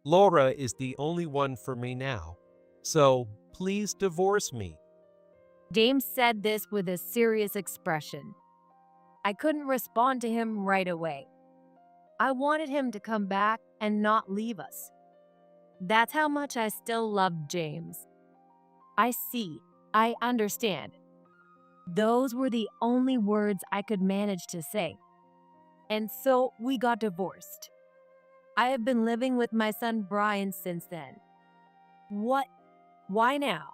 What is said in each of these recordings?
Laura is the only one for me now. So please divorce me. James said this with a serious expression. I couldn't respond to him right away. I wanted him to come back and not leave us. That's how much I still loved James. I see. I understand. Those were the only words I could manage to say. And so we got divorced. I have been living with my son Brian since then. What? Why now?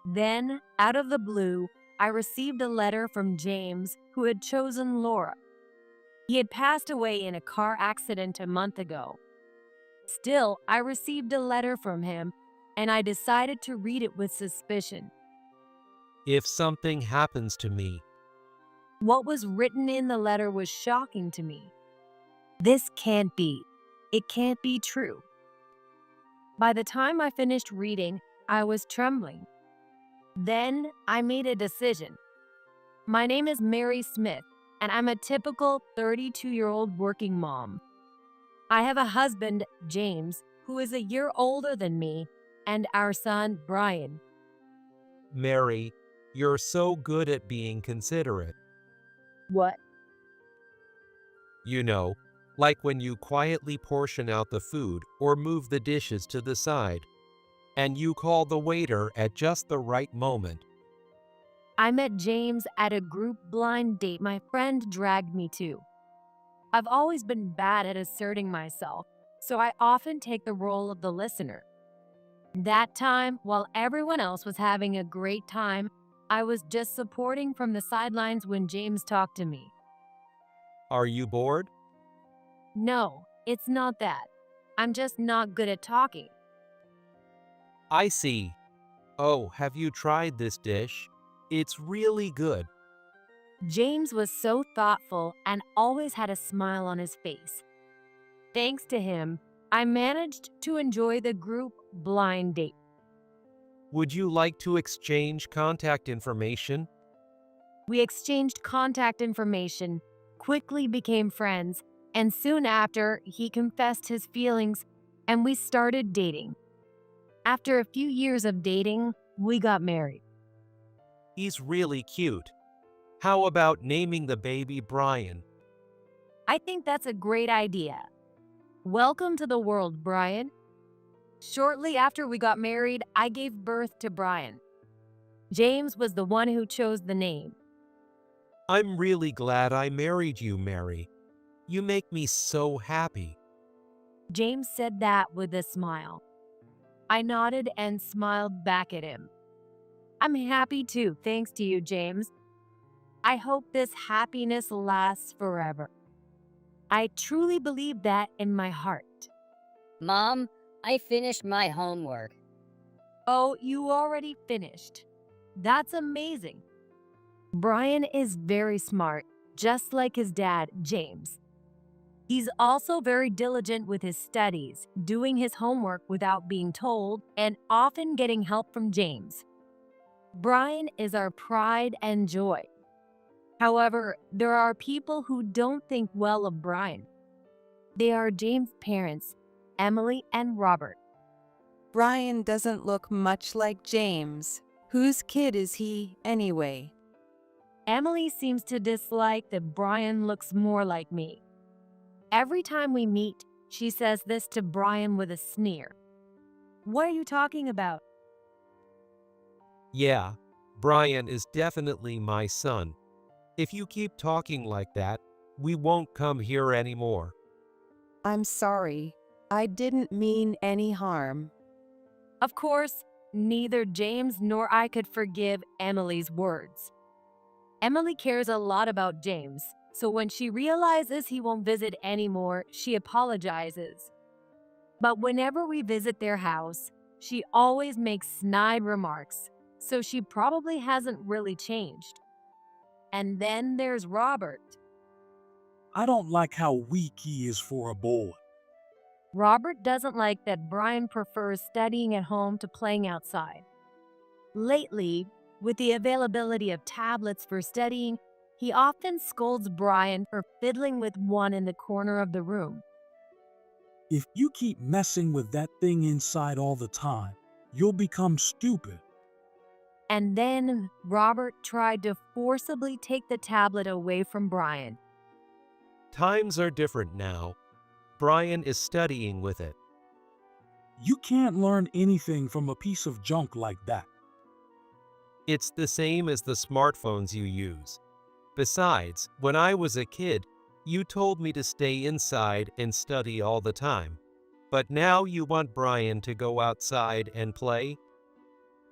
Then, out of the blue, I received a letter from James, who had chosen Laura. He had passed away in a car accident a month ago. Still, I received a letter from him, and I decided to read it with suspicion. If something happens to me, What was written in the letter was shocking to me. This can't be. It can't be true. By the time I finished reading, I was trembling. Then I made a decision. My name is Mary Smith, and I'm a typical 32-year-old working mom. I have a husband, James, who is a year older than me, and our son, Brian. Mary, you're so good at being considerate. What? You know, like when you quietly portion out the food or move the dishes to the side, and you call the waiter at just the right moment. I met James at a group blind date my friend dragged me to. I've always been bad at asserting myself, so I often take the role of the listener. That time, while everyone else was having a great time, I was just supporting from the sidelines when James talked to me. Are you bored? No, it's not that. I'm just not good at talking. I see. Oh, have you tried this dish? It's really good. James was so thoughtful and always had a smile on his face. Thanks to him, I managed to enjoy the group blind date. Would you like to exchange contact information? We exchanged contact information, quickly became friends, and soon after, he confessed his feelings and we started dating. After a few years of dating, we got married. He's really cute. How about naming the baby Brian? I think that's a great idea. Welcome to the world, Brian. Shortly after we got married, I gave birth to Brian. James was the one who chose the name. I'm really glad I married you, Mary. You make me so happy. James said that with a smile. I nodded and smiled back at him. I'm happy too, thanks to you, James. I hope this happiness lasts forever. I truly believe that in my heart. Mom, I finished my homework. Oh, you already finished. That's amazing. Brian is very smart, just like his dad, James. He's also very diligent with his studies, doing his homework without being told, and often getting help from James. Brian is our pride and joy. However, there are people who don't think well of Brian. They are James' parents, Emily and Robert. Brian doesn't look much like James. Whose kid is he, anyway? Emily seems to dislike that Brian looks more like me. Every time we meet, she says this to Brian with a sneer. What are you talking about? Yeah, Brian is definitely my son. If you keep talking like that, we won't come here anymore. I'm sorry. I didn't mean any harm. Of course, neither James nor I could forgive Emily's words. Emily cares a lot about James, so when she realizes he won't visit anymore, she apologizes. But whenever we visit their house, she always makes snide remarks, so she probably hasn't really changed. And then there's Robert. I don't like how weak he is for a boy. Robert doesn't like that Brian prefers studying at home to playing outside. Lately, with the availability of tablets for studying, he often scolds Brian for fiddling with one in the corner of the room. If you keep messing with that thing inside all the time, you'll become stupid. And then Robert tried to forcibly take the tablet away from Brian. Times are different now. Brian is studying with it. You can't learn anything from a piece of junk like that. It's the same as the smartphones you use. Besides, when I was a kid, you told me to stay inside and study all the time. But now you want Brian to go outside and play?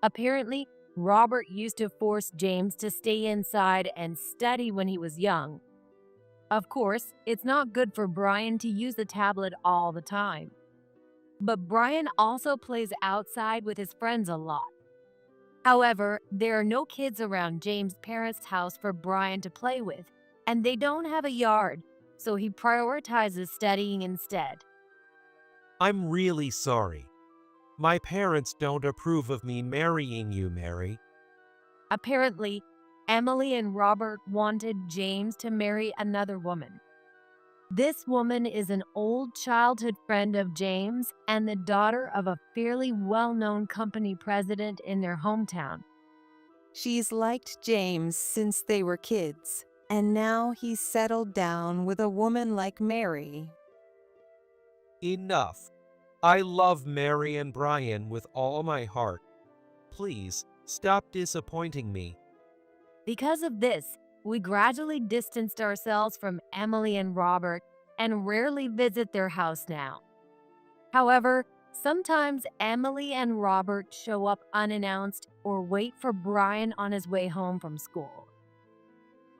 Apparently, Robert used to force James to stay inside and study when he was young. Of course, it's not good for Brian to use the tablet all the time. But Brian also plays outside with his friends a lot. However, there are no kids around James' parents' house for Brian to play with, and they don't have a yard, so he prioritizes studying instead. I'm really sorry. My parents don't approve of me marrying you, Mary. Apparently, Emily and Robert wanted James to marry another woman. This woman is an old childhood friend of James and the daughter of a fairly well-known company president in their hometown. She's liked James since they were kids, and now he's settled down with a woman like Mary. Enough. I love Mary and Brian with all my heart. Please, stop disappointing me. Because of this, we gradually distanced ourselves from Emily and Robert and rarely visit their house now. However, sometimes Emily and Robert show up unannounced or wait for Brian on his way home from school.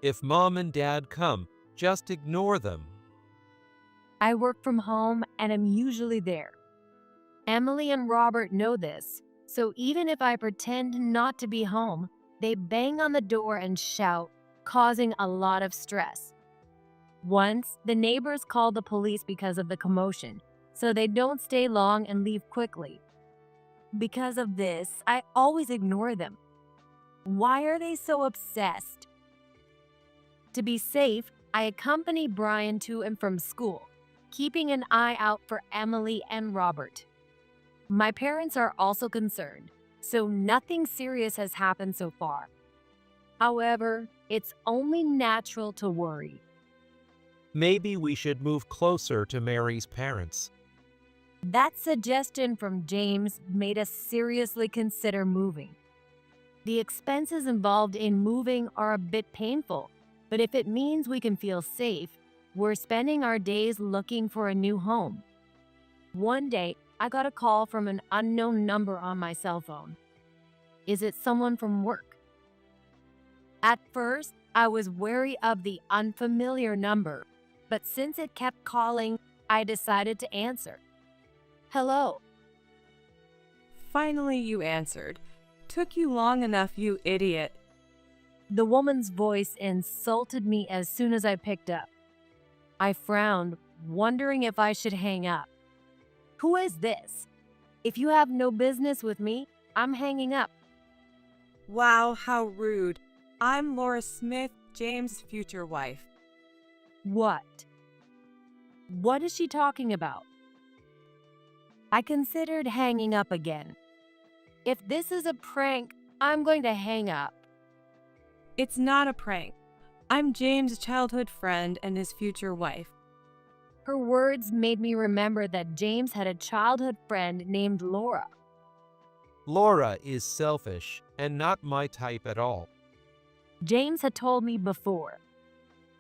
If Mom and Dad come, just ignore them. I work from home and am usually there. Emily and Robert know this, so even if I pretend not to be home, they bang on the door and shout, causing a lot of stress. Once, the neighbors called the police because of the commotion, so they don't stay long and leave quickly. Because of this, I always ignore them. Why are they so obsessed? To be safe, I accompany Brian to and from school, keeping an eye out for Emily and Robert. My parents are also concerned, so nothing serious has happened so far. However, it's only natural to worry. Maybe we should move closer to Mary's parents. That suggestion from James made us seriously consider moving. The expenses involved in moving are a bit painful, but if it means we can feel safe, we're spending our days looking for a new home. One day, I got a call from an unknown number on my cell phone. Is it someone from work? At first, I was wary of the unfamiliar number, but since it kept calling, I decided to answer. Hello. Finally, you answered. Took you long enough, you idiot. The woman's voice insulted me as soon as I picked up. I frowned, wondering if I should hang up. Who is this? If you have no business with me, I'm hanging up. Wow, how rude. I'm Laura Smith, James' future wife. What? What is she talking about? I considered hanging up again. If this is a prank, I'm going to hang up. It's not a prank. I'm James' childhood friend and his future wife. Her words made me remember that James had a childhood friend named Laura. Laura is selfish and not my type at all. James had told me before.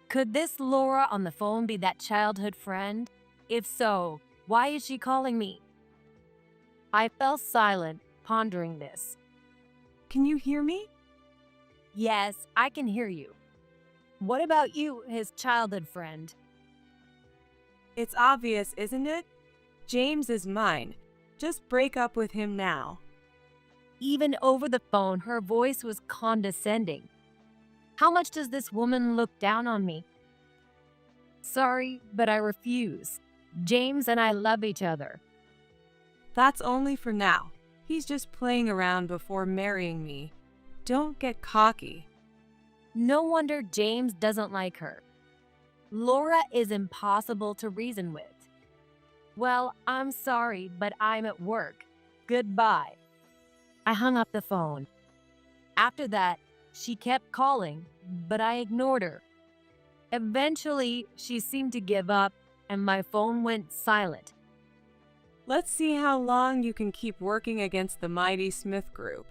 Could this Laura on the phone be that childhood friend? If so, why is she calling me? I fell silent, pondering this. Can you hear me? Yes, I can hear you. What about you, his childhood friend? It's obvious, isn't it? James is mine. Just break up with him now. Even over the phone, her voice was condescending. How much does this woman look down on me? Sorry, but I refuse. James and I love each other. That's only for now. He's just playing around before marrying me. Don't get cocky. No wonder James doesn't like her. Laura is impossible to reason with. Well, I'm sorry, but I'm at work. Goodbye. I hung up the phone. After that, she kept calling, but I ignored her. Eventually, she seemed to give up and my phone went silent. Let's see how long you can keep working against the mighty Smith Group.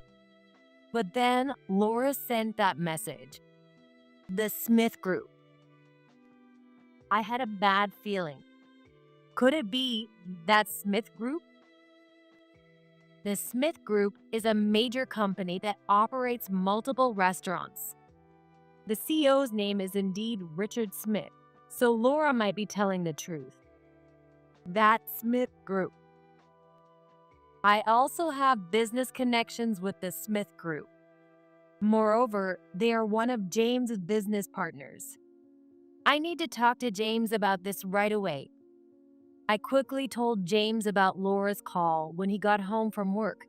But then Laura sent that message. The Smith Group. I had a bad feeling. Could it be that Smith Group? The Smith Group is a major company that operates multiple restaurants. The CEO's name is indeed Richard Smith, so Laura might be telling the truth. That Smith Group. I also have business connections with the Smith Group. Moreover, they are one of James's business partners. I need to talk to James about this right away. I quickly told James about Laura's call when he got home from work.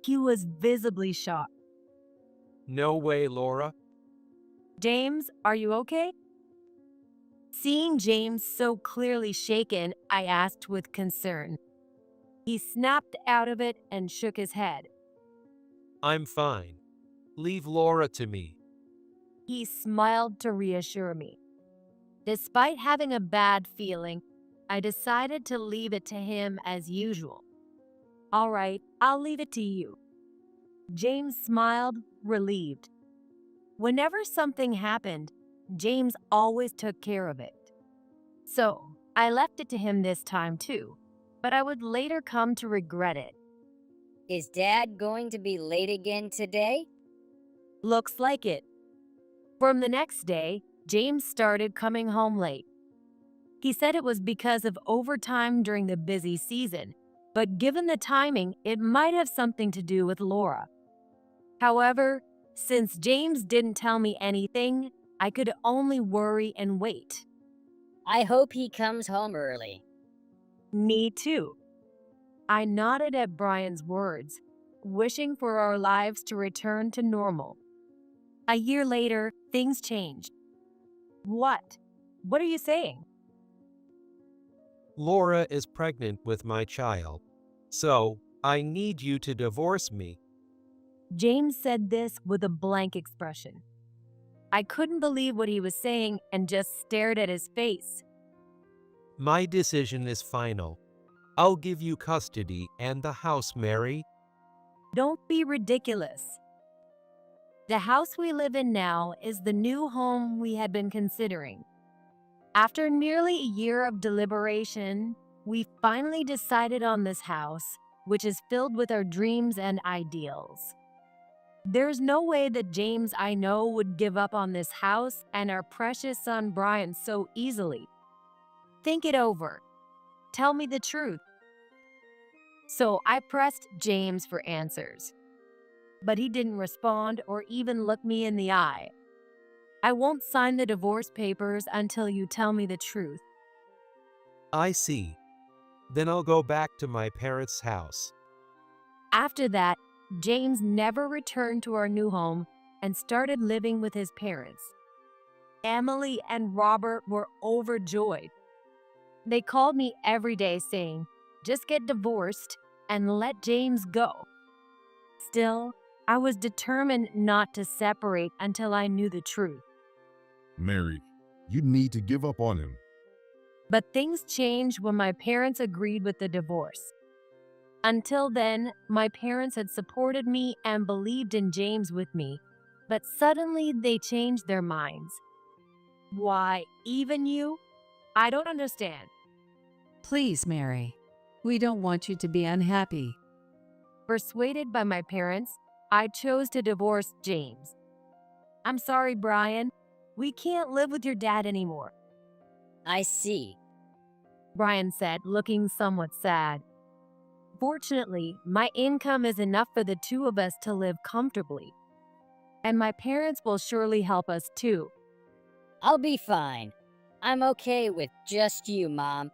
He was visibly shocked. No way, Laura. James, are you okay? Seeing James so clearly shaken, I asked with concern. He snapped out of it and shook his head. I'm fine. Leave Laura to me. He smiled to reassure me. Despite having a bad feeling, I decided to leave it to him as usual. All right, I'll leave it to you. James smiled, relieved. Whenever something happened, James always took care of it. So, I left it to him this time too, but I would later come to regret it. Is Dad going to be late again today? Looks like it. From the next day, James started coming home late. He said it was because of overtime during the busy season, but given the timing, it might have something to do with Laura. However, since James didn't tell me anything, I could only worry and wait. I hope he comes home early. Me too. I nodded at Brian's words, wishing for our lives to return to normal. A year later, things changed. What? What are you saying? Laura is pregnant with my child. So, I need you to divorce me. James said this with a blank expression. I couldn't believe what he was saying and just stared at his face. My decision is final. I'll give you custody and the house, Mary. Don't be ridiculous. The house we live in now is the new home we had been considering. After nearly a year of deliberation, we finally decided on this house, which is filled with our dreams and ideals. There's no way that James I know would give up on this house and our precious son Brian so easily. Think it over. Tell me the truth. So I pressed James for answers. But he didn't respond or even look me in the eye. I won't sign the divorce papers until you tell me the truth. I see. Then I'll go back to my parents' house. After that, James never returned to our new home and started living with his parents. Emily and Robert were overjoyed. They called me every day saying, just get divorced and let James go. Still, I was determined not to separate until I knew the truth. Mary, you need to give up on him. But things changed when my parents agreed with the divorce. Until then, my parents had supported me and believed in James with me, but suddenly they changed their minds. Why, even you? I don't understand. Please, Mary. We don't want you to be unhappy. Persuaded by my parents, I chose to divorce James. I'm sorry, Brian. We can't live with your dad anymore, I see. Brian said, looking somewhat sad. Fortunately, my income is enough for the two of us to live comfortably. And my parents will surely help us too. I'll be fine. I'm okay with just you, Mom.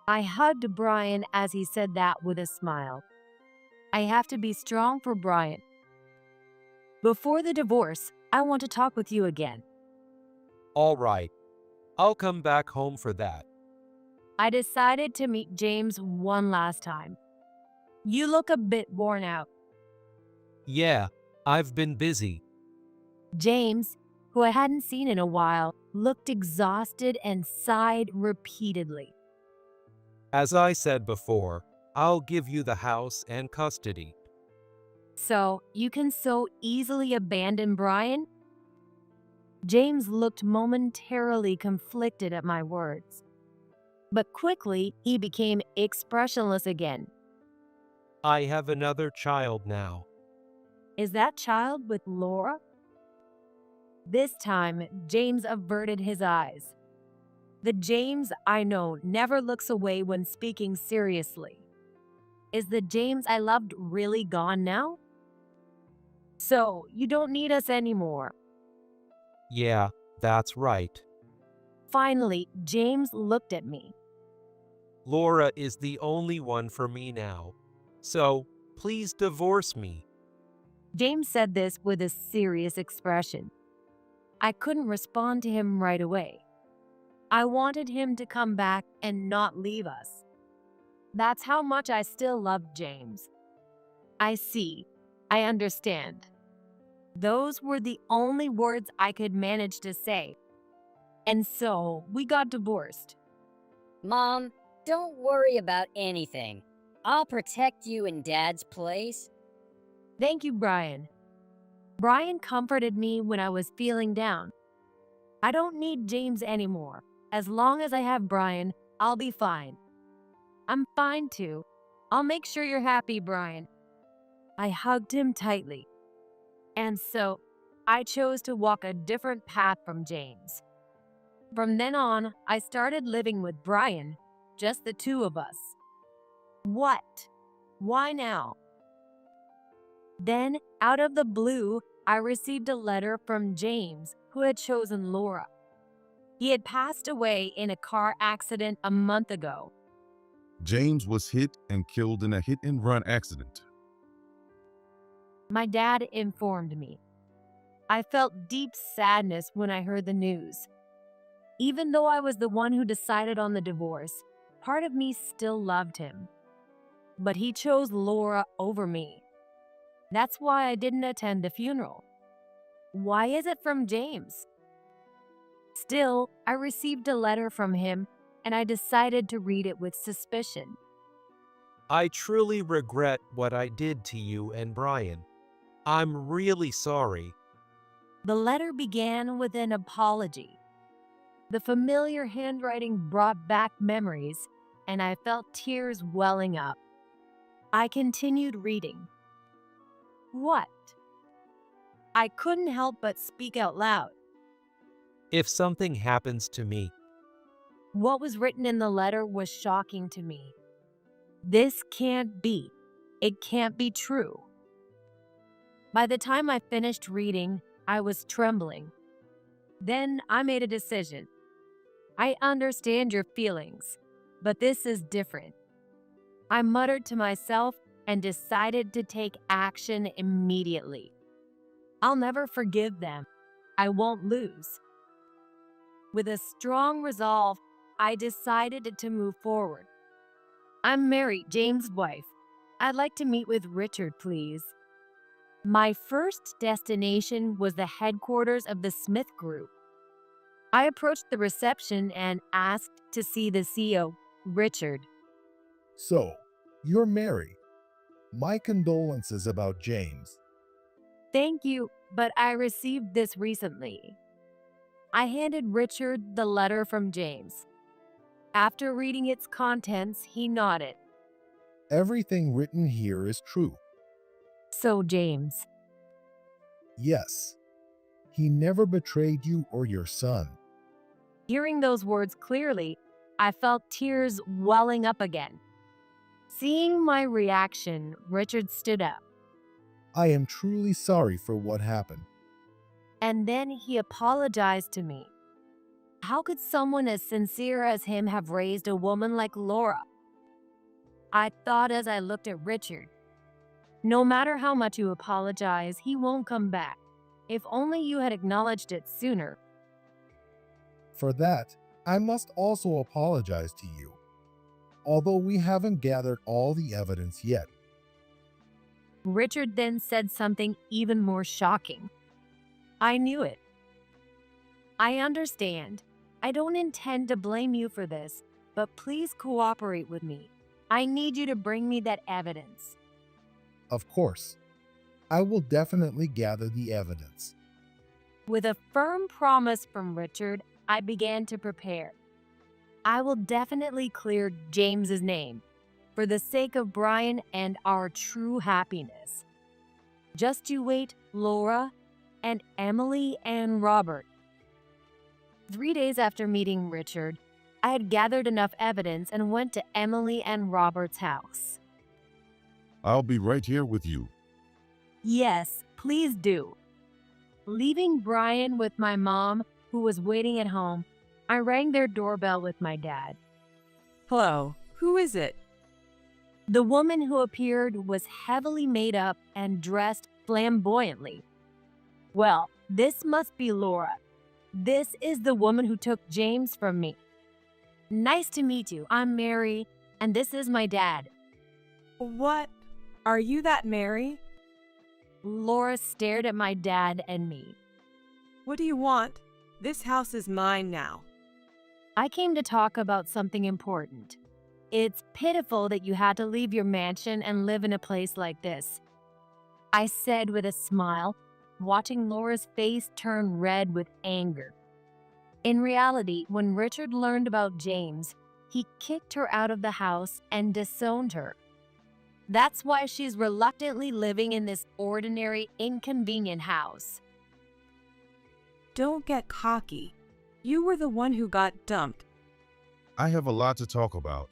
I hugged Brian as he said that with a smile. I have to be strong for Brian. Before the divorce, I want to talk with you again. All right. I'll come back home for that. I decided to meet James one last time. You look a bit worn out. Yeah, I've been busy. James, who I hadn't seen in a while, looked exhausted and sighed repeatedly. As I said before, I'll give you the house and custody. So, you can so easily abandon Brian? James looked momentarily conflicted at my words. But quickly, he became expressionless again. I have another child now. Is that child with Laura? This time, James averted his eyes. The James I know never looks away when speaking seriously. Is the James I loved really gone now? So, you don't need us anymore. Yeah, that's right. Finally, James looked at me. Laura is the only one for me now. So, please divorce me. James said this with a serious expression. I couldn't respond to him right away. I wanted him to come back and not leave us. That's how much I still loved James. I see. I understand. Those were the only words I could manage to say. And so we got divorced. Mom, don't worry about anything. I'll protect you in Dad's place. Thank you, Brian. Brian comforted me when I was feeling down. I don't need James anymore. As long as I have Brian, I'll be fine. I'm fine too. I'll make sure you're happy, Brian. I hugged him tightly. And so, I chose to walk a different path from James. From then on, I started living with Brian, just the two of us. What? Why now? Then, out of the blue, I received a letter from James, who had chosen Laura. He had passed away in a car accident a month ago. James was hit and killed in a hit-and-run accident. My dad informed me. I felt deep sadness when I heard the news. Even though I was the one who decided on the divorce, part of me still loved him. But he chose Laura over me. That's why I didn't attend the funeral. Why is it from James? Still, I received a letter from him, and I decided to read it with suspicion. I truly regret what I did to you and Brian. I'm really sorry. The letter began with an apology. The familiar handwriting brought back memories, and I felt tears welling up. I continued reading. What? I couldn't help but speak out loud. If something happens to me, What was written in the letter was shocking to me. This can't be. It can't be true. By the time I finished reading, I was trembling. Then I made a decision. I understand your feelings, but this is different. I muttered to myself and decided to take action immediately. I'll never forgive them. I won't lose. With a strong resolve, I decided to move forward. I'm Mary, James' wife. I'd like to meet with Richard, please. My first destination was the headquarters of the Smith Group. I approached the reception and asked to see the CEO, Richard. So, you're Mary. My condolences about James. Thank you, but I received this recently. I handed Richard the letter from James. After reading its contents, he nodded. Everything written here is true. So, James, Yes. He never betrayed you or your son. hearing those words clearly, I felt tears welling up again. Seeing my reaction, Richard stood up, I am truly sorry for what happened. and then he apologized to me. How could someone as sincere as him have raised a woman like Laura? I thought as I looked at Richard. No matter how much you apologize, he won't come back. If only you had acknowledged it sooner. For that, I must also apologize to you. although we haven't gathered all the evidence yet. Richard then said something even more shocking. I knew it. I understand. I don't intend to blame you for this, but please cooperate with me. I need you to bring me that evidence. Of course, I will definitely gather the evidence. With a firm promise from Richard, I began to prepare. I will definitely clear James's name for the sake of Brian and our true happiness. Just you wait, Laura and Emily and Robert. 3 days after meeting Richard, I had gathered enough evidence and went to Emily and Robert's house. I'll be right here with you. Yes, please do. Leaving Brian with my mom, who was waiting at home, I rang their doorbell with my dad. Hello, who is it? The woman who appeared was heavily made up and dressed flamboyantly. Well, this must be Laura. This is the woman who took James from me. Nice to meet you. I'm Mary, and this is my dad. What? Are you that Mary? Laura stared at my dad and me. What do you want? This house is mine now. I came to talk about something important. It's pitiful that you had to leave your mansion and live in a place like this, I said with a smile, watching Laura's face turn red with anger. In reality, when Richard learned about James, he kicked her out of the house and disowned her. That's why she's reluctantly living in this ordinary, inconvenient house. Don't get cocky. You were the one who got dumped. I have a lot to talk about,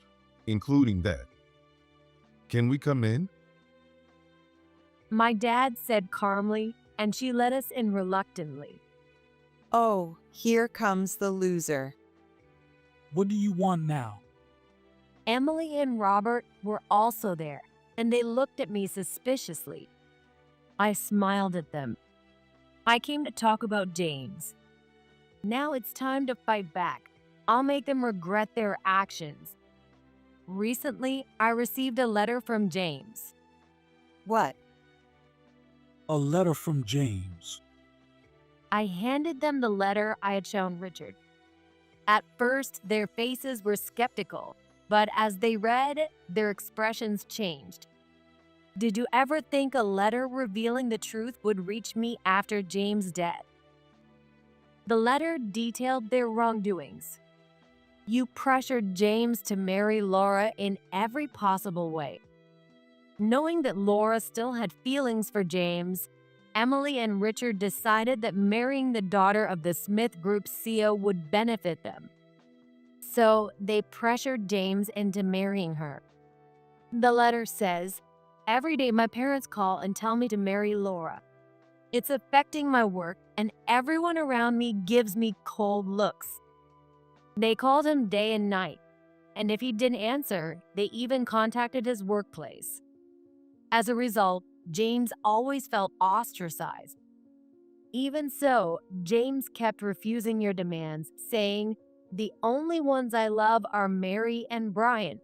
including that. Can we come in? My dad said calmly, and she let us in reluctantly. Oh, here comes the loser. What do you want now? Emily and Robert were also there, and they looked at me suspiciously. I smiled at them. I came to talk about James. Now it's time to fight back. I'll make them regret their actions. Recently, I received a letter from James. What? A letter from James. I handed them the letter I had shown Richard. At first, their faces were skeptical, but as they read, their expressions changed. Did you ever think a letter revealing the truth would reach me after James' death? The letter detailed their wrongdoings. You pressured James to marry Laura in every possible way. Knowing that Laura still had feelings for James, Emily and Richard decided that marrying the daughter of the Smith Group's CEO would benefit them. So they pressured James into marrying her. The letter says, "Every day my parents call and tell me to marry Laura. It's affecting my work, and everyone around me gives me cold looks." They called him day and night, and if he didn't answer, they even contacted his workplace. As a result, James always felt ostracized. Even so, James kept refusing your demands, saying, "The only ones I love are Mary and Brian."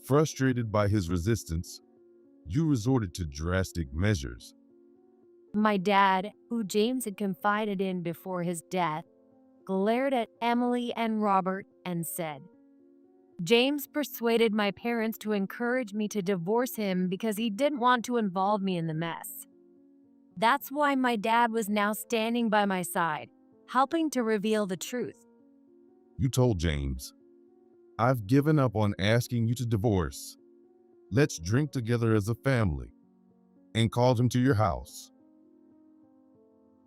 Frustrated by his resistance, you resorted to drastic measures. My dad, who James had confided in before his death, glared at Emily and Robert and said, "James persuaded my parents to encourage me to divorce him because he didn't want to involve me in the mess. That's why my dad was now standing by my side, helping to reveal the truth." You told James, "I've given up on asking you to divorce. Let's drink together as a family," and called him to your house.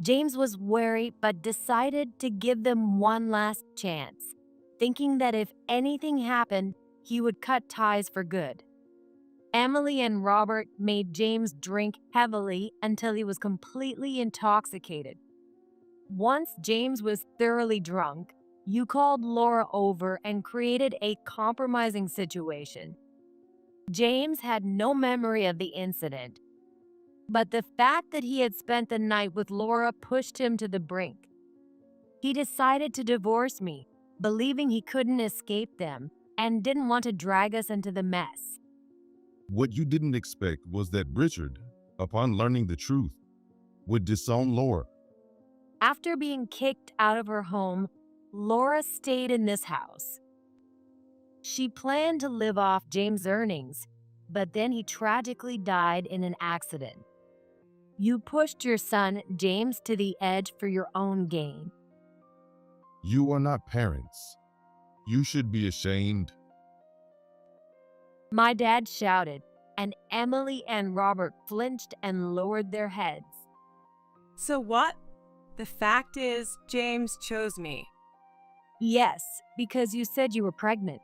James was wary but decided to give them one last chance, thinking that if anything happened, he would cut ties for good. Emily and Robert made James drink heavily until he was completely intoxicated. Once James was thoroughly drunk, you called Laura over and created a compromising situation. James had no memory of the incident, but the fact that he had spent the night with Laura pushed him to the brink. He decided to divorce me, believing he couldn't escape them, and didn't want to drag us into the mess. What you didn't expect was that Richard, upon learning the truth, would disown Laura. After being kicked out of her home, Laura stayed in this house. She planned to live off James' earnings, but then he tragically died in an accident. You pushed your son, James, to the edge for your own gain. You are not parents. You should be ashamed. My dad shouted, and Emily and Robert flinched and lowered their heads. So what? The fact is, James chose me. Yes, because you said you were pregnant.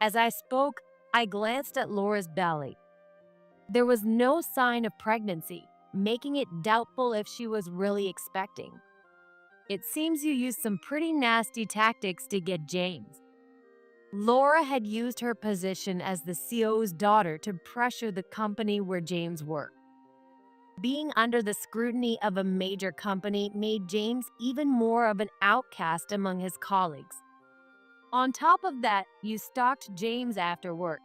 As I spoke, I glanced at Laura's belly. There was no sign of pregnancy, making it doubtful if she was really expecting. It seems you used some pretty nasty tactics to get James. Laura had used her position as the CEO's daughter to pressure the company where James worked. Being under the scrutiny of a major company made James even more of an outcast among his colleagues. On top of that, you stalked James after work.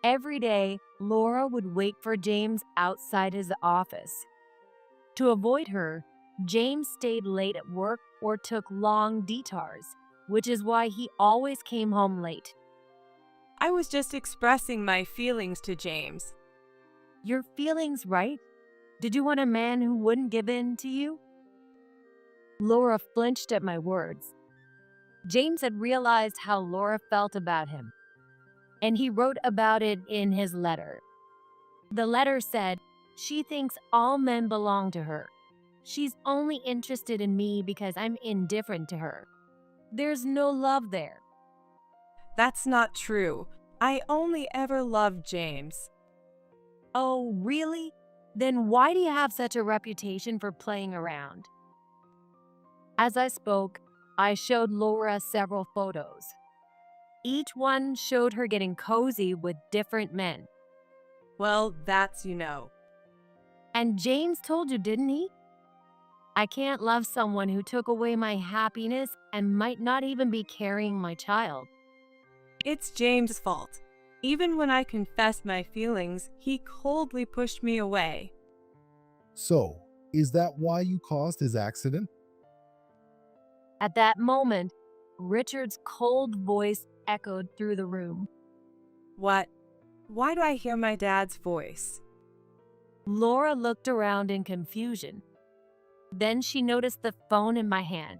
Every day, Laura would wait for James outside his office. To avoid her, James stayed late at work or took long detours, which is why he always came home late. I was just expressing my feelings to James. Your feelings, right? Did you want a man who wouldn't give in to you? Laura flinched at my words. James had realized how Laura felt about him, and he wrote about it in his letter. The letter said, "She thinks all men belong to her. She's only interested in me because I'm indifferent to her. There's no love there." That's not true. I only ever loved James. Oh, really? Then why do you have such a reputation for playing around? As I spoke, I showed Laura several photos. Each one showed her getting cozy with different men. Well, that's you know. And James told you, didn't he? I can't love someone who took away my happiness and might not even be carrying my child. It's James' fault. Even when I confessed my feelings, he coldly pushed me away. So, is that why you caused his accident? At that moment, Richard's cold voice echoed through the room. What? Why do I hear my dad's voice? Laura looked around in confusion. Then she noticed the phone in my hand.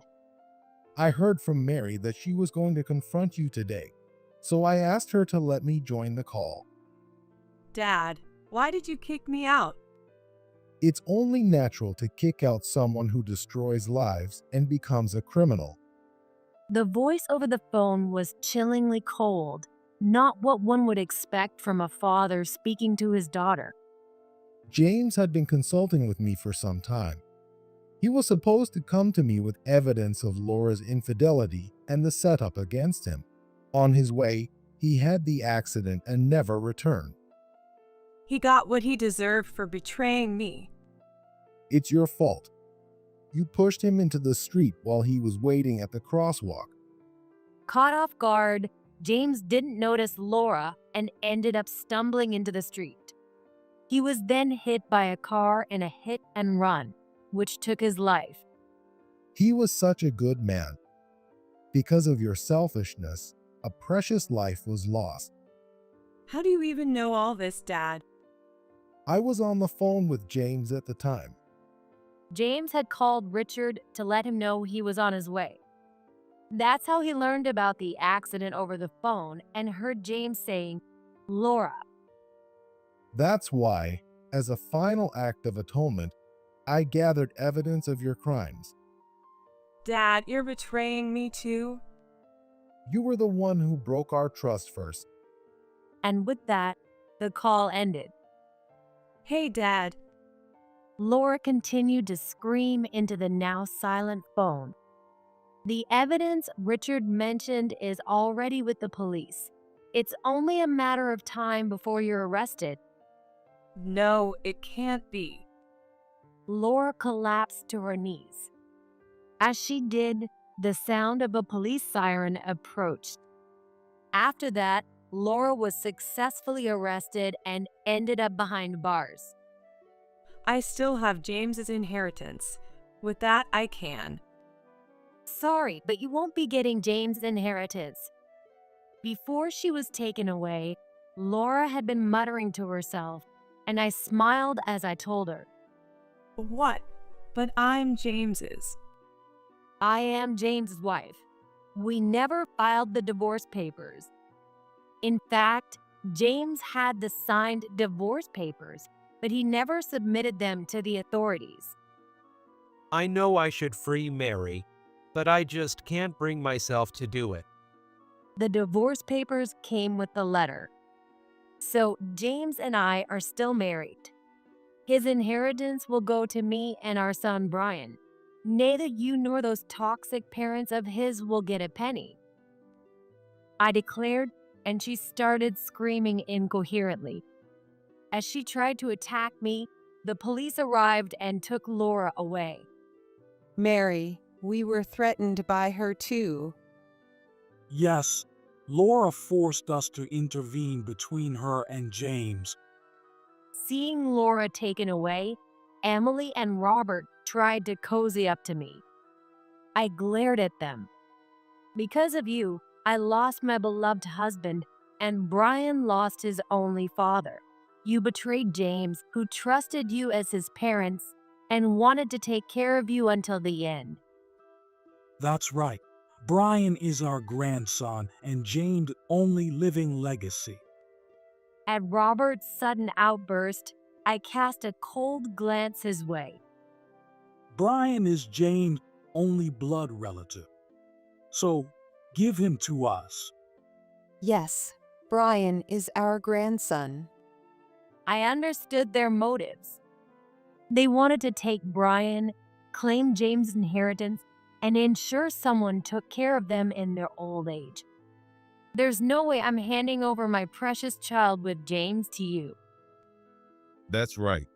I heard from Mary that she was going to confront you today, so I asked her to let me join the call. Dad, why did you kick me out? It's only natural to kick out someone who destroys lives and becomes a criminal. The voice over the phone was chillingly cold, not what one would expect from a father speaking to his daughter. James had been consulting with me for some time. He was supposed to come to me with evidence of Laura's infidelity and the setup against him. On his way, he had the accident and never returned. He got what he deserved for betraying me. It's your fault. You pushed him into the street while he was waiting at the crosswalk. Caught off guard, James didn't notice Laura and ended up stumbling into the street. He was then hit by a car in a hit and run, which took his life. He was such a good man. Because of your selfishness, a precious life was lost. How do you even know all this, Dad? I was on the phone with James at the time. James had called Richard to let him know he was on his way. That's how he learned about the accident over the phone and heard James saying, "Laura." That's why, as a final act of atonement, I gathered evidence of your crimes. Dad, you're betraying me too? You were the one who broke our trust first. And with that, the call ended. Hey, Dad. Laura continued to scream into the now silent phone. The evidence Richard mentioned is already with the police. It's only a matter of time before you're arrested. No, it can't be. Laura collapsed to her knees. As she did, the sound of a police siren approached. After that, Laura was successfully arrested and ended up behind bars. I still have James's inheritance. With that, I can. Sorry, but you won't be getting James' inheritance. Before she was taken away, Laura had been muttering to herself, and I smiled as I told her, What? But I'm James's. I am James' wife. We never filed the divorce papers. In fact, James had the signed divorce papers, but he never submitted them to the authorities. I know I should free Mary, but I just can't bring myself to do it. The divorce papers came with the letter. So James and I are still married. His inheritance will go to me and our son Brian. Neither you nor those toxic parents of his will get a penny, I declared, and she started screaming incoherently. As she tried to attack me, the police arrived and took Laura away. Mary, we were threatened by her too. Yes, Laura forced us to intervene between her and James. Seeing Laura taken away, Emily and Robert tried to cozy up to me. I glared at them. Because of you, I lost my beloved husband, and Brian lost his only father. You betrayed James, who trusted you as his parents and wanted to take care of you until the end. That's right. Brian is our grandson and James' only living legacy. At Robert's sudden outburst, I cast a cold glance his way. Brian is James' only blood relative. So give him to us. Yes, Brian is our grandson. I understood their motives. They wanted to take Brian, claim James' inheritance, and ensure someone took care of them in their old age. There's no way I'm handing over my precious child with James to you. That's right.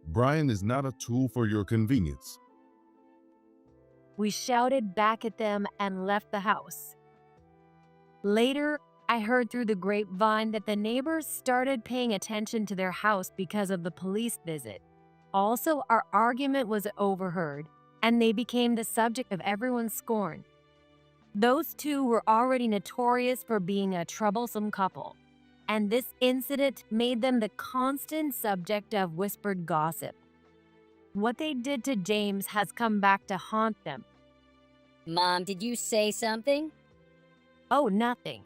Brian is not a tool for your convenience. We shouted back at them and left the house. Later, I heard through the grapevine that the neighbors started paying attention to their house because of the police visit. Also, our argument was overheard, and they became the subject of everyone's scorn. Those two were already notorious for being a troublesome couple, and this incident made them the constant subject of whispered gossip. What they did to James has come back to haunt them. Mom, did you say something? Oh, nothing.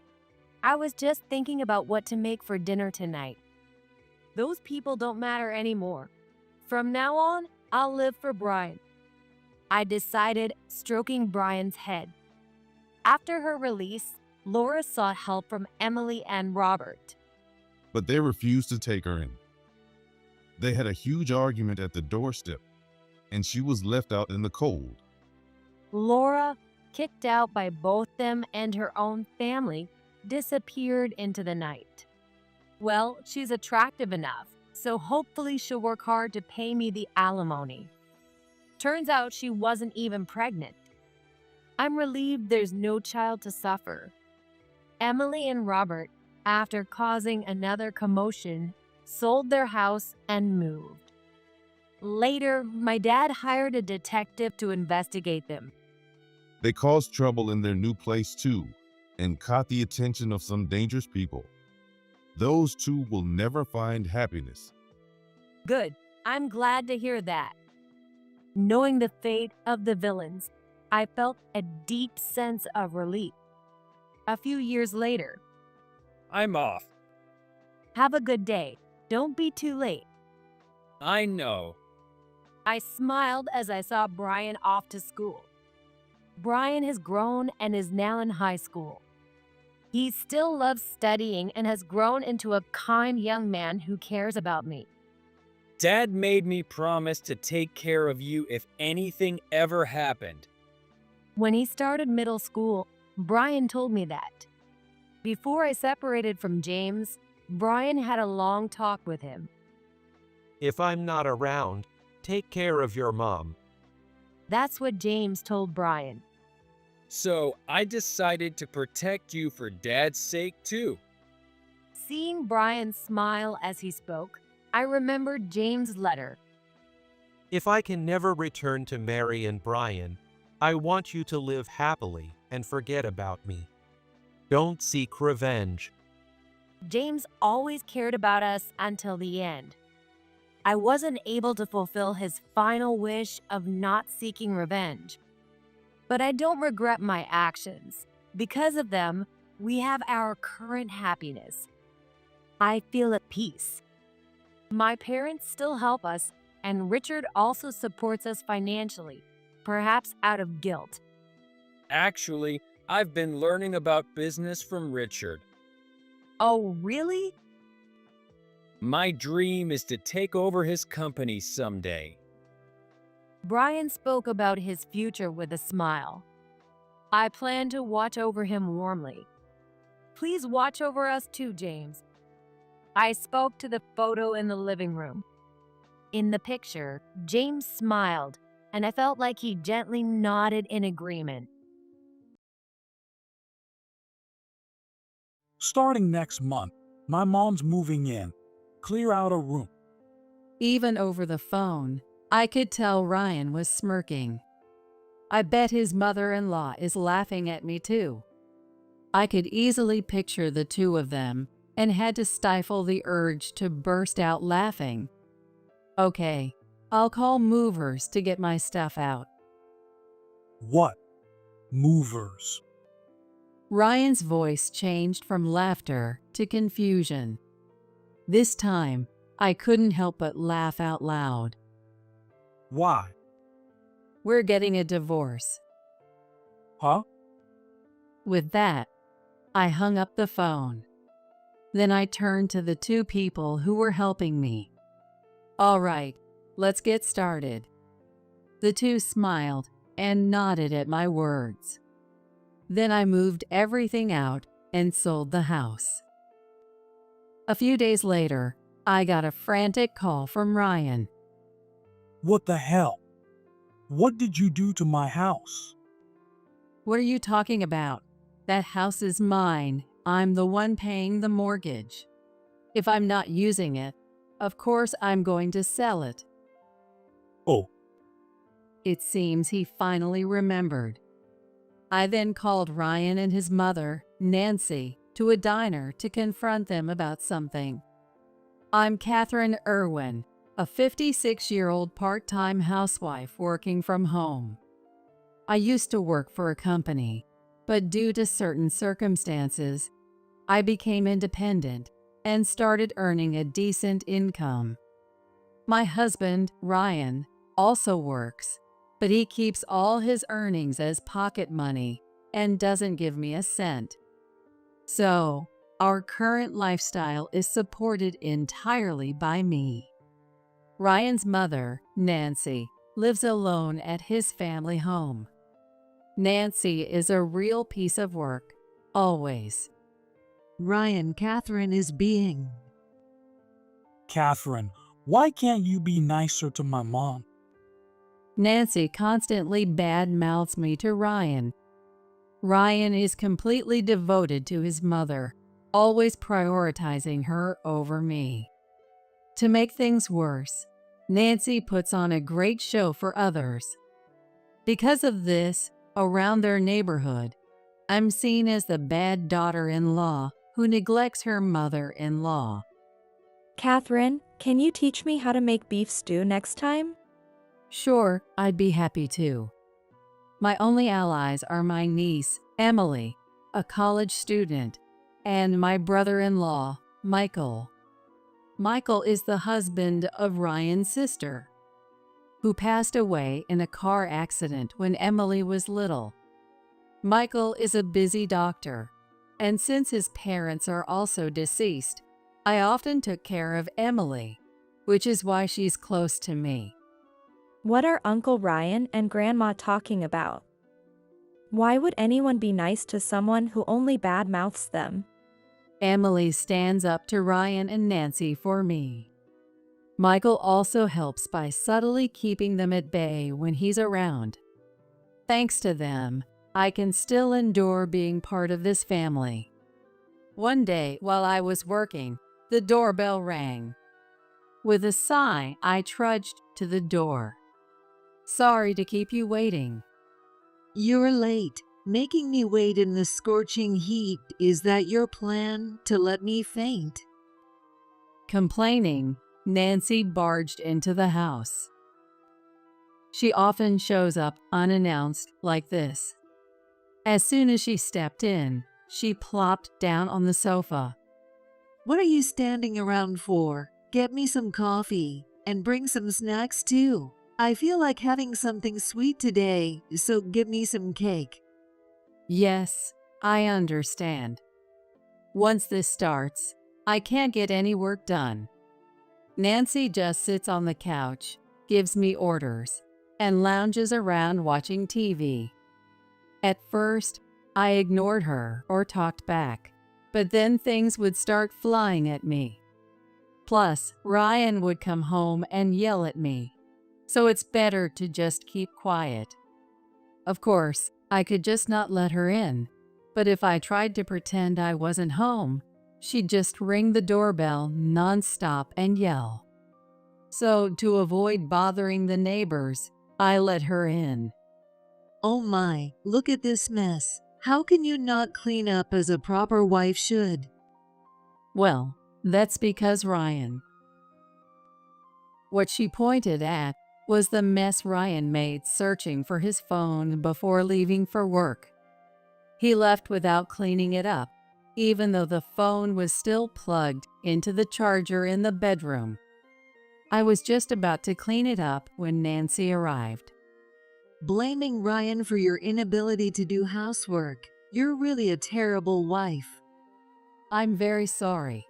I was just thinking about what to make for dinner tonight. Those people don't matter anymore. From now on, I'll live for Brian, I decided, stroking Brian's head. After her release, Laura sought help from Emily and Robert. But they refused to take her in. They had a huge argument at the doorstep, and she was left out in the cold. Laura, kicked out by both them and her own family, disappeared into the night. Well, she's attractive enough, so hopefully she'll work hard to pay me the alimony. Turns out she wasn't even pregnant. I'm relieved there's no child to suffer. Emily and Robert, after causing another commotion, sold their house and moved. Later, my dad hired a detective to investigate them. They caused trouble in their new place too, and caught the attention of some dangerous people. Those two will never find happiness. Good. I'm glad to hear that. Knowing the fate of the villains, I felt a deep sense of relief. A few years later, I'm off. have a good day. Don't be too late. I know. I smiled as I saw Brian off to school. Brian has grown and is now in high school. He still loves studying and has grown into a kind young man who cares about me. Dad made me promise to take care of you if anything ever happened. When he started middle school, Brian told me that. Before I separated from James, Brian had a long talk with him. If I'm not around, take care of your mom. That's what James told Brian. So I decided to protect you for Dad's sake too. Seeing Brian smile as he spoke, I remembered James' letter. If I can never return to Mary and Brian, I want you to live happily and forget about me. Don't seek revenge. James always cared about us until the end. I wasn't able to fulfill his final wish of not seeking revenge. But I don't regret my actions. Because of them, we have our current happiness. I feel at peace. My parents still help us, and Richard also supports us financially, perhaps out of guilt. Actually, I've been learning about business from Richard. Oh, really? My dream is to take over his company someday. Brian spoke about his future with a smile. I plan to watch over him warmly. Please watch over us too, James. I spoke to the photo in the living room. In the picture, James smiled, and I felt like he gently nodded in agreement. Starting next month, my mom's moving in. Clear out a room. Even over the phone, I could tell Ryan was smirking. I bet his mother-in-law is laughing at me too. I could easily picture the two of them and had to stifle the urge to burst out laughing. Okay, I'll call Movers to get my stuff out. What? Movers. Ryan's voice changed from laughter to confusion. This time, I couldn't help but laugh out loud. Why? We're getting a divorce. Huh? With that, I hung up the phone. Then I turned to the two people who were helping me. All right, let's get started. The two smiled and nodded at my words. Then I moved everything out and sold the house. A few days later, I got a frantic call from Ryan. What the hell? What did you do to my house? What are you talking about? That house is mine. I'm the one paying the mortgage. If I'm not using it, of course I'm going to sell it. Oh. It seems he finally remembered. I then called Ryan and his mother, Nancy, to a diner to confront them about something. I'm Catherine Irwin, a 56-year-old part-time housewife working from home. I used to work for a company, but due to certain circumstances, I became independent and started earning a decent income. My husband, Ryan, also works, but he keeps all his earnings as pocket money and doesn't give me a cent. So, our current lifestyle is supported entirely by me. Ryan's mother, Nancy, lives alone at his family home. Nancy is a real piece of work, always. Ryan, Catherine is being. Catherine, why can't you be nicer to my mom? Nancy constantly bad-mouths me to Ryan. Ryan is completely devoted to his mother, always prioritizing her over me. To make things worse, Nancy puts on a great show for others. Because of this, around their neighborhood, I'm seen as the bad daughter-in-law who neglects her mother-in-law. Catherine, can you teach me how to make beef stew next time? Sure, I'd be happy to. My only allies are my niece, Emily, a college student, and my brother-in-law, Michael. Michael is the husband of Ryan's sister, who passed away in a car accident when Emily was little. Michael is a busy doctor, and since his parents are also deceased, I often took care of Emily, which is why she's close to me. What are Uncle Ryan and Grandma talking about? Why would anyone be nice to someone who only bad-mouths them? Emily stands up to Ryan and Nancy for me. Michael also helps by subtly keeping them at bay when he's around. Thanks to them, I can still endure being part of this family. One day, while I was working, the doorbell rang. With a sigh, I trudged to the door. Sorry to keep you waiting. You're late. Making me wait in the scorching heat, is that your plan to let me faint? Complaining, Nancy barged into the house. She often shows up unannounced like this. As soon as she stepped in, she plopped down on the sofa. What are you standing around for? Get me some coffee and bring some snacks too. I feel like having something sweet today, so give me some cake. Yes, I understand. Once this starts, I can't get any work done. Nancy just sits on the couch, gives me orders, and lounges around watching TV. At first, I ignored her or talked back, but then things would start flying at me. Plus, Ryan would come home and yell at me, so it's better to just keep quiet. Of course, I could just not let her in, but if I tried to pretend I wasn't home, she'd just ring the doorbell nonstop and yell. So, to avoid bothering the neighbors, I let her in. Oh my, look at this mess. How can you not clean up as a proper wife should? Well, that's because Ryan. What she pointed at was the mess Ryan made searching for his phone before leaving for work. He left without cleaning it up, even though the phone was still plugged into the charger in the bedroom. I was just about to clean it up when Nancy arrived. Blaming Ryan for your inability to do housework. You're really a terrible wife. I'm very sorry.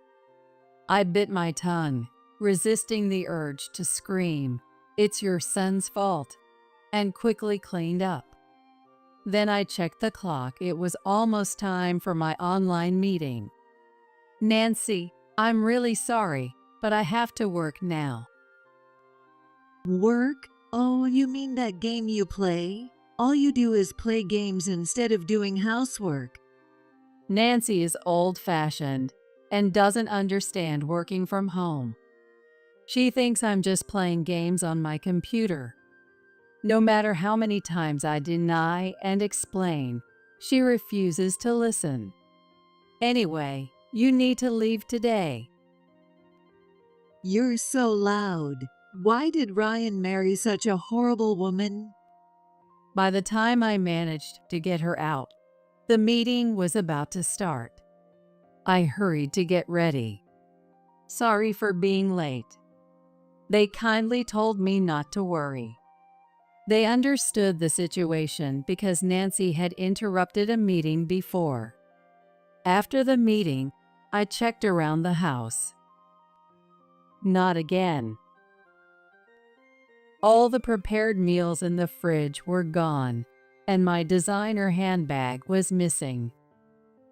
I bit my tongue, resisting the urge to scream, "It's your son's fault," and quickly cleaned up. Then I checked the clock. It was almost time for my online meeting. Nancy, I'm really sorry, but I have to work now. Work? Oh, you mean that game you play? All you do is play games instead of doing housework. Nancy is old-fashioned and doesn't understand working from home. She thinks I'm just playing games on my computer. No matter how many times I deny and explain, she refuses to listen. Anyway, you need to leave today. You're so loud. Why did Ryan marry such a horrible woman? By the time I managed to get her out, the meeting was about to start. I hurried to get ready. Sorry for being late. They kindly told me not to worry. They understood the situation because Nancy had interrupted a meeting before. After the meeting, I checked around the house. Not again. All the prepared meals in the fridge were gone, and my designer handbag was missing.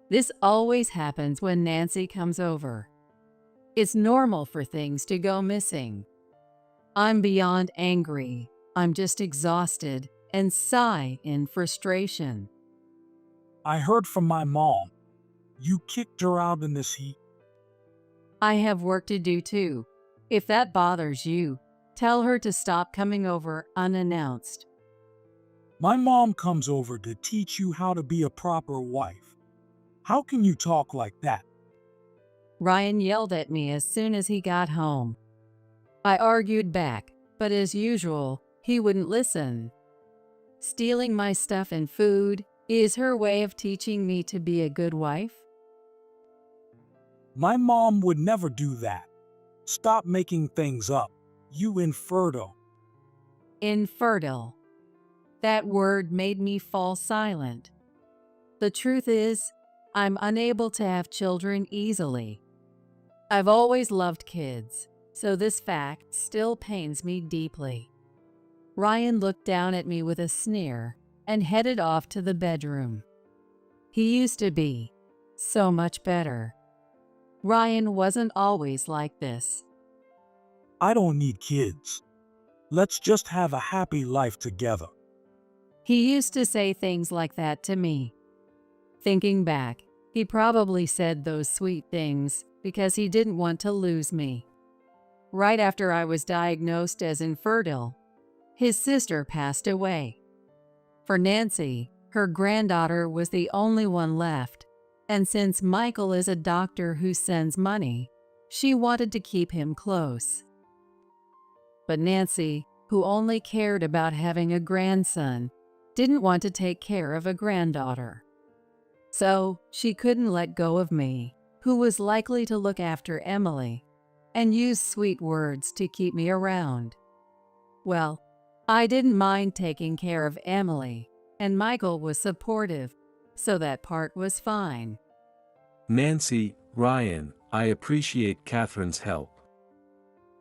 This always happens when Nancy comes over. It's normal for things to go missing. I'm beyond angry. I'm just exhausted and sigh in frustration. I heard from my mom. You kicked her out in this heat. I have work to do too. If that bothers you, tell her to stop coming over unannounced. My mom comes over to teach you how to be a proper wife. How can you talk like that? Ryan yelled at me as soon as he got home. I argued back, but as usual, he wouldn't listen. Stealing my stuff and food is her way of teaching me to be a good wife? My mom would never do that. Stop making things up. You infertile. Infertile. That word made me fall silent. The truth is, I'm unable to have children easily. I've always loved kids, so this fact still pains me deeply. Ryan looked down at me with a sneer and headed off to the bedroom. He used to be so much better. Ryan wasn't always like this. I don't need kids. Let's just have a happy life together. He used to say things like that to me. Thinking back, he probably said those sweet things because he didn't want to lose me. Right after I was diagnosed as infertile, his sister passed away. For Nancy, her granddaughter was the only one left, and since Michael is a doctor who sends money, she wanted to keep him close. But Nancy, who only cared about having a grandson, didn't want to take care of a granddaughter. So she couldn't let go of me, who was likely to look after Emily, and use sweet words to keep me around. Well, I didn't mind taking care of Emily, and Michael was supportive, so that part was fine. Nancy, Ryan, I appreciate Catherine's help.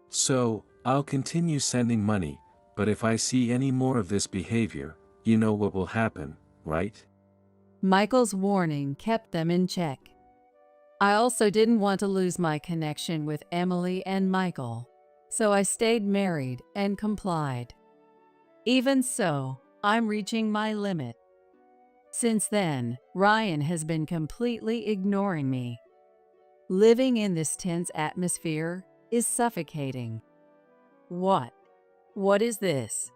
So, I'll continue sending money, but if I see any more of this behavior, you know what will happen, right? Michael's warning kept them in check. I also didn't want to lose my connection with Emily and Michael, so I stayed married and complied. Even so, I'm reaching my limit. Since then, Ryan has been completely ignoring me. Living in this tense atmosphere is suffocating. What is this?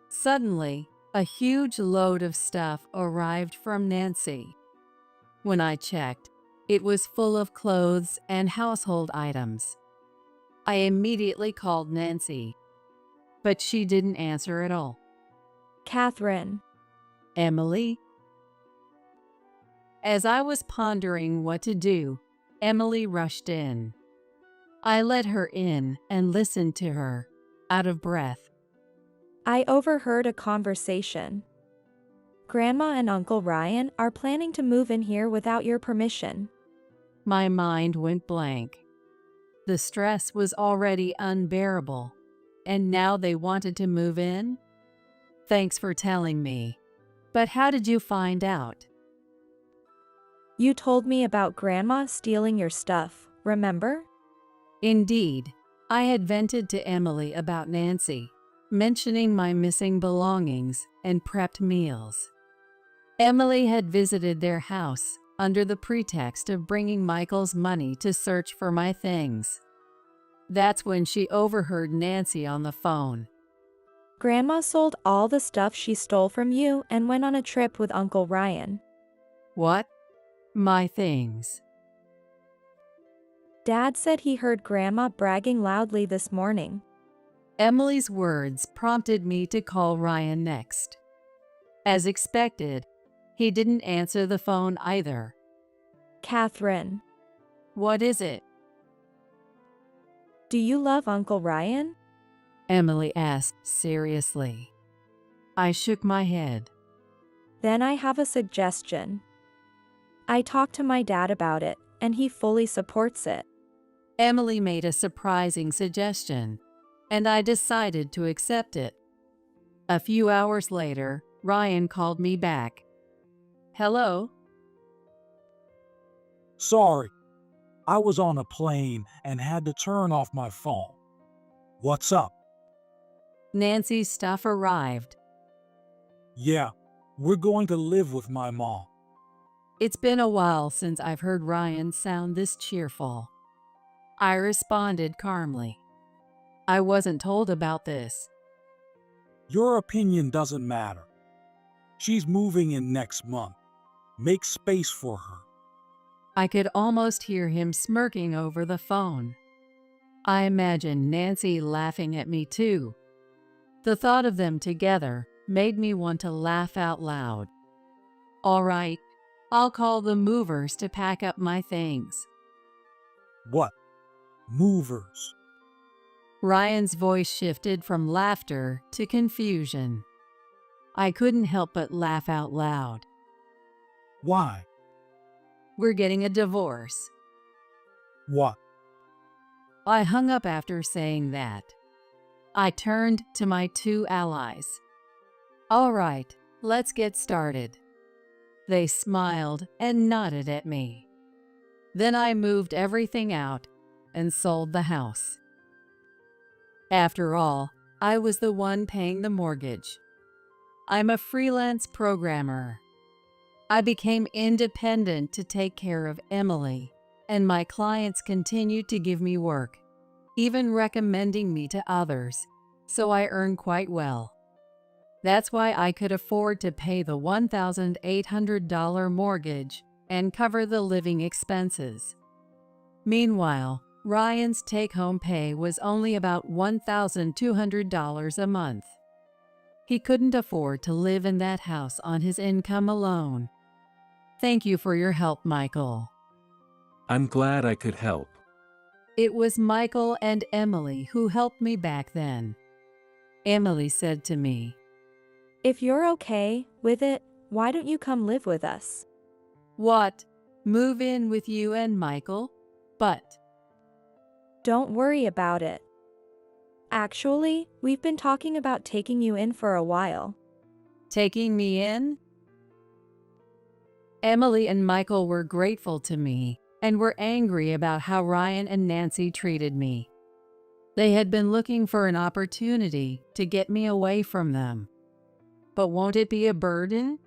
Suddenly, a huge load of stuff arrived from Nancy. When I checked, it was full of clothes and household items. I immediately called Nancy, but she didn't answer at all. Catherine. Emily? As I was pondering what to do, Emily rushed in. I let her in and listened to her, out of breath. I overheard a conversation. Grandma and Uncle Ryan are planning to move in here without your permission. My mind went blank. The stress was already unbearable, and now they wanted to move in? Thanks for telling me. But how did you find out? You told me about Grandma stealing your stuff, remember? Indeed, I had vented to Emily about Nancy, mentioning my missing belongings and prepped meals. Emily had visited their house under the pretext of bringing Michael's money to search for my things. That's when she overheard Nancy on the phone. Grandma sold all the stuff she stole from you and went on a trip with Uncle Ryan. What? My things. Dad said he heard Grandma bragging loudly this morning. Emily's words prompted me to call Ryan next. As expected, he didn't answer the phone either. Catherine. What is it? Do you love Uncle Ryan? Emily asked seriously. I shook my head. Then I have a suggestion. I talked to my dad about it, and he fully supports it. Emily made a surprising suggestion, and I decided to accept it. A few hours later, Ryan called me back. Hello? Sorry, I was on a plane and had to turn off my phone. What's up? Nancy's stuff arrived. Yeah, we're going to live with my mom. It's been a while since I've heard Ryan sound this cheerful. I responded calmly. I wasn't told about this. Your opinion doesn't matter. She's moving in next month. Make space for her. I could almost hear him smirking over the phone. I imagined Nancy laughing at me too. The thought of them together made me want to laugh out loud. All right, I'll call the movers to pack up my things. What? Movers? Ryan's voice shifted from laughter to confusion. I couldn't help but laugh out loud. Why? We're getting a divorce. What? I hung up after saying that. I turned to my two allies. All right, let's get started. They smiled and nodded at me. Then I moved everything out and sold the house. After all, I was the one paying the mortgage. I'm a freelance programmer. I became independent to take care of Emily, and my clients continued to give me work, even recommending me to others, so I earn quite well. That's why I could afford to pay the $1,800 mortgage and cover the living expenses. Meanwhile, Ryan's take-home pay was only about $1,200 a month. He couldn't afford to live in that house on his income alone. Thank you for your help, Michael. I'm glad I could help. It was Michael and Emily who helped me back then. Emily said to me, If you're okay with it, why don't you come live with us? "What? Move in with you and Michael? But..." Don't worry about it. Actually, we've been talking about taking you in for a while. Taking me in? Emily and Michael were grateful to me and were angry about how Ryan and Nancy treated me. They had been looking for an opportunity to get me away from them. But won't it be a burden?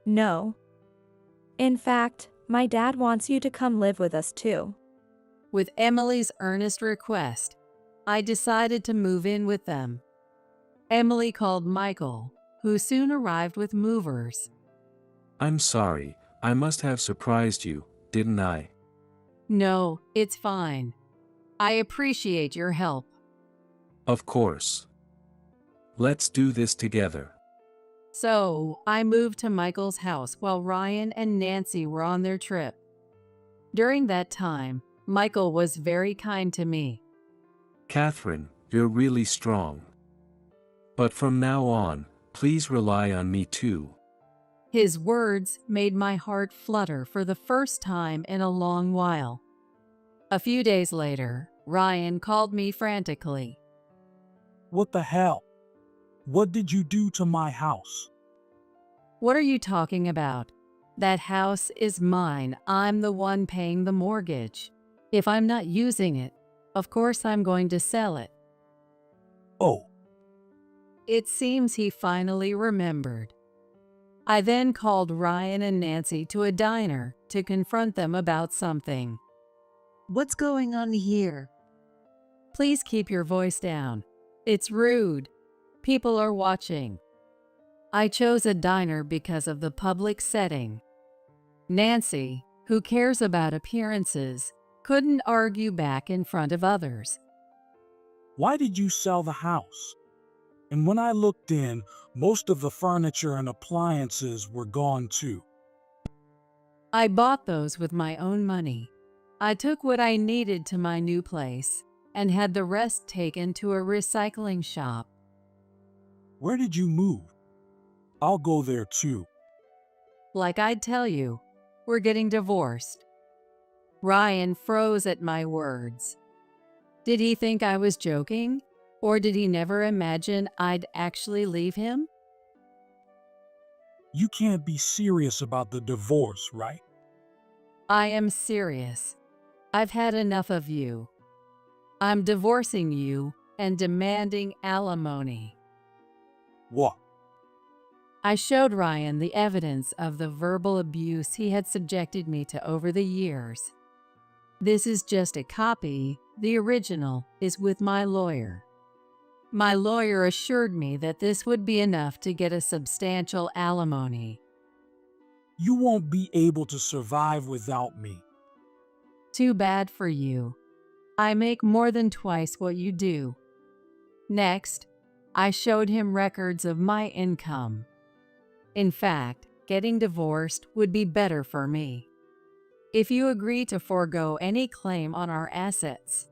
No. In fact, my dad wants you to come live with us too. With Emily's earnest request, I decided to move in with them. Emily called Michael, who soon arrived with movers. I'm sorry, I must have surprised you, didn't I? No, it's fine. I appreciate your help. Of course. Let's do this together. So, I moved to Michael's house while Ryan and Nancy were on their trip. During that time, Michael was very kind to me. Catherine, you're really strong. But from now on, please rely on me too. His words made my heart flutter for the first time in a long while. A few days later, Ryan called me frantically. What the hell? What did you do to my house? What are you talking about? That house is mine. I'm the one paying the mortgage. If I'm not using it, of course I'm going to sell it. Oh. It seems he finally remembered. I then called Ryan and Nancy to a diner to confront them about something. What's going on here? Please keep your voice down. It's rude. People are watching. I chose a diner because of the public setting. Nancy, who cares about appearances, couldn't argue back in front of others. Why did you sell the house? And when I looked in, most of the furniture and appliances were gone too. I bought those with my own money. I took what I needed to my new place and had the rest taken to a recycling shop. Where did you move? I'll go there too. Like I'd tell you, we're getting divorced. Ryan froze at my words. Did he think I was joking? Or did he never imagine I'd actually leave him? You can't be serious about the divorce, right? I am serious. I've had enough of you. I'm divorcing you and demanding alimony. What? I showed Ryan the evidence of the verbal abuse he had subjected me to over the years. This is just a copy. The original is with my lawyer. My lawyer assured me that this would be enough to get a substantial alimony. You won't be able to survive without me. Too bad for you. I make more than twice what you do. Next, I showed him records of my income. In fact, getting divorced would be better for me. If you agree to forego any claim on our assets,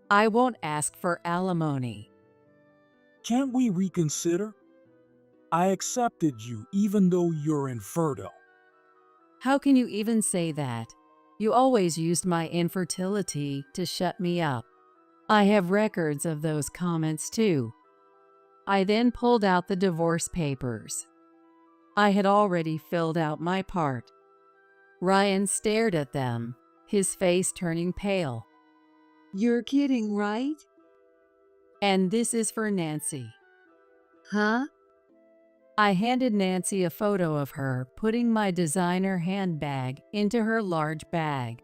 I won't ask for alimony. Can't we reconsider? I accepted you even though you're infertile. How can you even say that? You always used my infertility to shut me up. I have records of those comments too. I then pulled out the divorce papers. I had already filled out my part. Ryan stared at them, his face turning pale. You're kidding, right? And this is for Nancy. Huh? I handed Nancy a photo of her putting my designer handbag into her large bag.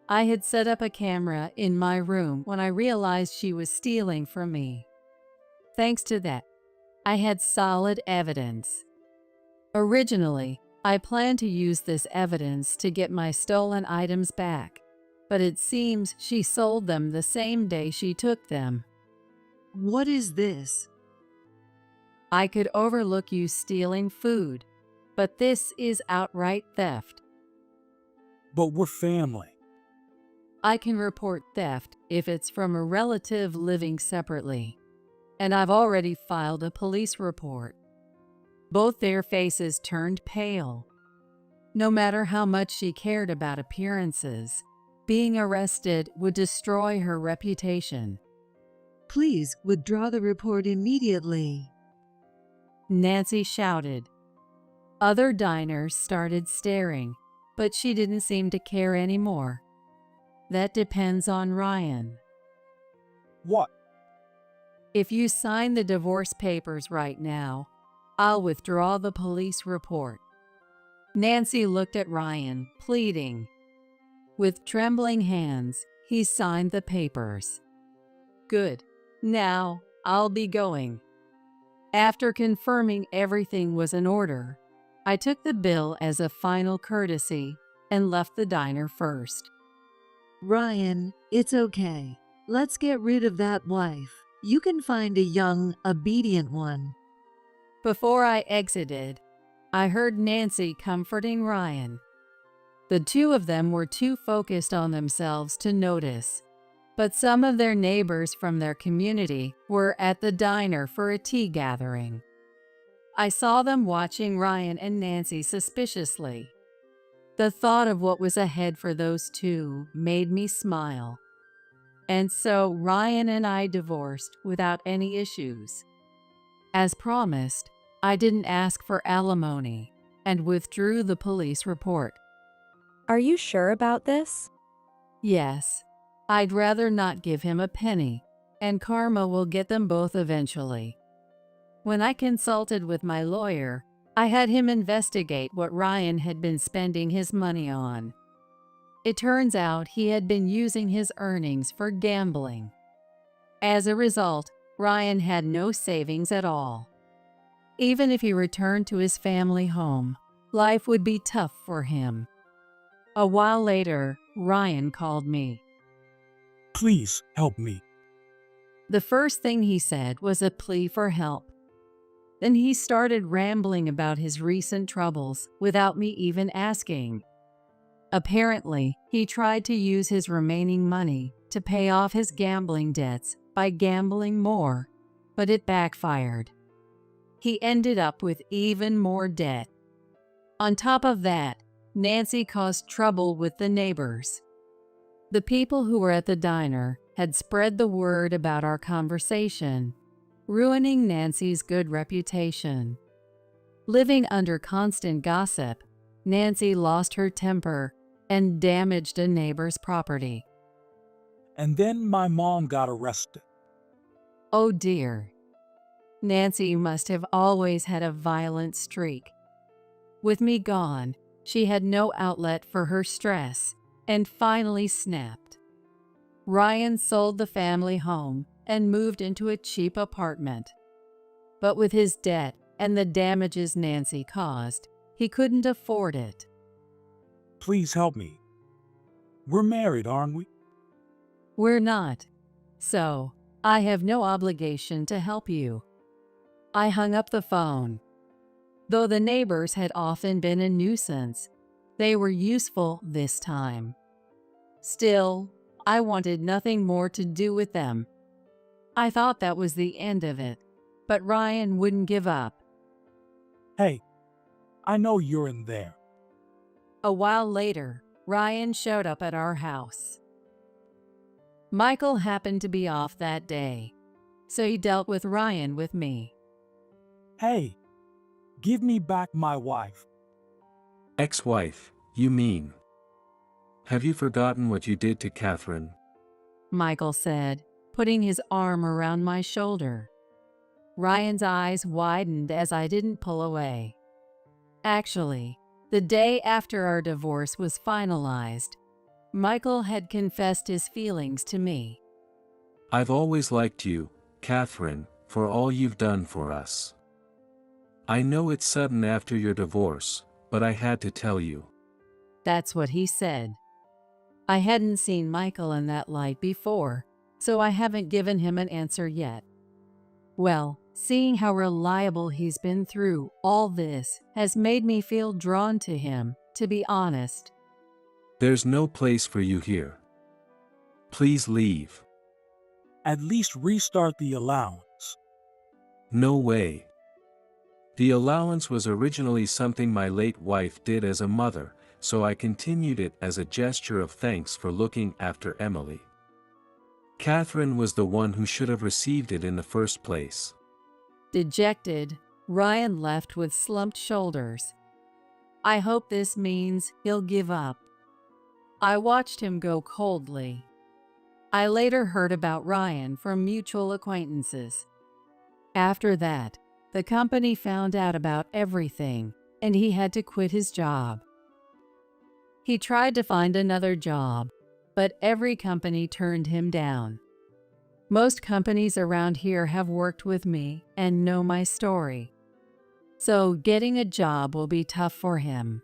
I had set up a camera in my room when I realized she was stealing from me. Thanks to that, I had solid evidence. Originally, I planned to use this evidence to get my stolen items back, but it seems she sold them the same day she took them. What is this? I could overlook you stealing food, but this is outright theft. But we're family. I can report theft if it's from a relative living separately, and I've already filed a police report. Both their faces turned pale. No matter how much she cared about appearances, being arrested would destroy her reputation. Please withdraw the report immediately. Nancy shouted. Other diners started staring, but she didn't seem to care anymore. That depends on Ryan. What? If you sign the divorce papers right now, I'll withdraw the police report. Nancy looked at Ryan, pleading. With trembling hands, he signed the papers. Good. Now, I'll be going. After confirming everything was in order, I took the bill as a final courtesy and left the diner first. Ryan, it's okay. Let's get rid of that wife. You can find a young, obedient one. Before I exited, I heard Nancy comforting Ryan. The two of them were too focused on themselves to notice, but some of their neighbors from their community were at the diner for a tea gathering. I saw them watching Ryan and Nancy suspiciously. The thought of what was ahead for those two made me smile. And so Ryan and I divorced without any issues. As promised, I didn't ask for alimony and withdrew the police report. Are you sure about this? Yes, I'd rather not give him a penny, and karma will get them both eventually. When I consulted with my lawyer, I had him investigate what Ryan had been spending his money on. It turns out he had been using his earnings for gambling. As a result, Ryan had no savings at all. Even if he returned to his family home, life would be tough for him. A while later, Ryan called me. Please help me. The first thing he said was a plea for help. Then he started rambling about his recent troubles without me even asking. Apparently, he tried to use his remaining money to pay off his gambling debts by gambling more, but it backfired. He ended up with even more debt. On top of that, Nancy caused trouble with the neighbors. The people who were at the diner had spread the word about our conversation, ruining Nancy's good reputation. Living under constant gossip, Nancy lost her temper and damaged a neighbor's property. And then my mom got arrested. Oh dear. Nancy must have always had a violent streak. With me gone, she had no outlet for her stress and finally snapped. Ryan sold the family home and moved into a cheap apartment. But with his debt and the damages Nancy caused, he couldn't afford it. Please help me. We're married, aren't we? We're not. So, I have no obligation to help you. I hung up the phone. Though the neighbors had often been a nuisance, they were useful this time. Still, I wanted nothing more to do with them. I thought that was the end of it, but Ryan wouldn't give up. Hey, I know you're in there. A while later, Ryan showed up at our house. Michael happened to be off that day, so he dealt with Ryan with me. Hey, give me back my wife. Ex-wife, you mean? Have you forgotten what you did to Catherine? Michael said, putting his arm around my shoulder. Ryan's eyes widened as I didn't pull away. Actually, the day after our divorce was finalized, Michael had confessed his feelings to me. I've always liked you, Catherine, for all you've done for us. I know it's sudden after your divorce, but I had to tell you. That's what he said. I hadn't seen Michael in that light before, so I haven't given him an answer yet. Well, seeing how reliable he's been through all this has made me feel drawn to him, to be honest. There's no place for you here. Please leave. At least restart the allowance. No way. The allowance was originally something my late wife did as a mother, so I continued it as a gesture of thanks for looking after Emily. Catherine was the one who should have received it in the first place. Dejected, Ryan left with slumped shoulders. I hope this means he'll give up. I watched him go coldly. I later heard about Ryan from mutual acquaintances. After that, the company found out about everything, and he had to quit his job. He tried to find another job, but every company turned him down. Most companies around here have worked with me and know my story. So getting a job will be tough for him.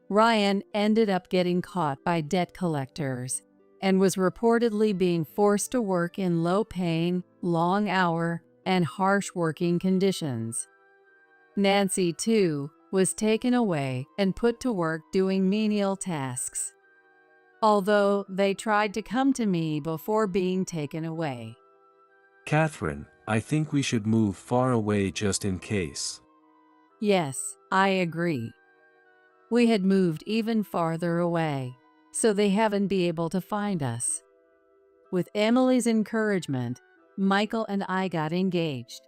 Ryan ended up getting caught by debt collectors and was reportedly being forced to work in low-paying, long-hour, and harsh working conditions. Nancy, too, was taken away and put to work doing menial tasks, although they tried to come to me before being taken away. Catherine, I think we should move far away just in case. Yes, I agree. We had moved even farther away, so they haven't been able to find us. With Emily's encouragement, Michael and I got engaged.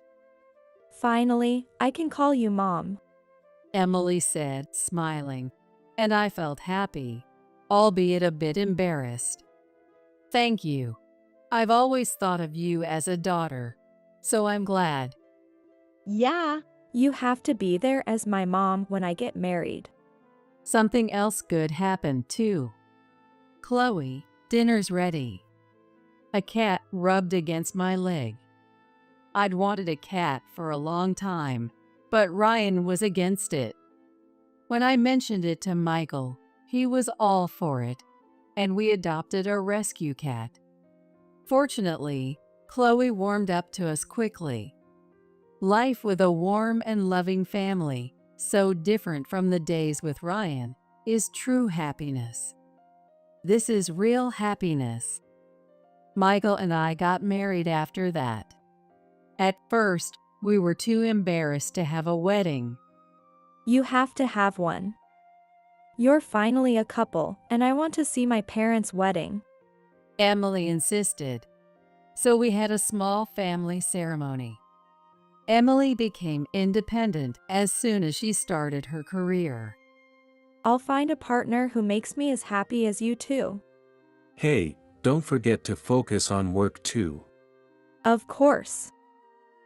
Finally, I can call you Mom, Emily said, smiling, and I felt happy, albeit a bit embarrassed. Thank you. I've always thought of you as a daughter, so I'm glad. Yeah, you have to be there as my mom when I get married. Something else good happened, too. Chloe, dinner's ready. A cat rubbed against my leg. I'd wanted a cat for a long time, but Ryan was against it. When I mentioned it to Michael, he was all for it, and we adopted a rescue cat. Fortunately, Chloe warmed up to us quickly. Life with a warm and loving family, so different from the days with Ryan, is true happiness. This is real happiness. Michael and I got married after that. At first, we were too embarrassed to have a wedding. You have to have one. You're finally a couple, and I want to see my parents' wedding. Emily insisted, so we had a small family ceremony. Emily became independent as soon as she started her career. I'll find a partner who makes me as happy as you too. Hey, don't forget to focus on work too. Of course.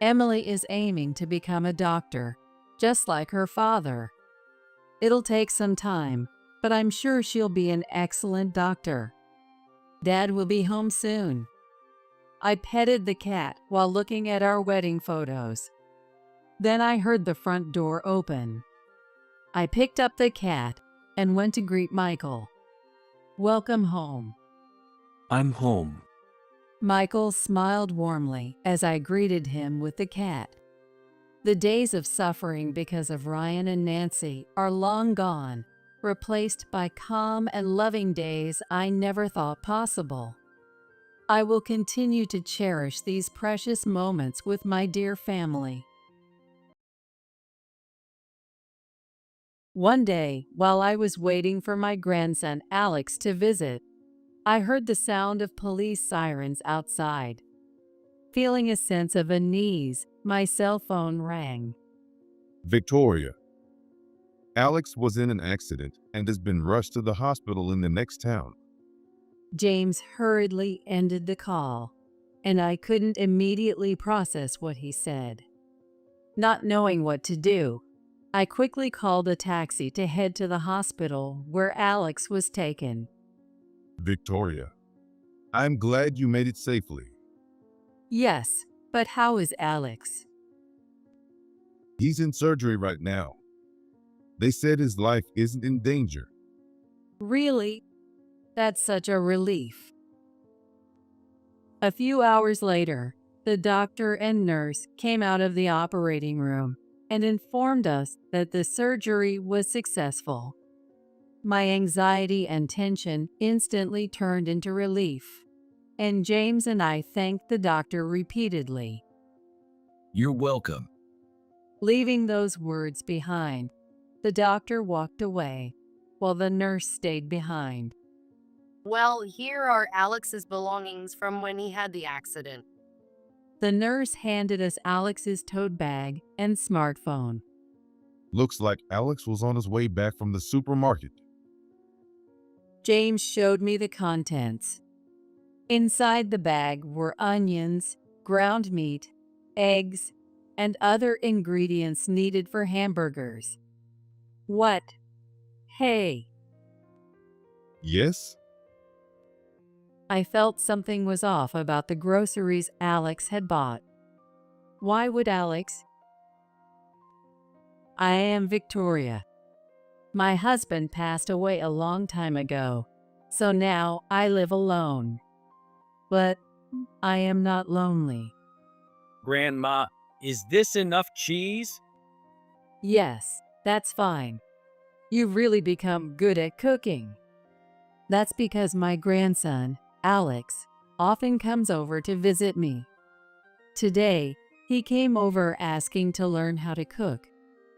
Emily is aiming to become a doctor, just like her father. It'll take some time, but I'm sure she'll be an excellent doctor. Dad will be home soon. I petted the cat while looking at our wedding photos. Then I heard the front door open. I picked up the cat and went to greet Michael. Welcome home. I'm home. Michael smiled warmly as I greeted him with the cat. The days of suffering because of Ryan and Nancy are long gone, replaced by calm and loving days I never thought possible. I will continue to cherish these precious moments with my dear family. One day, while I was waiting for my grandson Alex to visit, I heard the sound of police sirens outside. Feeling a sense of unease, my cell phone rang. Victoria. Alex was in an accident and has been rushed to the hospital in the next town. James hurriedly ended the call, and I couldn't immediately process what he said. Not knowing what to do, I quickly called a taxi to head to the hospital where Alex was taken. Victoria, I'm glad you made it safely. Yes, but how is Alex? He's in surgery right now. They said his life isn't in danger. Really? That's such a relief. A few hours later, the doctor and nurse came out of the operating room and informed us that the surgery was successful. My anxiety and tension instantly turned into relief, and James and I thanked the doctor repeatedly. You're welcome. Leaving those words behind, the doctor walked away while the nurse stayed behind. Well, here are Alex's belongings from when he had the accident. The nurse handed us Alex's tote bag and smartphone. Looks like Alex was on his way back from the supermarket. James showed me the contents. Inside the bag were onions, ground meat, eggs, and other ingredients needed for hamburgers. What? Hey! Yes? I felt something was off about the groceries Alex had bought. Why would Alex? I am Victoria. My husband passed away a long time ago, so now I live alone. But I am not lonely. Grandma, is this enough cheese? Yes, that's fine. You've really become good at cooking. That's because my grandson, Alex, often comes over to visit me. Today, he came over asking to learn how to cook,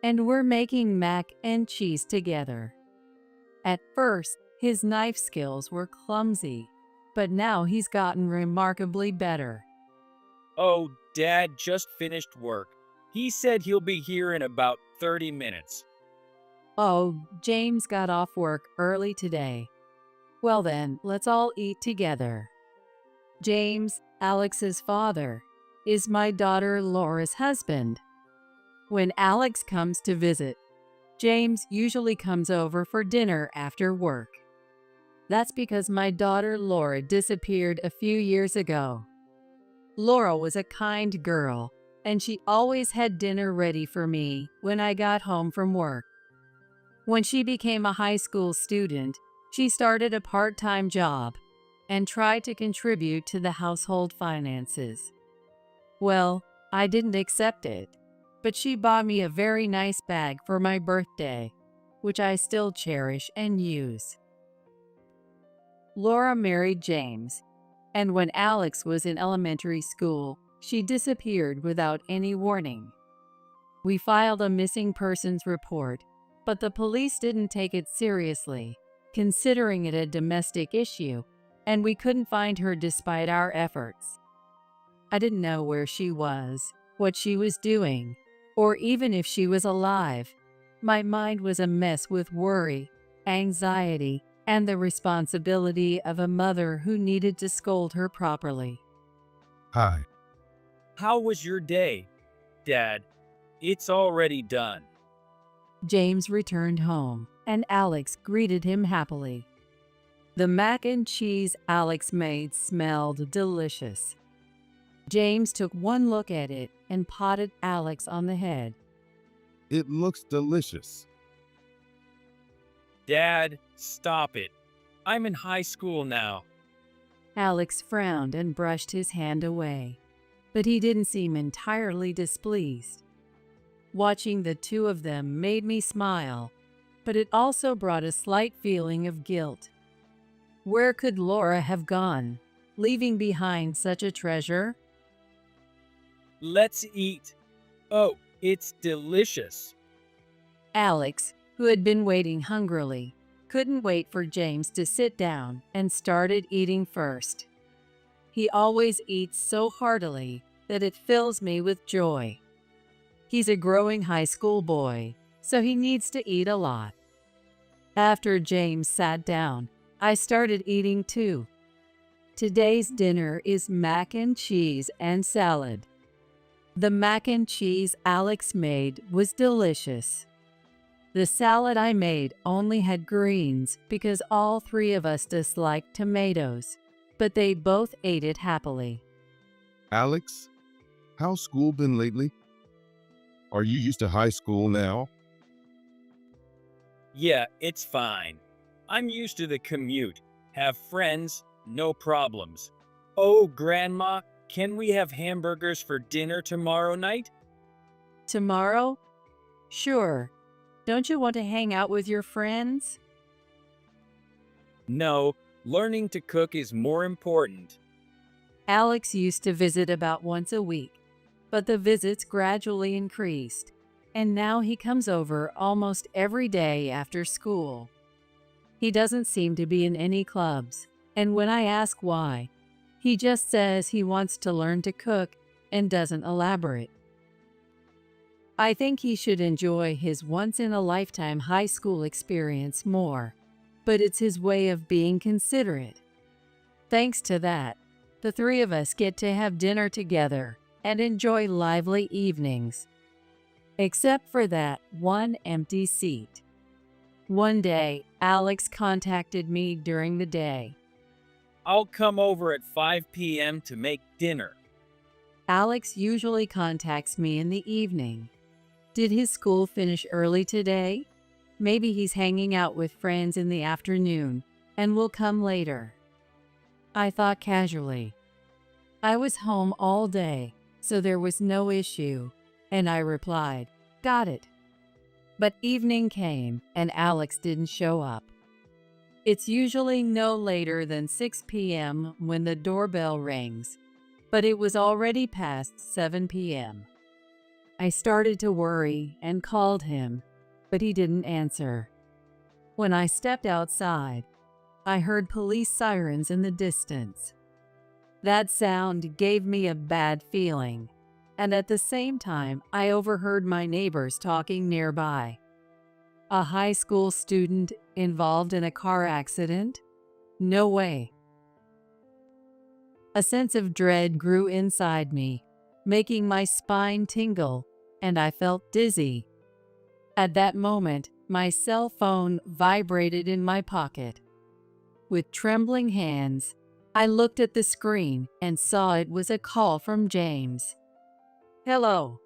and we're making mac and cheese together. At first, his knife skills were clumsy, but now he's gotten remarkably better. Oh, Dad just finished work. He said he'll be here in about 30 minutes. Oh, James got off work early today. Well then, let's all eat together. James, Alex's father, is my daughter Laura's husband. When Alex comes to visit, James usually comes over for dinner after work. That's because my daughter Laura disappeared a few years ago. Laura was a kind girl, and she always had dinner ready for me when I got home from work. When she became a high school student, she started a part-time job and tried to contribute to the household finances. Well, I didn't accept it, but she bought me a very nice bag for my birthday, which I still cherish and use. Laura married James, and when Alex was in elementary school, she disappeared without any warning. We filed a missing persons report, but the police didn't take it seriously, considering it a domestic issue, and we couldn't find her despite our efforts. I didn't know where she was, what she was doing, or even if she was alive. My mind was a mess with worry, anxiety, and the responsibility of a mother who needed to scold her properly. Hi. How was your day, Dad? It's already done. James returned home, and Alex greeted him happily. The mac and cheese Alex made smelled delicious. James took one look at it and patted Alex on the head. It looks delicious. Dad, stop it. I'm in high school now. Alex frowned and brushed his hand away, but he didn't seem entirely displeased. Watching the two of them made me smile, but it also brought a slight feeling of guilt. Where could Laura have gone, leaving behind such a treasure? Let's eat. Oh, it's delicious. Alex, who had been waiting hungrily, couldn't wait for James to sit down and started eating first. He always eats so heartily that it fills me with joy. He's a growing high school boy, so he needs to eat a lot. After James sat down, I started eating too. Today's dinner is mac and cheese and salad. The mac and cheese Alex made was delicious. The salad I made only had greens because all three of us disliked tomatoes, but they both ate it happily. Alex, how's school been lately? Are you used to high school now? Yeah, it's fine. I'm used to the commute. Have friends, no problems. Oh, Grandma, can we have hamburgers for dinner tomorrow night? Tomorrow? Sure. Don't you want to hang out with your friends? No, learning to cook is more important. Alex used to visit about once a week, but the visits gradually increased, and now he comes over almost every day after school. He doesn't seem to be in any clubs, and when I ask why, he just says he wants to learn to cook and doesn't elaborate. I think he should enjoy his once-in-a-lifetime high school experience more, but it's his way of being considerate. Thanks to that, the three of us get to have dinner together and enjoy lively evenings. Except for that one empty seat. One day, Alex contacted me during the day. I'll come over at 5 p.m. to make dinner. Alex usually contacts me in the evening. Did his school finish early today? Maybe he's hanging out with friends in the afternoon and will come later. I thought casually. I was home all day, so there was no issue, and I replied, "Got it." But evening came and Alex didn't show up. It's usually no later than 6 p.m. when the doorbell rings, but it was already past 7 p.m. I started to worry and called him, but he didn't answer. When I stepped outside, I heard police sirens in the distance. That sound gave me a bad feeling, and at the same time, I overheard my neighbors talking nearby. A high school student involved in a car accident? No way. A sense of dread grew inside me, making my spine tingle, and I felt dizzy. At that moment, my cell phone vibrated in my pocket. With trembling hands, I looked at the screen and saw it was a call from James. Hello.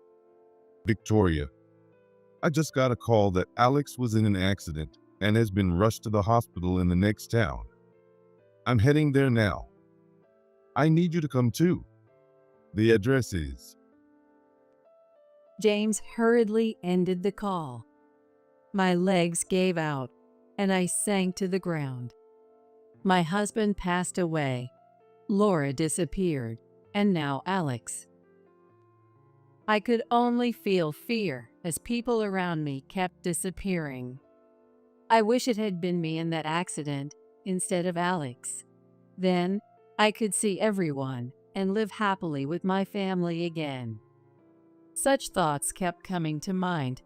Victoria, I just got a call that Alex was in an accident and has been rushed to the hospital in the next town. I'm heading there now. I need you to come too. The address is... James hurriedly ended the call. My legs gave out, and I sank to the ground. My husband passed away. Laura disappeared, and now Alex. I could only feel fear as people around me kept disappearing. I wish it had been me in that accident instead of Alex. Then I could see everyone and live happily with my family again. Such thoughts kept coming to mind,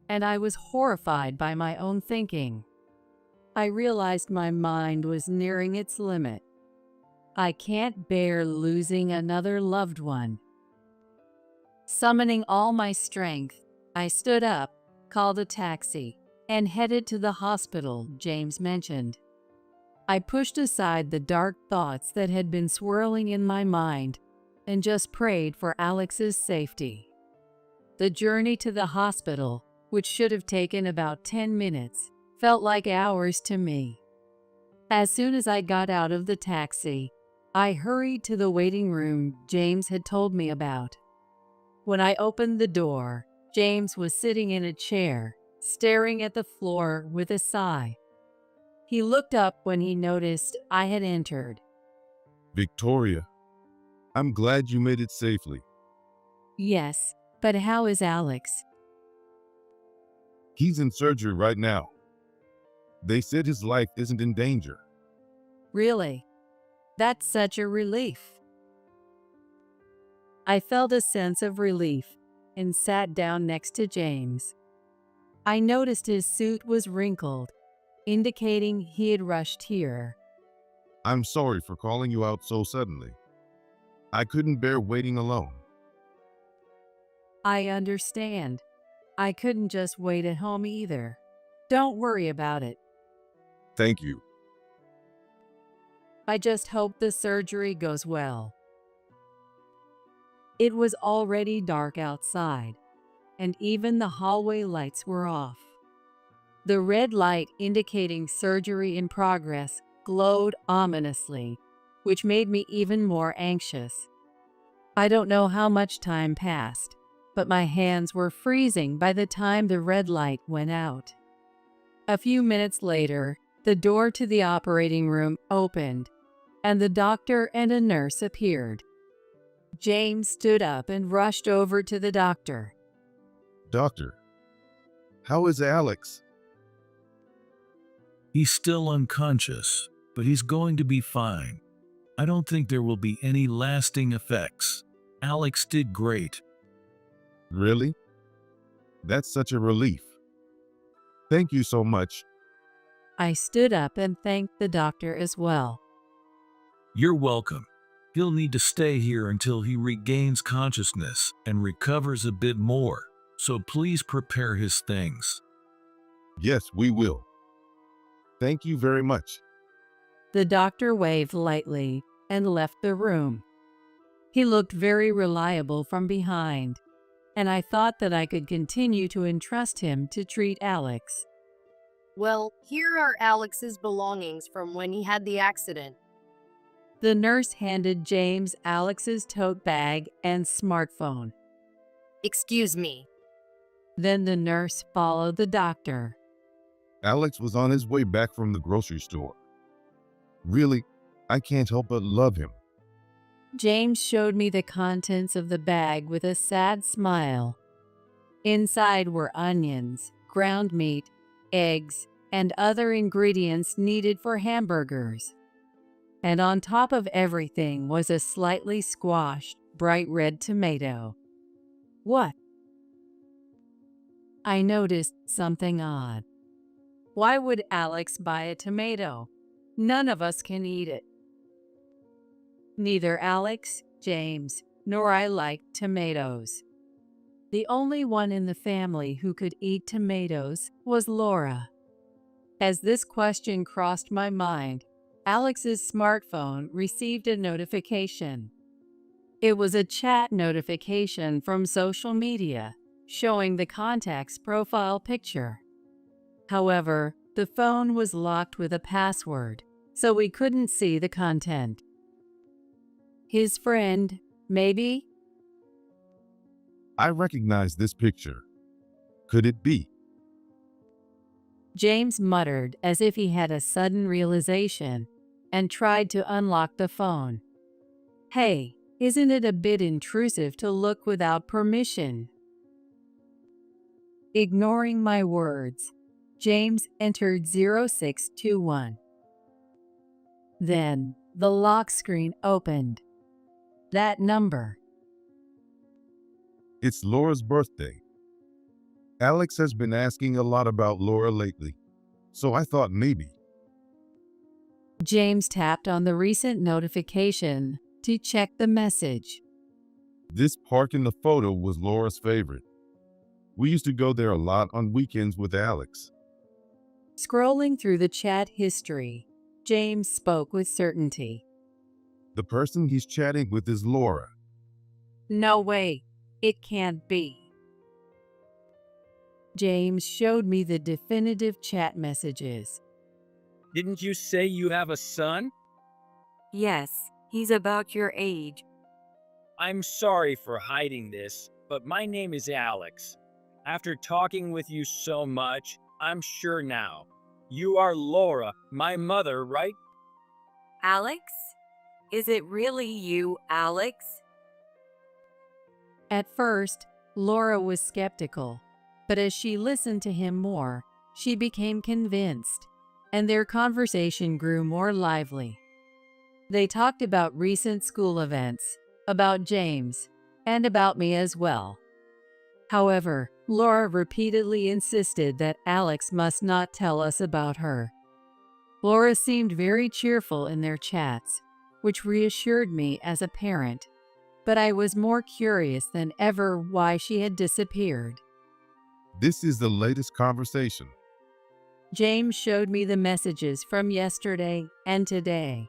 and I was horrified by my own thinking. I realized my mind was nearing its limit. I can't bear losing another loved one. Summoning all my strength, I stood up, called a taxi, and headed to the hospital James mentioned. I pushed aside the dark thoughts that had been swirling in my mind and just prayed for Alex's safety. The journey to the hospital, which should have taken about 10 minutes, felt like hours to me. As soon as I got out of the taxi, I hurried to the waiting room James had told me about. When I opened the door, James was sitting in a chair, staring at the floor with a sigh. He looked up when he noticed I had entered. Victoria, I'm glad you made it safely. Yes, but how is Alex? He's in surgery right now. They said his life isn't in danger. Really? That's such a relief. I felt a sense of relief and sat down next to James. I noticed his suit was wrinkled, indicating he had rushed here. I'm sorry for calling you out so suddenly. I couldn't bear waiting alone. I understand. I couldn't just wait at home either. Don't worry about it. Thank you. I just hope the surgery goes well. It was already dark outside, and even the hallway lights were off. The red light indicating surgery in progress glowed ominously, which made me even more anxious. I don't know how much time passed, but my hands were freezing by the time the red light went out. A few minutes later, the door to the operating room opened, and the doctor and a nurse appeared. James stood up and rushed over to the doctor. Doctor, how is Alex? He's still unconscious, but he's going to be fine. I don't think there will be any lasting effects. Alex did great. Really? That's such a relief. Thank you so much. I stood up and thanked the doctor as well. You're welcome. He'll need to stay here until he regains consciousness and recovers a bit more, so please prepare his things. Yes, we will. Thank you very much. The doctor waved lightly and left the room. He looked very reliable from behind, and I thought that I could continue to entrust him to treat Alex. Well, here are Alex's belongings from when he had the accident. The nurse handed James Alex's tote bag and smartphone. Excuse me. Then the nurse followed the doctor. Alex was on his way back from the grocery store. Really, I can't help but love him. James showed me the contents of the bag with a sad smile. Inside were onions, ground meat, eggs, and other ingredients needed for hamburgers. And on top of everything was a slightly squashed, bright red tomato. What? I noticed something odd. Why would Alex buy a tomato? None of us can eat it. Neither Alex, James, nor I liked tomatoes. The only one in the family who could eat tomatoes was Laura. As this question crossed my mind, Alex's smartphone received a notification. It was a chat notification from social media, showing the contact's profile picture. However, the phone was locked with a password, so we couldn't see the content. His friend, maybe? I recognize this picture. Could it be? James muttered as if he had a sudden realization and tried to unlock the phone. Hey, isn't it a bit intrusive to look without permission? Ignoring my words, James entered 0621. Then, the lock screen opened. That number. It's Laura's birthday. Alex has been asking a lot about Laura lately, so I thought maybe. James tapped on the recent notification to check the message. This park in the photo was Laura's favorite. We used to go there a lot on weekends with Alex. Scrolling through the chat history, James spoke with certainty. The person he's chatting with is Laura. No way, it can't be. James showed me the definitive chat messages. Didn't you say you have a son? Yes, he's about your age. I'm sorry for hiding this, but my name is Alex. After talking with you so much, I'm sure now. You are Laura, my mother, right? Alex? Is it really you, Alex? At first, Laura was skeptical, but as she listened to him more, she became convinced, and their conversation grew more lively. They talked about recent school events, about James, and about me as well. However, Laura repeatedly insisted that Alex must not tell us about her. Laura seemed very cheerful in their chats, which reassured me as a parent. but I was more curious than ever why she had disappeared. This is the latest conversation. James showed me the messages from yesterday and today.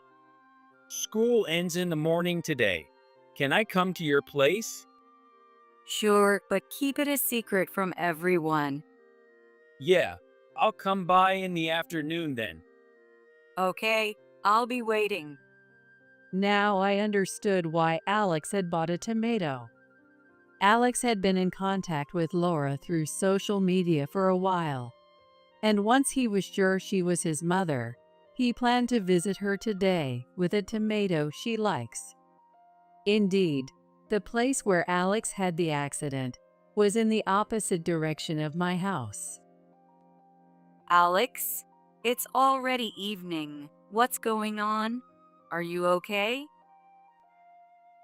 School ends in the morning today. Can I come to your place? Sure, but keep it a secret from everyone. Yeah, I'll come by in the afternoon then. Okay, I'll be waiting. Now I understood why Alex had bought a tomato. Alex had been in contact with Laura through social media for a while, and once he was sure she was his mother, he planned to visit her today with a tomato she likes. Indeed, the place where Alex had the accident was in the opposite direction of my house. Alex, it's already evening. What's going on? Are you okay?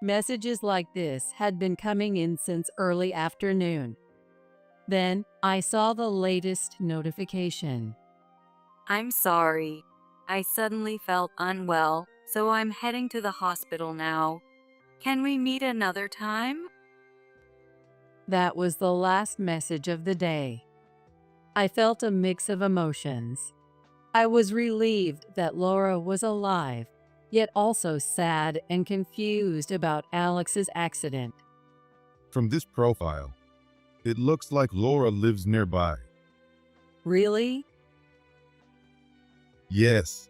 Messages like this had been coming in since early afternoon. Then I saw the latest notification. I'm sorry. I suddenly felt unwell, so I'm heading to the hospital now. Can we meet another time? That was the last message of the day. I felt a mix of emotions. I was relieved that Laura was alive, yet also sad and confused about Alex's accident. From this profile, it looks like Laura lives nearby. Really? Yes.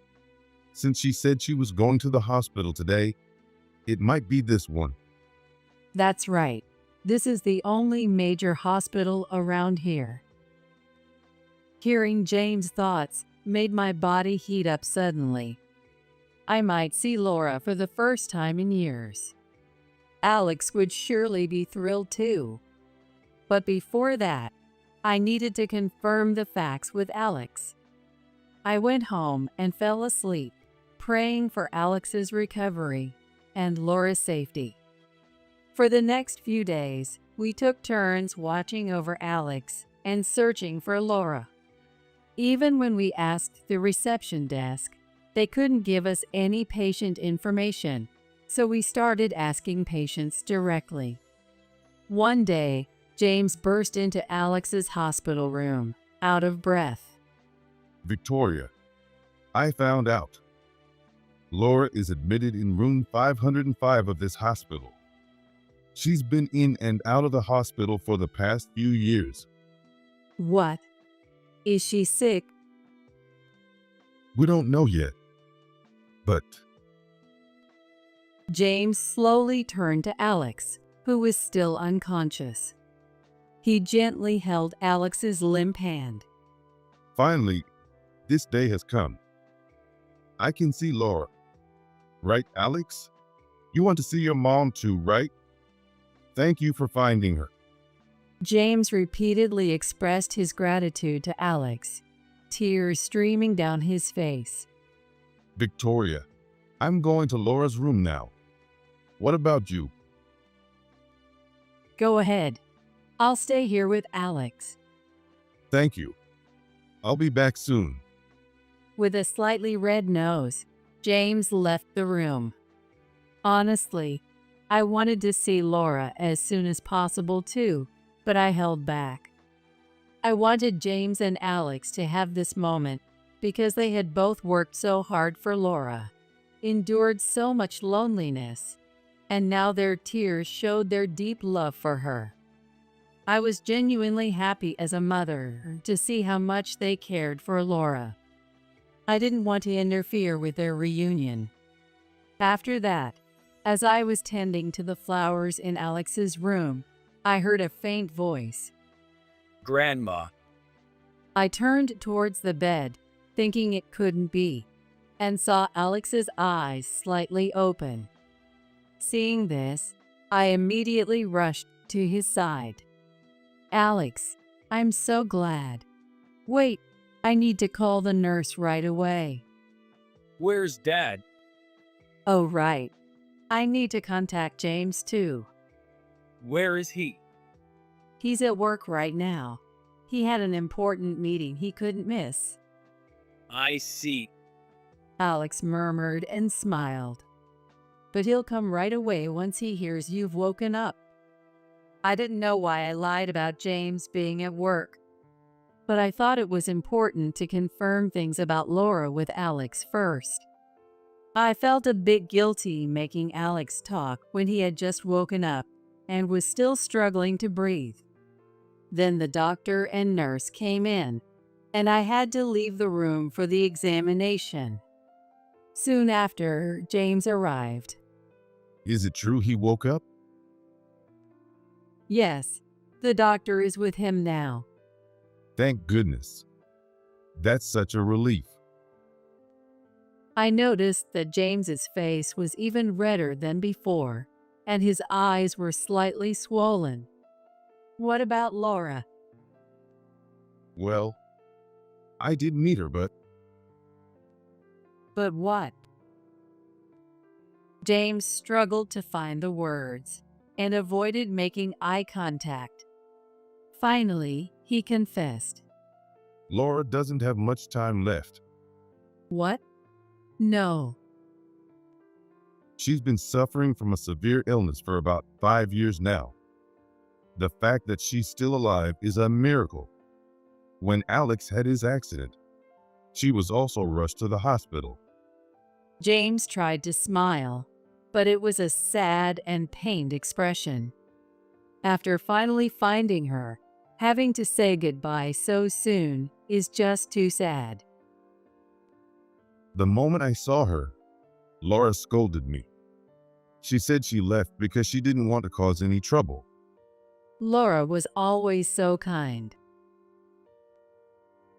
Since she said she was going to the hospital today, it might be this one. That's right. This is the only major hospital around here. Hearing James' thoughts made my body heat up suddenly. I might see Laura for the first time in years. Alex would surely be thrilled too. But before that, I needed to confirm the facts with Alex. I went home and fell asleep, praying for Alex's recovery and Laura's safety. For the next few days, we took turns watching over Alex and searching for Laura. Even when we asked the reception desk, they couldn't give us any patient information, so we started asking patients directly. One day, James burst into Alex's hospital room, out of breath. Victoria, I found out. Laura is admitted in room 505 of this hospital. She's been in and out of the hospital for the past few years. What? Is she sick? We don't know yet. But James slowly turned to Alex, who was still unconscious. He gently held Alex's limp hand. finally, this day has come. I can see Laura. Right, Alex? You want to see your mom too, right? Thank you for finding her. James repeatedly expressed his gratitude to Alex, tears streaming down his face. Victoria, I'm going to Laura's room now. What about you? Go ahead. I'll stay here with Alex. Thank you. I'll be back soon. With a slightly red nose, James left the room. Honestly, I wanted to see Laura as soon as possible too, but I held back. I wanted James and Alex to have this moment because they had both worked so hard for Laura, endured so much loneliness, and now their tears showed their deep love for her. I was genuinely happy as a mother to see how much they cared for Laura. I didn't want to interfere with their reunion. After that, as I was tending to the flowers in Alex's room, I heard a faint voice. Grandma. I turned towards the bed, thinking it couldn't be, and saw Alex's eyes slightly open. Seeing this, I immediately rushed to his side. Alex, I'm so glad. Wait, I need to call the nurse right away. Where's Dad? Oh, right. I need to contact James too. Where is he? He's at work right now. He had an important meeting he couldn't miss. I see. Alex murmured and smiled. but he'll come right away once he hears you've woken up. I didn't know why I lied about James being at work, but I thought it was important to confirm things about Laura with Alex first. I felt a bit guilty making Alex talk when he had just woken up and was still struggling to breathe. Then the doctor and nurse came in, and I had to leave the room for the examination. Soon after, James arrived. Is it true he woke up? Yes, the doctor is with him now. Thank goodness. That's such a relief. I noticed that James's face was even redder than before, and his eyes were slightly swollen. What about Laura? Well, I did meet her, but But what? James struggled to find the words and avoided making eye contact. Finally, he confessed. Laura doesn't have much time left. What? No. She's been suffering from a severe illness for about 5 years now. The fact that she's still alive is a miracle. When Alex had his accident, she was also rushed to the hospital. James tried to smile, but it was a sad and pained expression. After finally finding her, having to say goodbye so soon is just too sad. The moment I saw her, Laura scolded me. She said she left because she didn't want to cause any trouble. Laura was always so kind.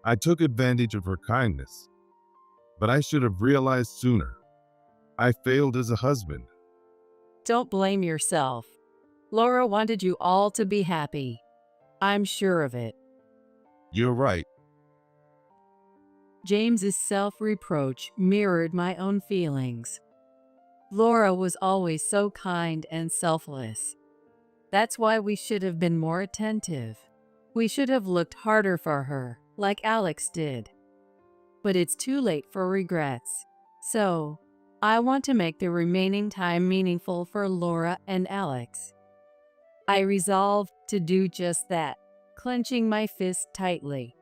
I took advantage of her kindness, but I should have realized sooner. I failed as a husband. Don't blame yourself. Laura wanted you all to be happy. I'm sure of it. You're right. James's self-reproach mirrored my own feelings. Laura was always so kind and selfless. That's why we should have been more attentive. We should have looked harder for her, like Alex did. But it's too late for regrets. So, I want to make the remaining time meaningful for Laura and Alex. I resolved to do just that, clenching my fist tightly.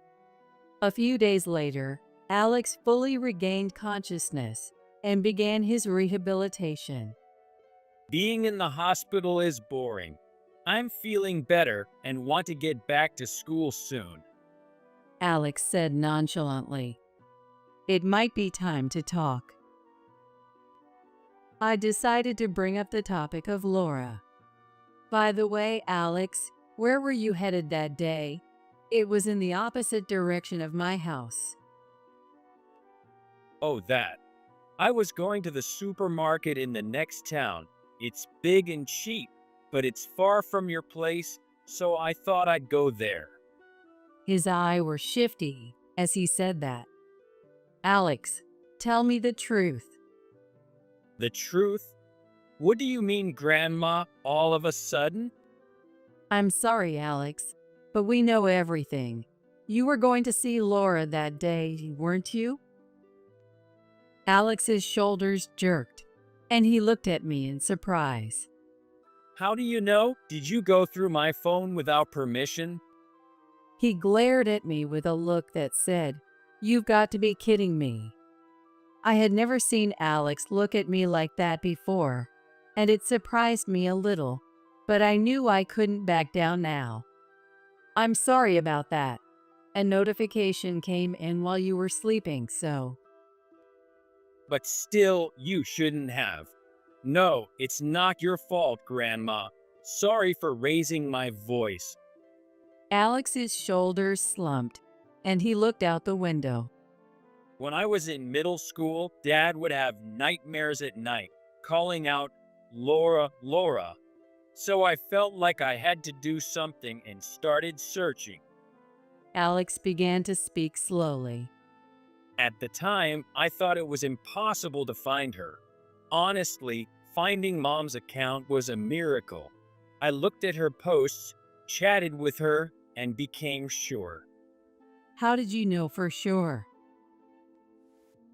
A few days later, Alex fully regained consciousness and began his rehabilitation. Being in the hospital is boring. I'm feeling better and want to get back to school soon. Alex said nonchalantly. It might be time to talk. I decided to bring up the topic of Laura. By the way, Alex, where were you headed that day? It was in the opposite direction of my house. Oh, that. I was going to the supermarket in the next town. It's big and cheap, but it's far from your place, so I thought I'd go there. His eyes were shifty as he said that. Alex, tell me the truth. The truth? What do you mean, Grandma, all of a sudden? I'm sorry, Alex, but we know everything. You were going to see Laura that day, weren't you? Alex's shoulders jerked, and he looked at me in surprise. How do you know? Did you go through my phone without permission? He glared at me with a look that said, "You've got to be kidding me." I had never seen Alex look at me like that before, and it surprised me a little, but I knew I couldn't back down now. I'm sorry about that. A notification came in while you were sleeping, so. But still, you shouldn't have. No, it's not your fault, Grandma. Sorry for raising my voice. Alex's shoulders slumped, and he looked out the window. When I was in middle school, Dad would have nightmares at night, calling out, "Laura, Laura." So I felt like I had to do something and started searching. Alex began to speak slowly. At the time, I thought it was impossible to find her. Honestly, finding Mom's account was a miracle. I looked at her posts, chatted with her, and became sure. How did you know for sure?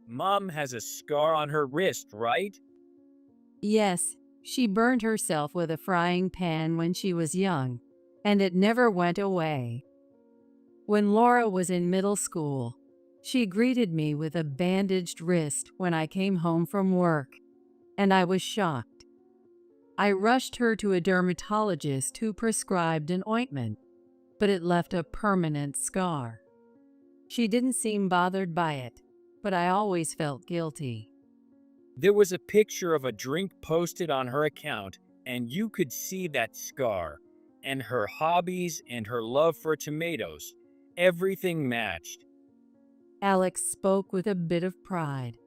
Mom has a scar on her wrist, right? Yes, she burned herself with a frying pan when she was young, and it never went away. When Laura was in middle school, she greeted me with a bandaged wrist when I came home from work, and I was shocked. I rushed her to a dermatologist who prescribed an ointment, but it left a permanent scar. She didn't seem bothered by it, but I always felt guilty. There was a picture of a drink posted on her account, and you could see that scar. And her hobbies and her love for tomatoes. Everything matched. Alex spoke with a bit of pride.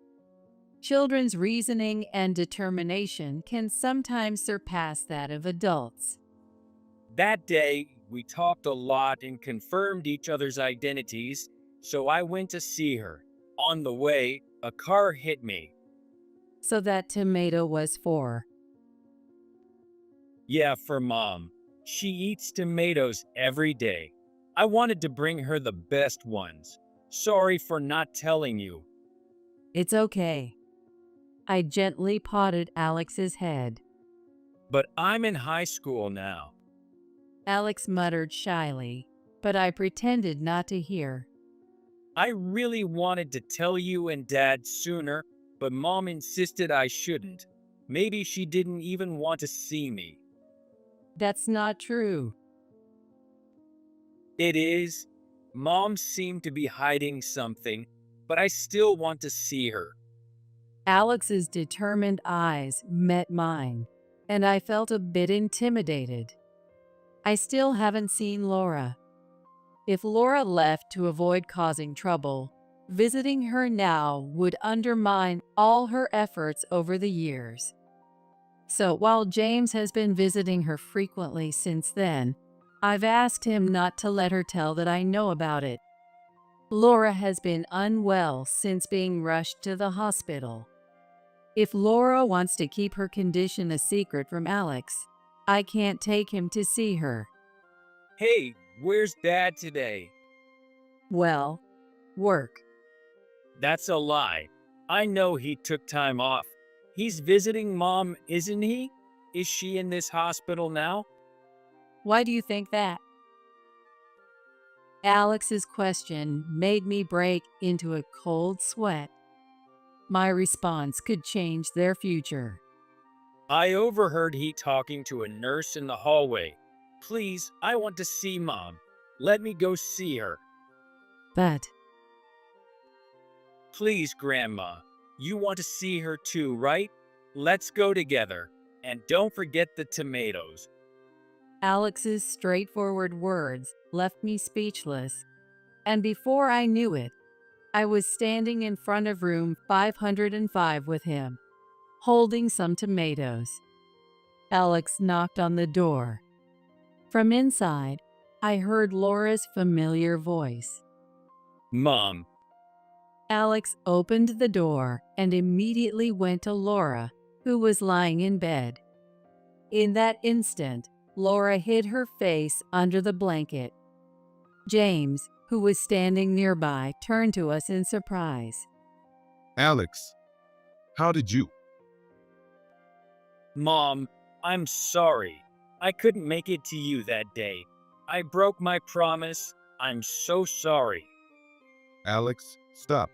Children's reasoning and determination can sometimes surpass that of adults. That day, we talked a lot and confirmed each other's identities, so I went to see her. On the way, a car hit me. So that tomato was for? Yeah, for Mom. She eats tomatoes every day. I wanted to bring her the best ones. Sorry for not telling you. It's okay. I gently patted Alex's head. But I'm in high school now. Alex muttered shyly, but I pretended not to hear. I really wanted to tell you and Dad sooner, but Mom insisted I shouldn't. Maybe she didn't even want to see me. That's not true. It is. Mom seemed to be hiding something, but I still want to see her. Alex's determined eyes met mine, and I felt a bit intimidated. I still haven't seen Laura. If Laura left to avoid causing trouble, visiting her now would undermine all her efforts over the years. So while James has been visiting her frequently since then, I've asked him not to let her tell that I know about it. Laura has been unwell since being rushed to the hospital. If Laura wants to keep her condition a secret from Alex, I can't take him to see her. Hey, where's Dad today? Well, work. That's a lie. I know he took time off. He's visiting Mom, isn't he? Is she in this hospital now? Why do you think that? Alex's question made me break into a cold sweat. My response could change their future. I overheard he talking to a nurse in the hallway. Please, I want to see Mom. Let me go see her. But please, Grandma. You want to see her too, right? Let's go together. And don't forget the tomatoes. Alex's straightforward words left me speechless, and before I knew it, I was standing in front of room 505 with him, holding some tomatoes. Alex knocked on the door. From inside, I heard Laura's familiar voice. Mom. Alex opened the door and immediately went to Laura, who was lying in bed. In that instant, Laura hid her face under the blanket. James, who was standing nearby, turned to us in surprise. Alex, how did you? Mom, I'm sorry. I couldn't make it to you that day. I broke my promise. I'm so sorry. Alex, stop.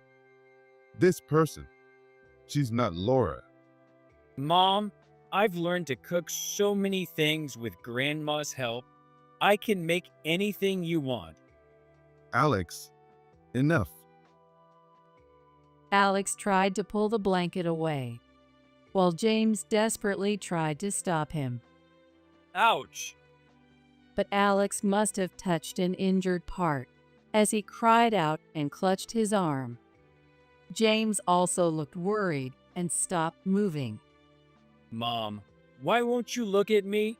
This person, she's not Laura. Mom, I've learned to cook so many things with Grandma's help. I can make anything you want. Alex, enough. Alex tried to pull the blanket away, while James desperately tried to stop him. Ouch! But Alex must have touched an injured part as he cried out and clutched his arm. James also looked worried and stopped moving. Mom, why won't you look at me?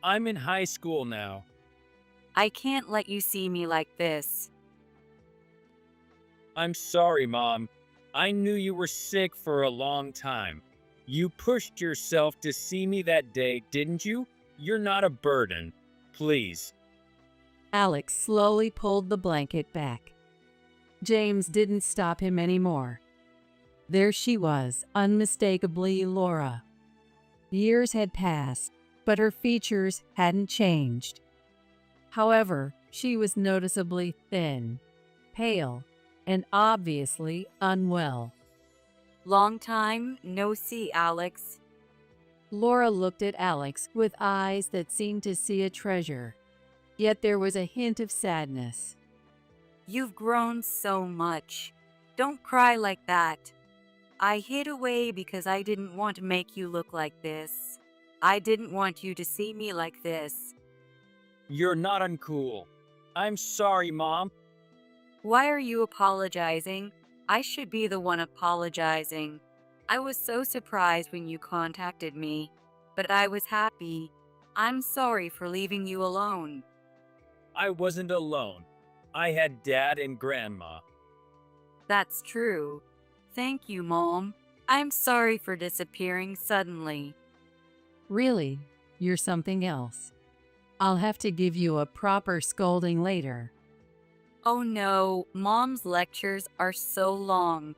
I'm in high school now. I can't let you see me like this. I'm sorry, Mom. I knew you were sick for a long time. You pushed yourself to see me that day, didn't you? You're not a burden. Please. Alex slowly pulled the blanket back. James didn't stop him anymore. There she was, unmistakably Laura. Years had passed, but her features hadn't changed. However, she was noticeably thin, pale, and obviously unwell. Long time no see, Alex. Laura looked at Alex with eyes that seemed to see a treasure, yet there was a hint of sadness. You've grown so much. Don't cry like that. I hid away because I didn't want to make you look like this. I didn't want you to see me like this. You're not uncool. I'm sorry, Mom. Why are you apologizing? I should be the one apologizing. I was so surprised when you contacted me, but I was happy. I'm sorry for leaving you alone. I wasn't alone. I had Dad and Grandma. That's true. Thank you, Mom. I'm sorry for disappearing suddenly. Really, you're something else. I'll have to give you a proper scolding later. Oh no, Mom's lectures are so long.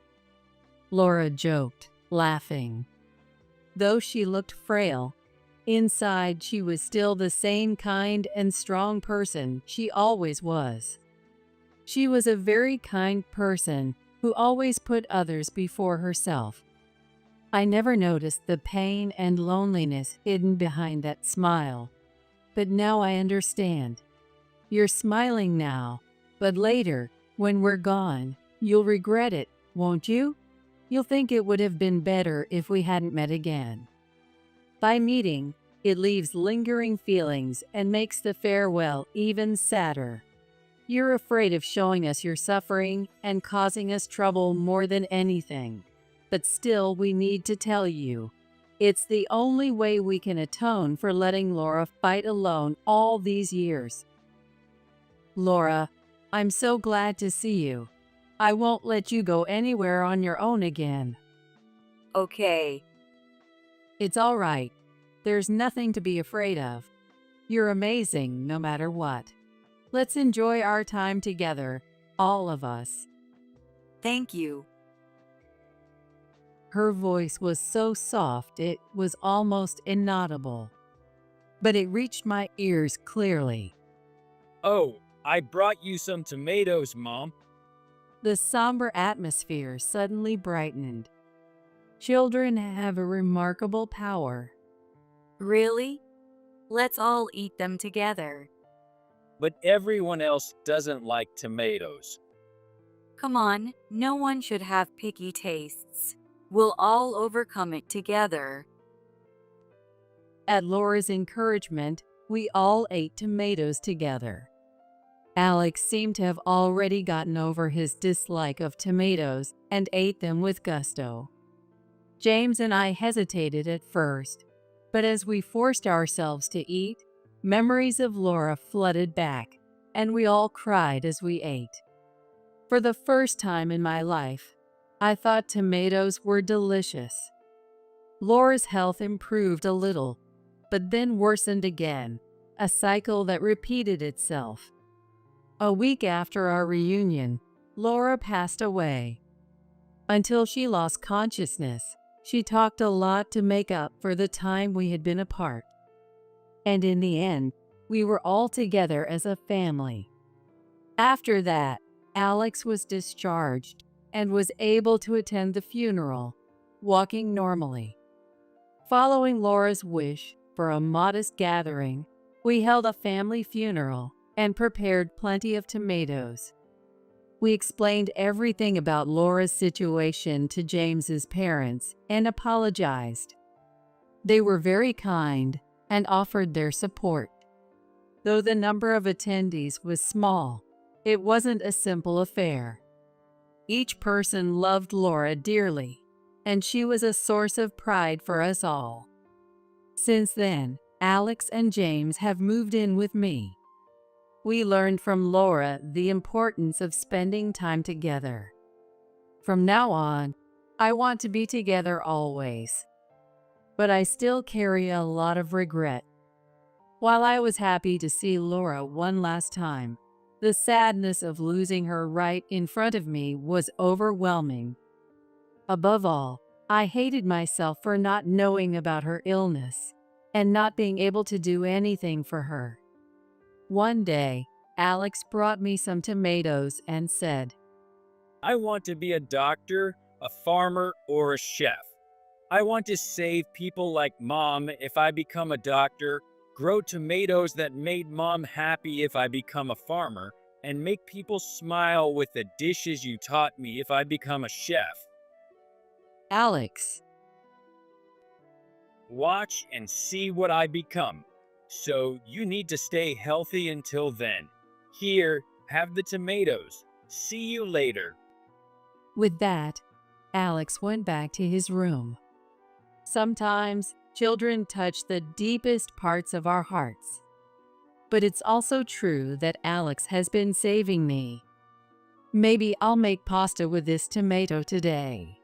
Laura joked, laughing. Though she looked frail, inside she was still the same kind and strong person she always was. She was a very kind person who always put others before herself. I never noticed the pain and loneliness hidden behind that smile. But now I understand. You're smiling now, but later, when we're gone, you'll regret it, won't you? You'll think it would have been better if we hadn't met again. By meeting, it leaves lingering feelings and makes the farewell even sadder. You're afraid of showing us your suffering and causing us trouble more than anything. But still, we need to tell you. It's the only way we can atone for letting Laura fight alone all these years. Laura, I'm so glad to see you. I won't let you go anywhere on your own again. Okay. It's all right. There's nothing to be afraid of. You're amazing no matter what. Let's enjoy our time together, all of us. Thank you. Her voice was so soft it was almost inaudible, but it reached my ears clearly. Oh, I brought you some tomatoes, Mom. The somber atmosphere suddenly brightened. Children have a remarkable power. Really? Let's all eat them together. But everyone else doesn't like tomatoes. Come on, no one should have picky tastes. We'll all overcome it together. At Laura's encouragement, we all ate tomatoes together. Alex seemed to have already gotten over his dislike of tomatoes and ate them with gusto. James and I hesitated at first, but as we forced ourselves to eat, memories of Laura flooded back, and we all cried as we ate. For the first time in my life, I thought tomatoes were delicious. Laura's health improved a little, but then worsened again, a cycle that repeated itself. A week after our reunion, Laura passed away. Until she lost consciousness, she talked a lot to make up for the time we had been apart. And in the end, we were all together as a family. After that, Alex was discharged and was able to attend the funeral, walking normally. Following Laura's wish for a modest gathering, we held a family funeral and prepared plenty of tomatoes. We explained everything about Laura's situation to James's parents and apologized. They were very kind and offered their support. Though the number of attendees was small, it wasn't a simple affair. Each person loved Laura dearly, and she was a source of pride for us all. Since then, Alex and James have moved in with me. We learned from Laura the importance of spending time together. From now on, I want to be together always. But I still carry a lot of regret. While I was happy to see Laura one last time, the sadness of losing her right in front of me was overwhelming. Above all, I hated myself for not knowing about her illness and not being able to do anything for her. One day, Alex brought me some tomatoes and said, I want to be a doctor, a farmer, or a chef. I want to save people like Mom if I become a doctor, grow tomatoes that made Mom happy if I become a farmer, and make people smile with the dishes you taught me if I become a chef. Alex, Watch and see what I become. So you need to stay healthy until then. Here, have the tomatoes. See you later. with that, Alex went back to his room. Sometimes children touch the deepest parts of our hearts. But it's also true that Alex has been saving me. Maybe I'll make pasta with this tomato today.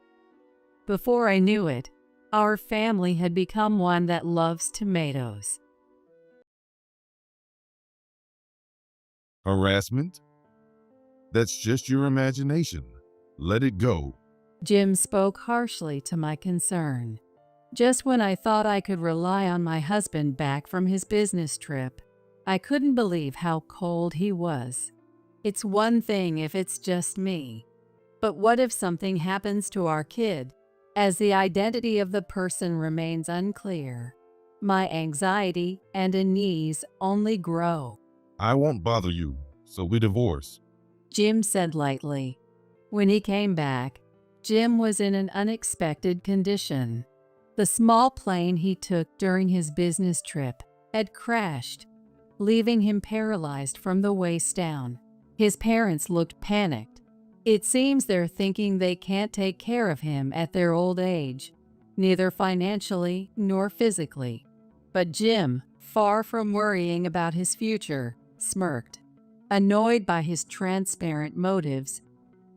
Before I knew it, our family had become one that loves tomatoes. Harassment? That's just your imagination. Let it go. Jim spoke harshly to my concern. Just when I thought I could rely on my husband back from his business trip, I couldn't believe how cold he was. It's one thing if it's just me, but what if something happens to our kid? As the identity of the person remains unclear, my anxiety and unease only grow. I won't bother you, so we divorce. Jim said lightly. When he came back, Jim was in an unexpected condition. The small plane he took during his business trip had crashed, leaving him paralyzed from the waist down. His parents looked panicked. It seems they're thinking they can't take care of him at their old age, neither financially nor physically. But Jim, far from worrying about his future, smirked. Annoyed by his transparent motives,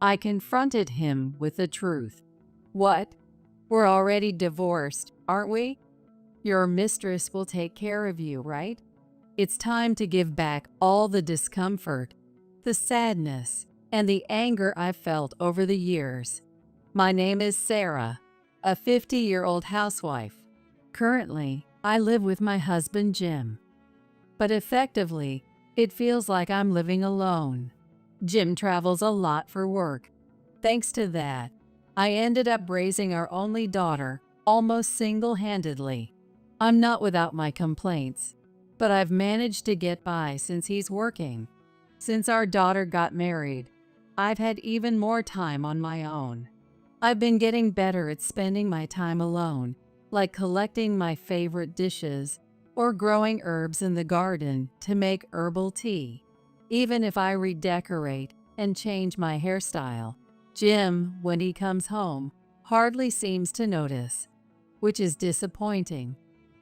I confronted him with the truth. What? We're already divorced, aren't we? Your mistress will take care of you, right? It's time to give back all the discomfort, the sadness, and the anger I've felt over the years. My name is Sarah, a 50-year-old housewife. Currently, I live with my husband Jim. But effectively, it feels like I'm living alone. Jim travels a lot for work. Thanks to that, I ended up raising our only daughter almost single-handedly. I'm not without my complaints, but I've managed to get by since he's working. Since our daughter got married, I've had even more time on my own. I've been getting better at spending my time alone, like collecting my favorite dishes or growing herbs in the garden to make herbal tea. Even if I redecorate and change my hairstyle, Jim, when he comes home, hardly seems to notice, which is disappointing.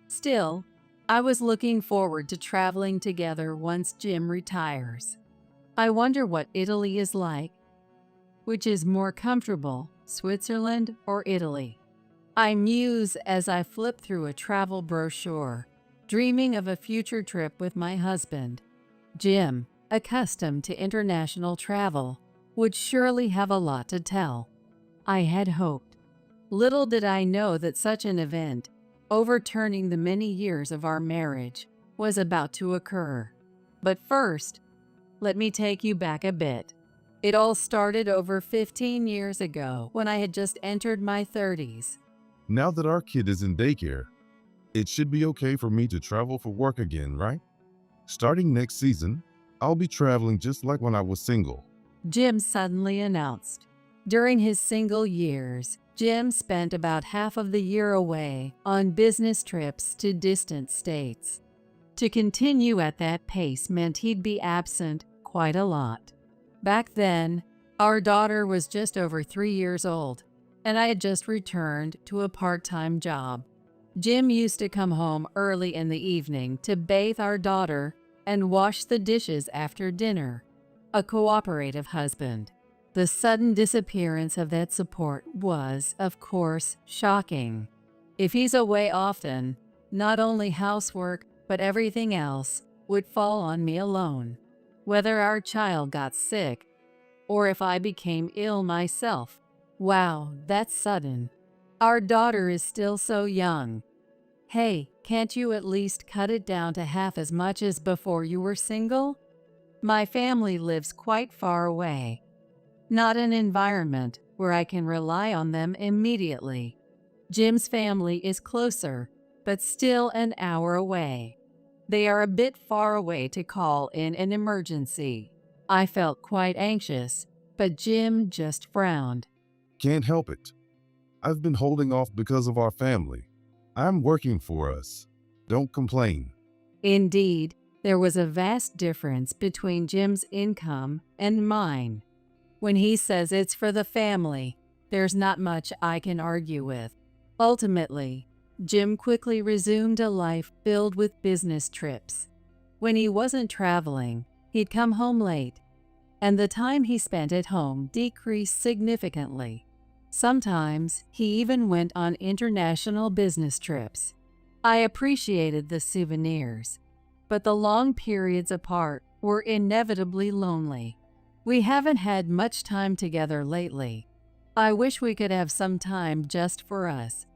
Still, I was looking forward to traveling together once Jim retires. I wonder what Italy is like. Which is more comfortable, Switzerland or Italy? I muse as I flip through a travel brochure, dreaming of a future trip with my husband. Jim, accustomed to international travel, would surely have a lot to tell. I had hoped. Little did I know that such an event, overturning the many years of our marriage, was about to occur. But first, let me take you back a bit. It all started over 15 years ago when I had just entered my 30s. Now that our kid is in daycare, it should be okay for me to travel for work again, right? Starting next season, I'll be traveling just like when I was single. Jim suddenly announced. During his single years, Jim spent about half of the year away on business trips to distant states. To continue at that pace meant he'd be absent quite a lot. Back then, our daughter was just over 3 years old, and I had just returned to a part-time job. Jim used to come home early in the evening to bathe our daughter and wash the dishes after dinner. A cooperative husband. The sudden disappearance of that support was, of course, shocking. If he's away often, not only housework, but everything else would fall on me alone. Whether our child got sick, or if I became ill myself. Wow, that's sudden. Our daughter is still so young. Hey, can't you at least cut it down to half as much as before you were single? My family lives quite far away. Not an environment where I can rely on them immediately. Jim's family is closer, but still an hour away. They are a bit far away to call in an emergency. I felt quite anxious, but Jim just frowned. Can't help it. I've been holding off because of our family. I'm working for us. Don't complain. Indeed, there was a vast difference between Jim's income and mine. When he says it's for the family, there's not much I can argue with. Ultimately, Jim quickly resumed a life filled with business trips. When he wasn't traveling, he'd come home late, and the time he spent at home decreased significantly. Sometimes he even went on international business trips. I appreciated the souvenirs, but the long periods apart were inevitably lonely. We haven't had much time together lately. I wish we could have some time just for us,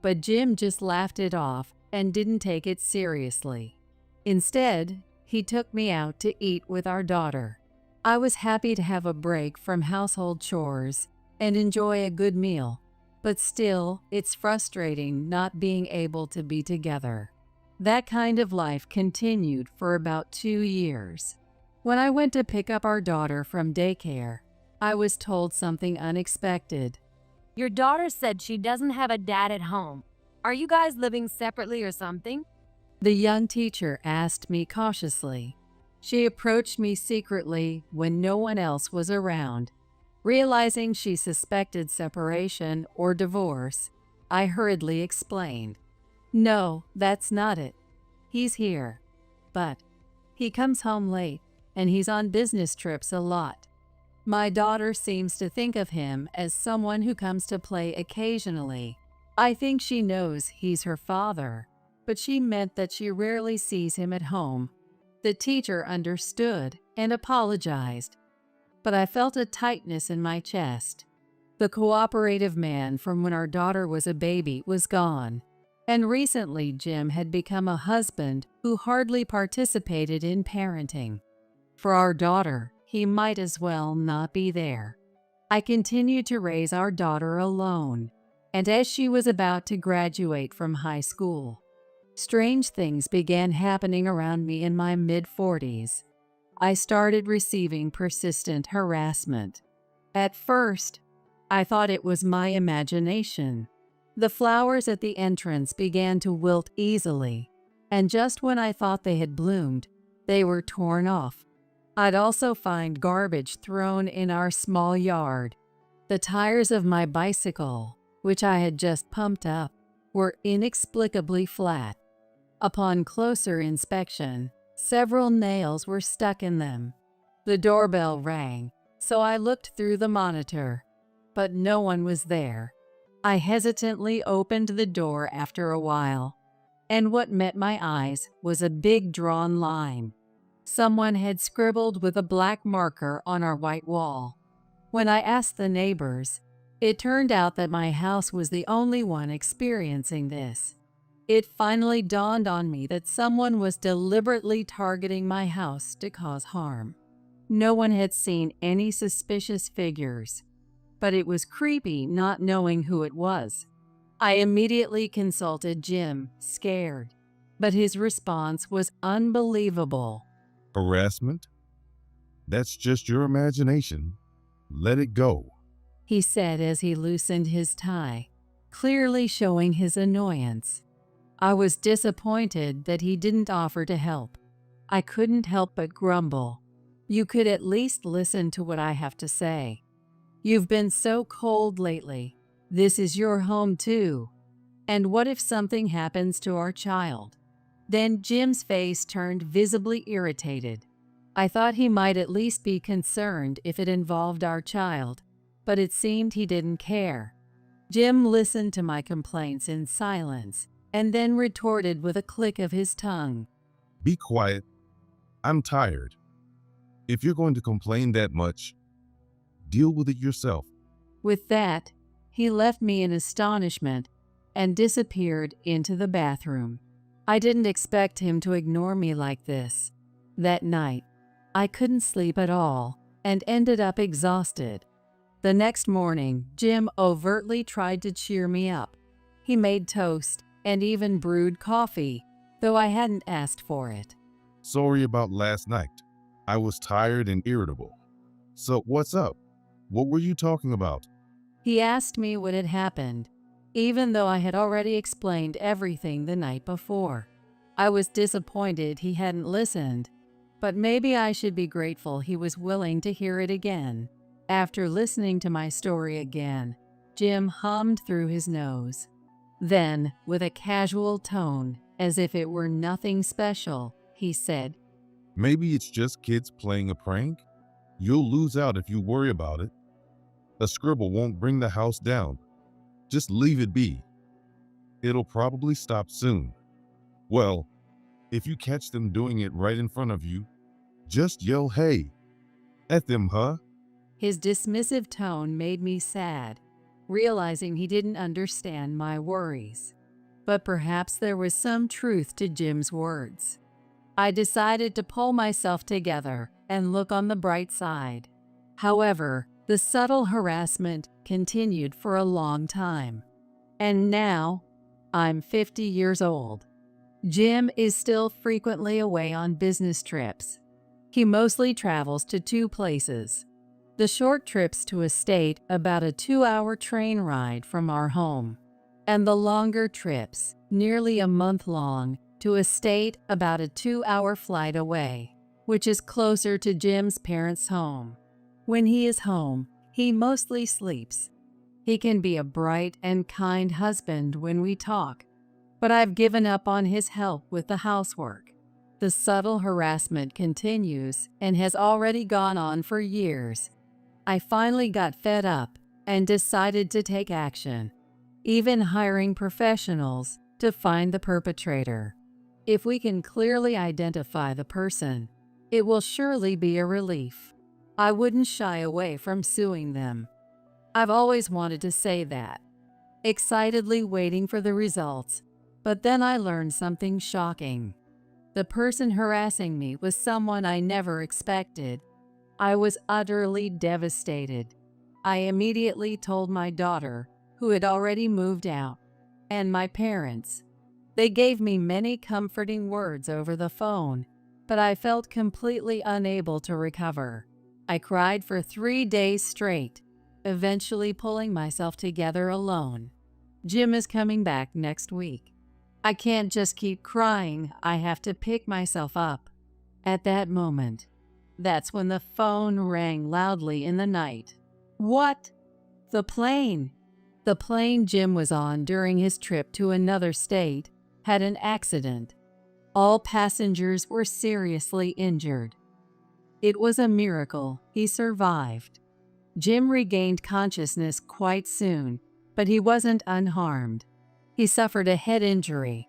but Jim just laughed it off and didn't take it seriously. Instead, he took me out to eat with our daughter. I was happy to have a break from household chores and enjoy a good meal, but still, it's frustrating not being able to be together. That kind of life continued for about 2 years. When I went to pick up our daughter from daycare, I was told something unexpected. Your daughter said she doesn't have a dad at home. Are you guys living separately or something? The young teacher asked me cautiously. She approached me secretly when no one else was around. Realizing she suspected separation or divorce, I hurriedly explained. No, that's not it. He's here. But he comes home late, and he's on business trips a lot. My daughter seems to think of him as someone who comes to play occasionally. I think she knows he's her father, but she meant that she rarely sees him at home. The teacher understood and apologized, but I felt a tightness in my chest. The cooperative man from when our daughter was a baby was gone, and recently Jim had become a husband who hardly participated in parenting. For our daughter, he might as well not be there. I continued to raise our daughter alone, and as she was about to graduate from high school, strange things began happening around me in my mid-40s. I started receiving persistent harassment. At first, I thought it was my imagination. The flowers at the entrance began to wilt easily, and just when I thought they had bloomed, they were torn off. I'd also find garbage thrown in our small yard. The tires of my bicycle, which I had just pumped up, were inexplicably flat. Upon closer inspection, several nails were stuck in them. The doorbell rang, so I looked through the monitor, but no one was there. I hesitantly opened the door after a while, and what met my eyes was a big drawn line. Someone had scribbled with a black marker on our white wall. When I asked the neighbors, it turned out that my house was the only one experiencing this. It finally dawned on me that someone was deliberately targeting my house to cause harm. No one had seen any suspicious figures, but it was creepy not knowing who it was. I immediately consulted Jim, scared, but his response was unbelievable. Harassment? That's just your imagination. Let it go, He said as he loosened his tie, clearly showing his annoyance. I was disappointed that he didn't offer to help. I couldn't help but grumble. You could at least listen to what I have to say. You've been so cold lately. This is your home too. And what if something happens to our child? Then Jim's face turned visibly irritated. I thought he might at least be concerned if it involved our child, but it seemed he didn't care. Jim listened to my complaints in silence and then retorted with a click of his tongue. Be quiet. I'm tired. If you're going to complain that much, deal with it yourself. With that, He left me in astonishment and disappeared into the bathroom. I didn't expect him to ignore me like this. That night, I couldn't sleep at all and ended up exhausted. The next morning, Jim overtly tried to cheer me up. He made toast and even brewed coffee, though I hadn't asked for it. Sorry about last night. I was tired and irritable. So what's up? What were you talking about? He asked me what had happened, even though I had already explained everything the night before. I was disappointed he hadn't listened, but maybe I should be grateful he was willing to hear it again. After listening to my story again, Jim hummed through his nose. Then, with a casual tone, as if it were nothing special, he said, Maybe it's just kids playing a prank? You'll lose out if you worry about it. A scribble won't bring the house down. Just leave it be. It'll probably stop soon. Well, if you catch them doing it right in front of you, just yell hey at them, huh? His dismissive tone made me sad, realizing he didn't understand my worries. But perhaps there was some truth to Jim's words. I decided to pull myself together and look on the bright side. However, the subtle harassment continued for a long time. And now, I'm 50 years old. Jim is still frequently away on business trips. He mostly travels to 2 places. The short trips to a state about a 2-hour train ride from our home, and the longer trips, nearly a month long, to a state about a 2-hour flight away, which is closer to Jim's parents' home. When he is home, he mostly sleeps. He can be a bright and kind husband when we talk, but I've given up on his help with the housework. The subtle harassment continues and has already gone on for years. I finally got fed up and decided to take action, even hiring professionals to find the perpetrator. If we can clearly identify the person, it will surely be a relief. I wouldn't shy away from suing them. I've always wanted to say that, excitedly waiting for the results, but then I learned something shocking. The person harassing me was someone I never expected. I was utterly devastated. I immediately told my daughter, who had already moved out, and my parents. They gave me many comforting words over the phone, but I felt completely unable to recover. I cried for 3 days straight, eventually pulling myself together alone. Jim is coming back next week. I can't just keep crying. I have to pick myself up. At that moment, that's when the phone rang loudly in the night. What? The plane. The plane Jim was on during his trip to another state had an accident. All passengers were seriously injured. It was a miracle he survived. Jim regained consciousness quite soon, but he wasn't unharmed. He suffered a head injury,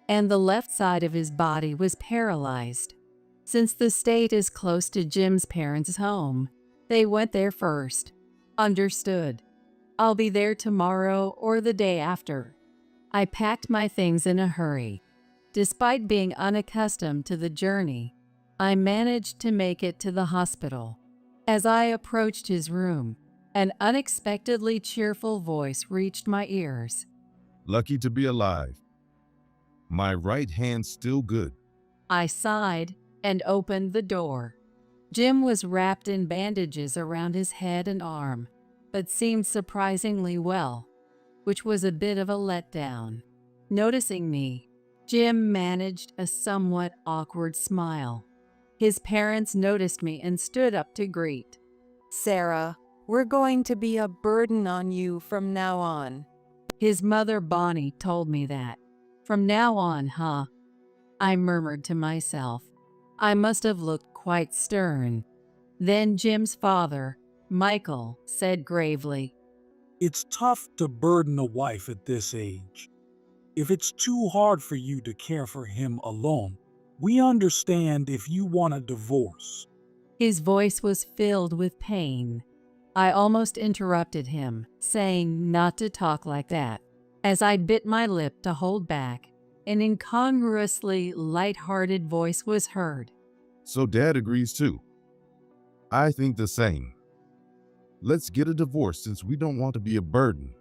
and the left side of his body was paralyzed. Since the state is close to Jim's parents' home, they went there first. Understood. I'll be there tomorrow or the day after. I packed my things in a hurry. Despite being unaccustomed to the journey, I managed to make it to the hospital. As I approached his room, an unexpectedly cheerful voice reached my ears. Lucky to be alive. My right hand's still good. I sighed and opened the door. Jim was wrapped in bandages around his head and arm, but seemed surprisingly well, which was a bit of a letdown. Noticing me, Jim managed a somewhat awkward smile. His parents noticed me and stood up to greet. Sarah, we're going to be a burden on you from now on. His mother, Bonnie, told me that. From now on, huh? I murmured to myself. I must have looked quite stern. Then Jim's father, Michael, said gravely, It's tough to burden a wife at this age. If it's too hard for you to care for him alone, we understand if you want a divorce. His voice was filled with pain. I almost interrupted him, saying not to talk like that, as I bit my lip to hold back. An incongruously light-hearted voice was heard. So Dad agrees too. I think the same. Let's get a divorce since we don't want to be a burden.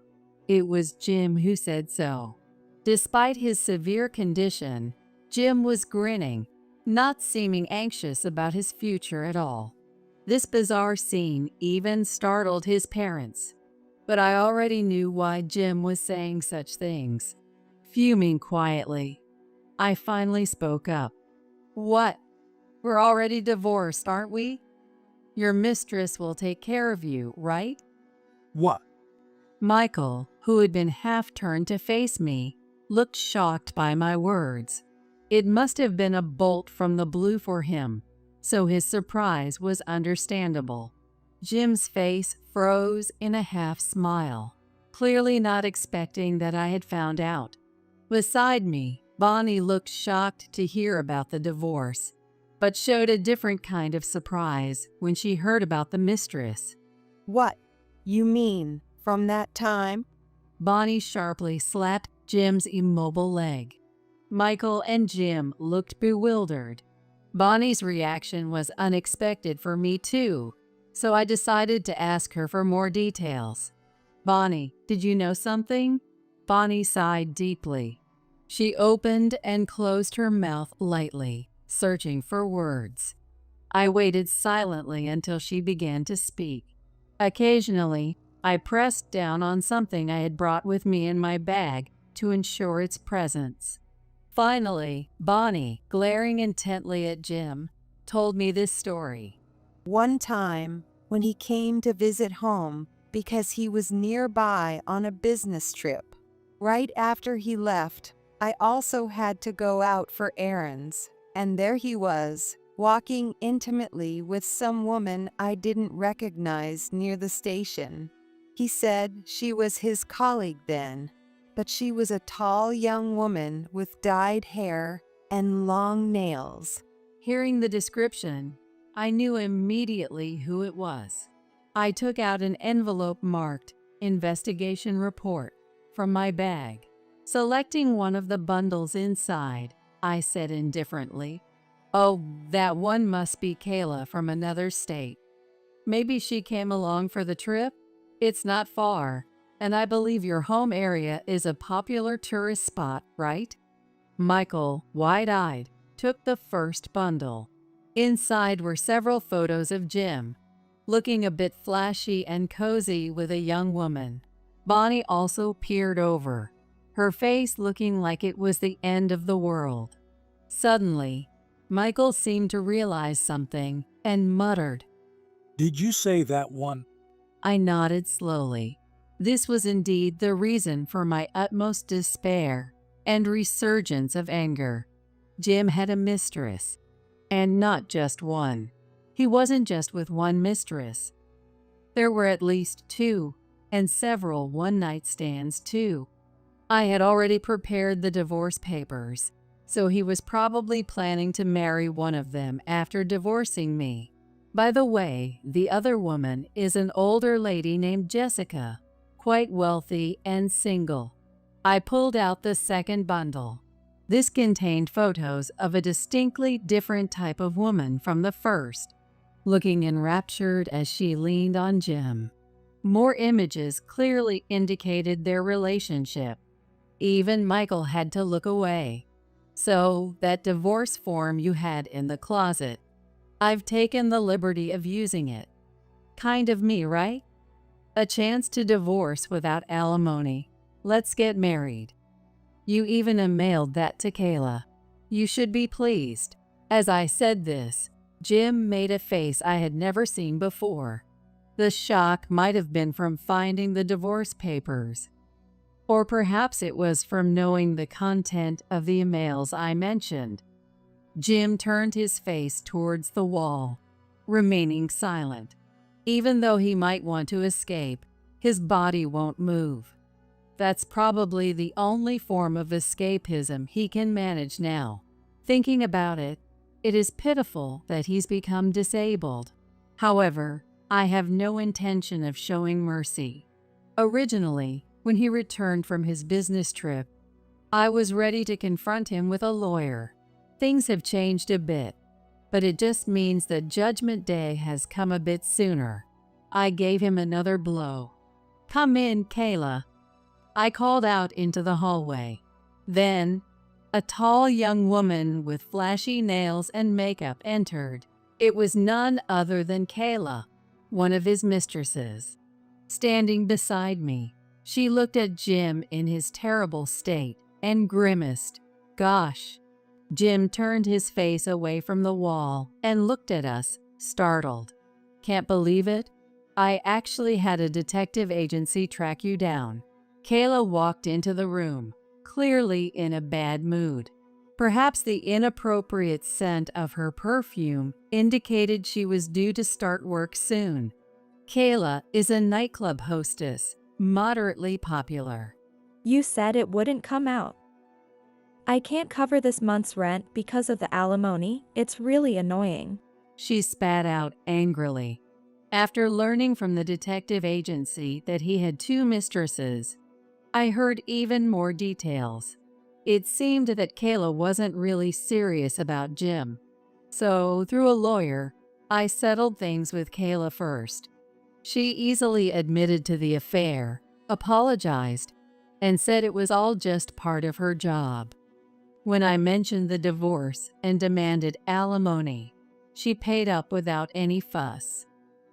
It was Jim who said so. Despite his severe condition, Jim was grinning, not seeming anxious about his future at all. This bizarre scene even startled his parents, but I already knew why Jim was saying such things. Fuming quietly, I finally spoke up. What? We're already divorced, aren't we? Your mistress will take care of you, right? What? Michael, who had been half turned to face me, looked shocked by my words. It must have been a bolt from the blue for him, so his surprise was understandable. Jim's face froze in a half smile, clearly not expecting that I had found out. Beside me, Bonnie looked shocked to hear about the divorce, but showed a different kind of surprise when she heard about the mistress. What? You mean from that time? Bonnie sharply slapped Jim's immobile leg. Michael and Jim looked bewildered. Bonnie's reaction was unexpected for me too, so I decided to ask her for more details. Bonnie, did you know something? Bonnie sighed deeply. She opened and closed her mouth lightly, searching for words. I waited silently until she began to speak. Occasionally, I pressed down on something I had brought with me in my bag to ensure its presence. Finally, Bonnie, glaring intently at Jim, told me this story. One time, when he came to visit home because he was nearby on a business trip, right after he left, I also had to go out for errands, and there he was, walking intimately with some woman I didn't recognize near the station. He said she was his colleague then, but she was a tall young woman with dyed hair and long nails. Hearing the description, I knew immediately who it was. I took out an envelope marked "Investigation Report" from my bag. Selecting one of the bundles inside, I said indifferently, "Oh, that one must be Kayla from another state. Maybe she came along for the trip? It's not far, and I believe your home area is a popular tourist spot, right?" Michael, wide-eyed, took the first bundle. Inside were several photos of Jim, looking a bit flashy and cozy with a young woman. Bonnie also peered over, her face looking like it was the end of the world. Suddenly, Michael seemed to realize something and muttered, "Did you say that one?" I nodded slowly. This was indeed the reason for my utmost despair and resurgence of anger. Jim had a mistress, and not just one. He wasn't just with one mistress. There were at least two, and several one-night stands too. I had already prepared the divorce papers, so he was probably planning to marry one of them after divorcing me. By the way, the other woman is an older lady named Jessica, quite wealthy and single. I pulled out the second bundle. This contained photos of a distinctly different type of woman from the first, looking enraptured as she leaned on Jim. More images clearly indicated their relationship. Even Michael had to look away. So, that divorce form you had in the closet, I've taken the liberty of using it. Kind of me, right? A chance to divorce without alimony. Let's get married. You even mailed that to Kayla. You should be pleased. As I said this, Jim made a face I had never seen before. The shock might have been from finding the divorce papers, or perhaps it was from knowing the content of the emails I mentioned. Jim turned his face towards the wall, remaining silent. Even though he might want to escape, his body won't move. That's probably the only form of escapism he can manage now. Thinking about it, it is pitiful that he's become disabled. However, I have no intention of showing mercy. Originally, when he returned from his business trip, I was ready to confront him with a lawyer. Things have changed a bit, but it just means that Judgment Day has come a bit sooner. I gave him another blow. "Come in, Kayla." I called out into the hallway. Then, a tall young woman with flashy nails and makeup entered. It was none other than Kayla, one of his mistresses. Standing beside me, she looked at Jim in his terrible state and grimaced. Gosh. Jim turned his face away from the wall and looked at us, startled. "Can't believe it? I actually had a detective agency track you down." Kayla walked into the room, clearly in a bad mood. Perhaps the inappropriate scent of her perfume indicated she was due to start work soon. Kayla is a nightclub hostess, moderately popular. You said it wouldn't come out. I can't cover this month's rent because of the alimony. It's really annoying. She spat out angrily. After learning from the detective agency that he had 2 mistresses, I heard even more details. It seemed that Kayla wasn't really serious about Jim. So, through a lawyer, I settled things with Kayla first. She easily admitted to the affair, apologized, and said it was all just part of her job. When I mentioned the divorce and demanded alimony, she paid up without any fuss.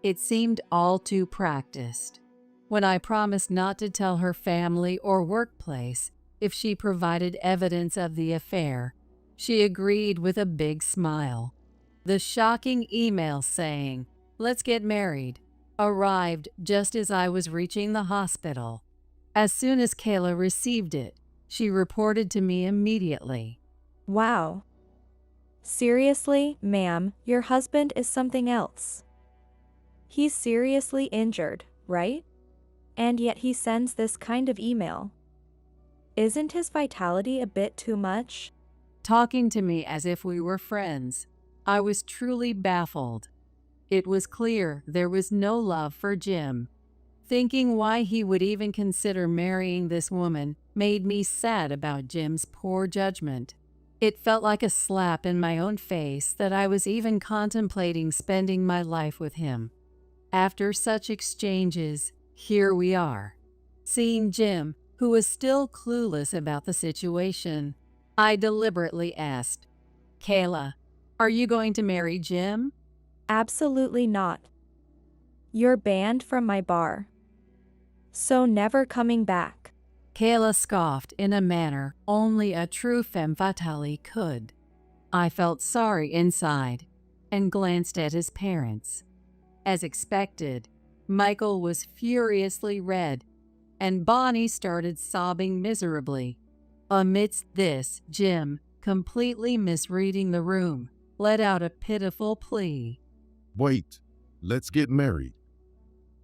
It seemed all too practiced. When I promised not to tell her family or workplace if she provided evidence of the affair, she agreed with a big smile. The shocking email saying, "Let's get married," arrived just as I was reaching the hospital. As soon as Kayla received it, she reported to me immediately. Wow. Seriously, ma'am, your husband is something else. He's seriously injured, right? And yet he sends this kind of email. Isn't his vitality a bit too much? Talking to me as if we were friends, I was truly baffled. It was clear there was no love for Jim. Thinking why he would even consider marrying this woman made me sad about Jim's poor judgment. It felt like a slap in my own face that I was even contemplating spending my life with him. After such exchanges, here we are. Seeing Jim, who was still clueless about the situation, I deliberately asked, "Kayla, are you going to marry Jim?" Absolutely not. You're banned from my bar. So never coming back. Kayla scoffed in a manner only a true femme fatale could. I felt sorry inside and glanced at his parents. As expected, Michael was furiously red, and Bonnie started sobbing miserably. Amidst this, Jim, completely misreading the room, let out a pitiful plea. Wait, let's get married.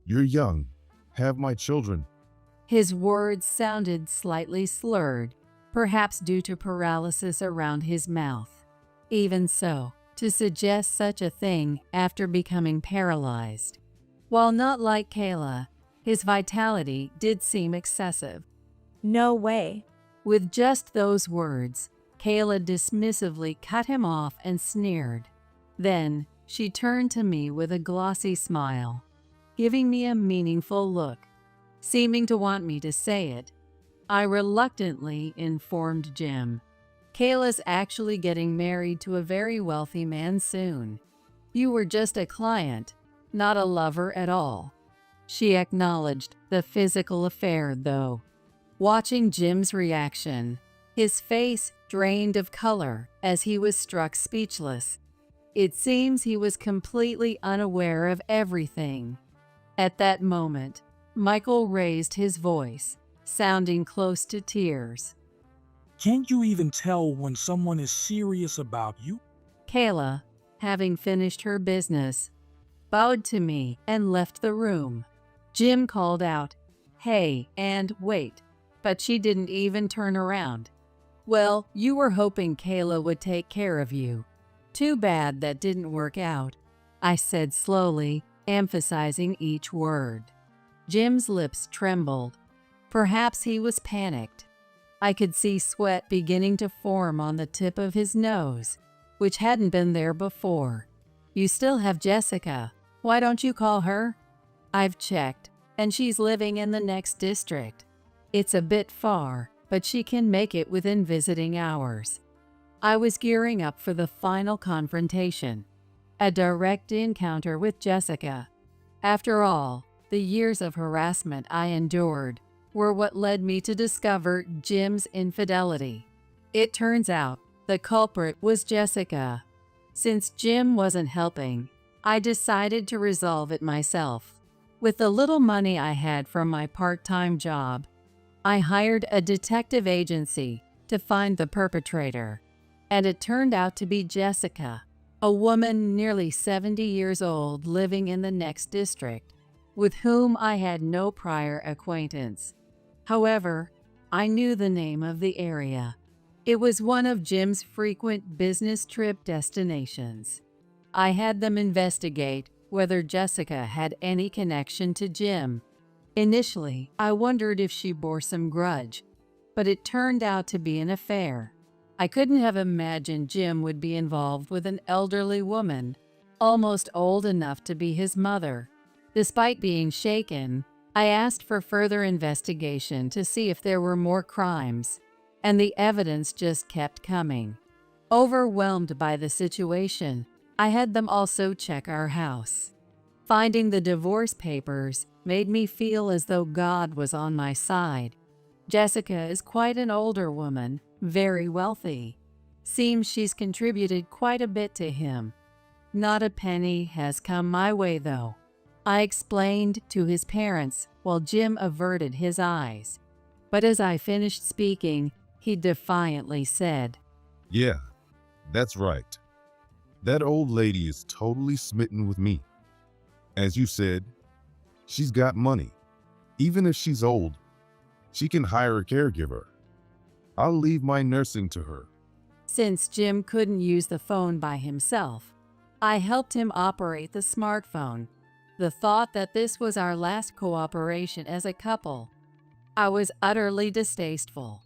You're young. Have my children. His words sounded slightly slurred, perhaps due to paralysis around his mouth. Even so, to suggest such a thing after becoming paralyzed. While not like Kayla, his vitality did seem excessive. No way. With just those words, Kayla dismissively cut him off and sneered. Then, she turned to me with a glossy smile, giving me a meaningful look. Seeming to want me to say it, I reluctantly informed Jim. Kayla's actually getting married to a very wealthy man soon. You were just a client, not a lover at all. She acknowledged the physical affair, though. Watching Jim's reaction, his face drained of color as he was struck speechless. It seems he was completely unaware of everything. At that moment, Michael raised his voice, sounding close to tears. Can't you even tell when someone is serious about you? Kayla, having finished her business, bowed to me and left the room. Jim called out, "Hey, and wait," but she didn't even turn around. "Well, you were hoping Kayla would take care of you. Too bad that didn't work out," I said slowly, emphasizing each word. Jim's lips trembled. Perhaps he was panicked. I could see sweat beginning to form on the tip of his nose, which hadn't been there before. You still have Jessica. Why don't you call her? I've checked, and she's living in the next district. It's a bit far, but she can make it within visiting hours. I was gearing up for the final confrontation, a direct encounter with Jessica. After all, the years of harassment I endured were what led me to discover Jim's infidelity. It turns out the culprit was Jessica. Since Jim wasn't helping, I decided to resolve it myself. With the little money I had from my part-time job, I hired a detective agency to find the perpetrator, and it turned out to be Jessica, a woman nearly 70 years old living in the next district, with whom I had no prior acquaintance. However, I knew the name of the area. It was one of Jim's frequent business trip destinations. I had them investigate whether Jessica had any connection to Jim. Initially, I wondered if she bore some grudge, but it turned out to be an affair. I couldn't have imagined Jim would be involved with an elderly woman, almost old enough to be his mother. Despite being shaken, I asked for further investigation to see if there were more crimes, and the evidence just kept coming. Overwhelmed by the situation, I had them also check our house. Finding the divorce papers made me feel as though God was on my side. Jessica is quite an older woman, very wealthy. Seems she's contributed quite a bit to him. Not a penny has come my way, though. I explained to his parents while Jim averted his eyes. But as I finished speaking, he defiantly said, Yeah, that's right. That old lady is totally smitten with me. As you said, she's got money. Even if she's old, she can hire a caregiver. I'll leave my nursing to her. Since Jim couldn't use the phone by himself, I helped him operate the smartphone. The thought that this was our last cooperation as a couple, I was utterly distasteful.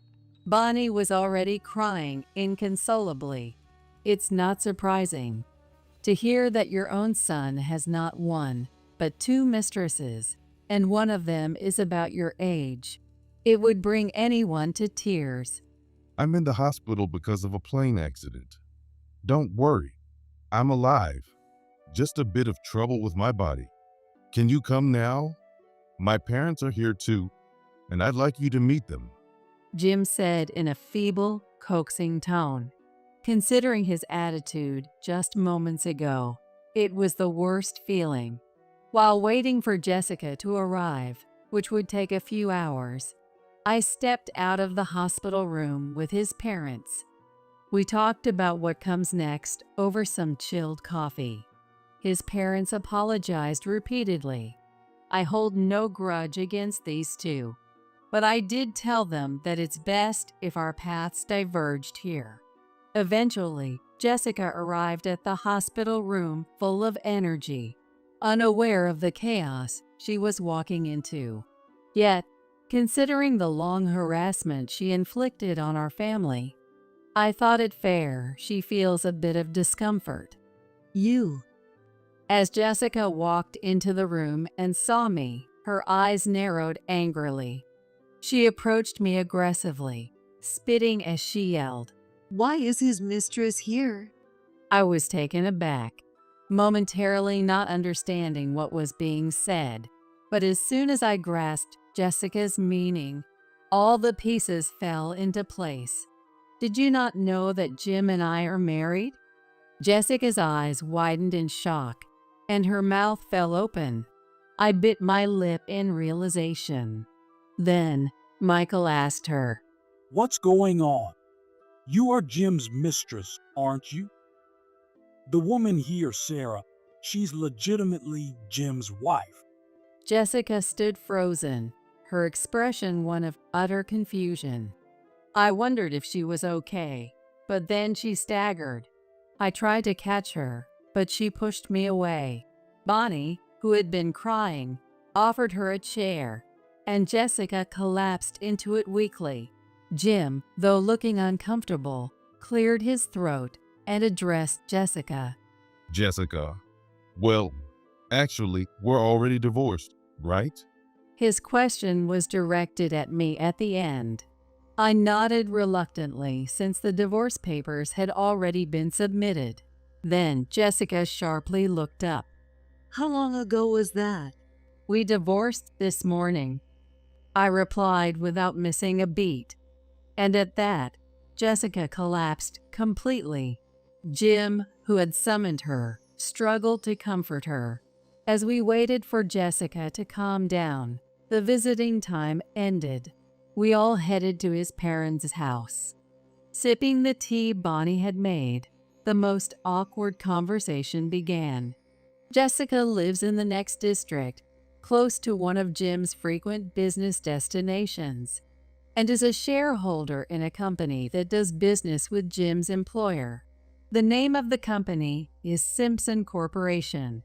Bonnie was already crying inconsolably. It's not surprising to hear that your own son has not one, but two mistresses, and one of them is about your age. It would bring anyone to tears. I'm in the hospital because of a plane accident. Don't worry, I'm alive. Just a bit of trouble with my body. Can you come now? My parents are here too, and I'd like you to meet them. Jim said in a feeble, coaxing tone. Considering his attitude just moments ago, it was the worst feeling. While waiting for Jessica to arrive, which would take a few hours, I stepped out of the hospital room with his parents. We talked about what comes next over some chilled coffee. His parents apologized repeatedly. I hold no grudge against these two, but I did tell them that it's best if our paths diverged here. Eventually, Jessica arrived at the hospital room full of energy, unaware of the chaos she was walking into. Yet, considering the long harassment she inflicted on our family, I thought it fair she feels a bit of discomfort. You. As Jessica walked into the room and saw me, her eyes narrowed angrily. She approached me aggressively, spitting as she yelled, Why is his mistress here? I was taken aback, momentarily not understanding what was being said. But as soon as I grasped Jessica's meaning, all the pieces fell into place. Did you not know that Jim and I are married? Jessica's eyes widened in shock, and her mouth fell open. I bit my lip in realization. Then Michael asked her, What's going on? You are Jim's mistress, aren't you? The woman here, Sarah, she's legitimately Jim's wife. Jessica stood frozen, her expression one of utter confusion. I wondered if she was okay, but then she staggered. I tried to catch her, but she pushed me away. Bonnie, who had been crying, offered her a chair, and Jessica collapsed into it weakly. Jim, though looking uncomfortable, cleared his throat and addressed Jessica. Jessica, well, actually, we're already divorced, right? His question was directed at me at the end. I nodded reluctantly since the divorce papers had already been submitted. Then Jessica sharply looked up. How long ago was that? We divorced this morning, I replied without missing a beat. And at that, Jessica collapsed completely. Jim, who had summoned her, struggled to comfort her. As we waited for Jessica to calm down, the visiting time ended. We all headed to his parents' house. Sipping the tea Bonnie had made, the most awkward conversation began. Jessica lives in the next district, close to one of Jim's frequent business destinations, and is a shareholder in a company that does business with Jim's employer. The name of the company is Simpson Corporation.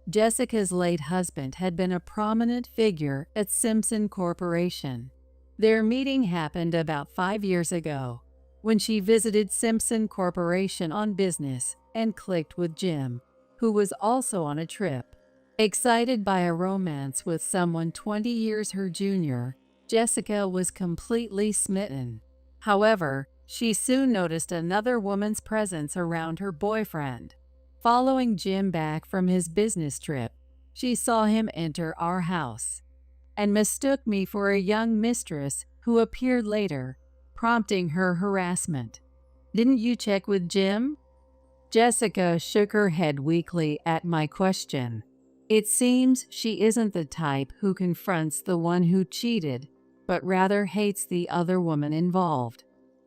Jessica's late husband had been a prominent figure at Simpson Corporation. Their meeting happened about 5 years ago, when she visited Simpson Corporation on business and clicked with Jim, who was also on a trip. Excited by a romance with someone 20 years her junior, Jessica was completely smitten. However, she soon noticed another woman's presence around her boyfriend. Following Jim back from his business trip, she saw him enter our house and mistook me for a young mistress who appeared later, prompting her harassment. "Didn't you check with Jim?" Jessica shook her head weakly at my question. It seems she isn't the type who confronts the one who cheated, but rather hates the other woman involved.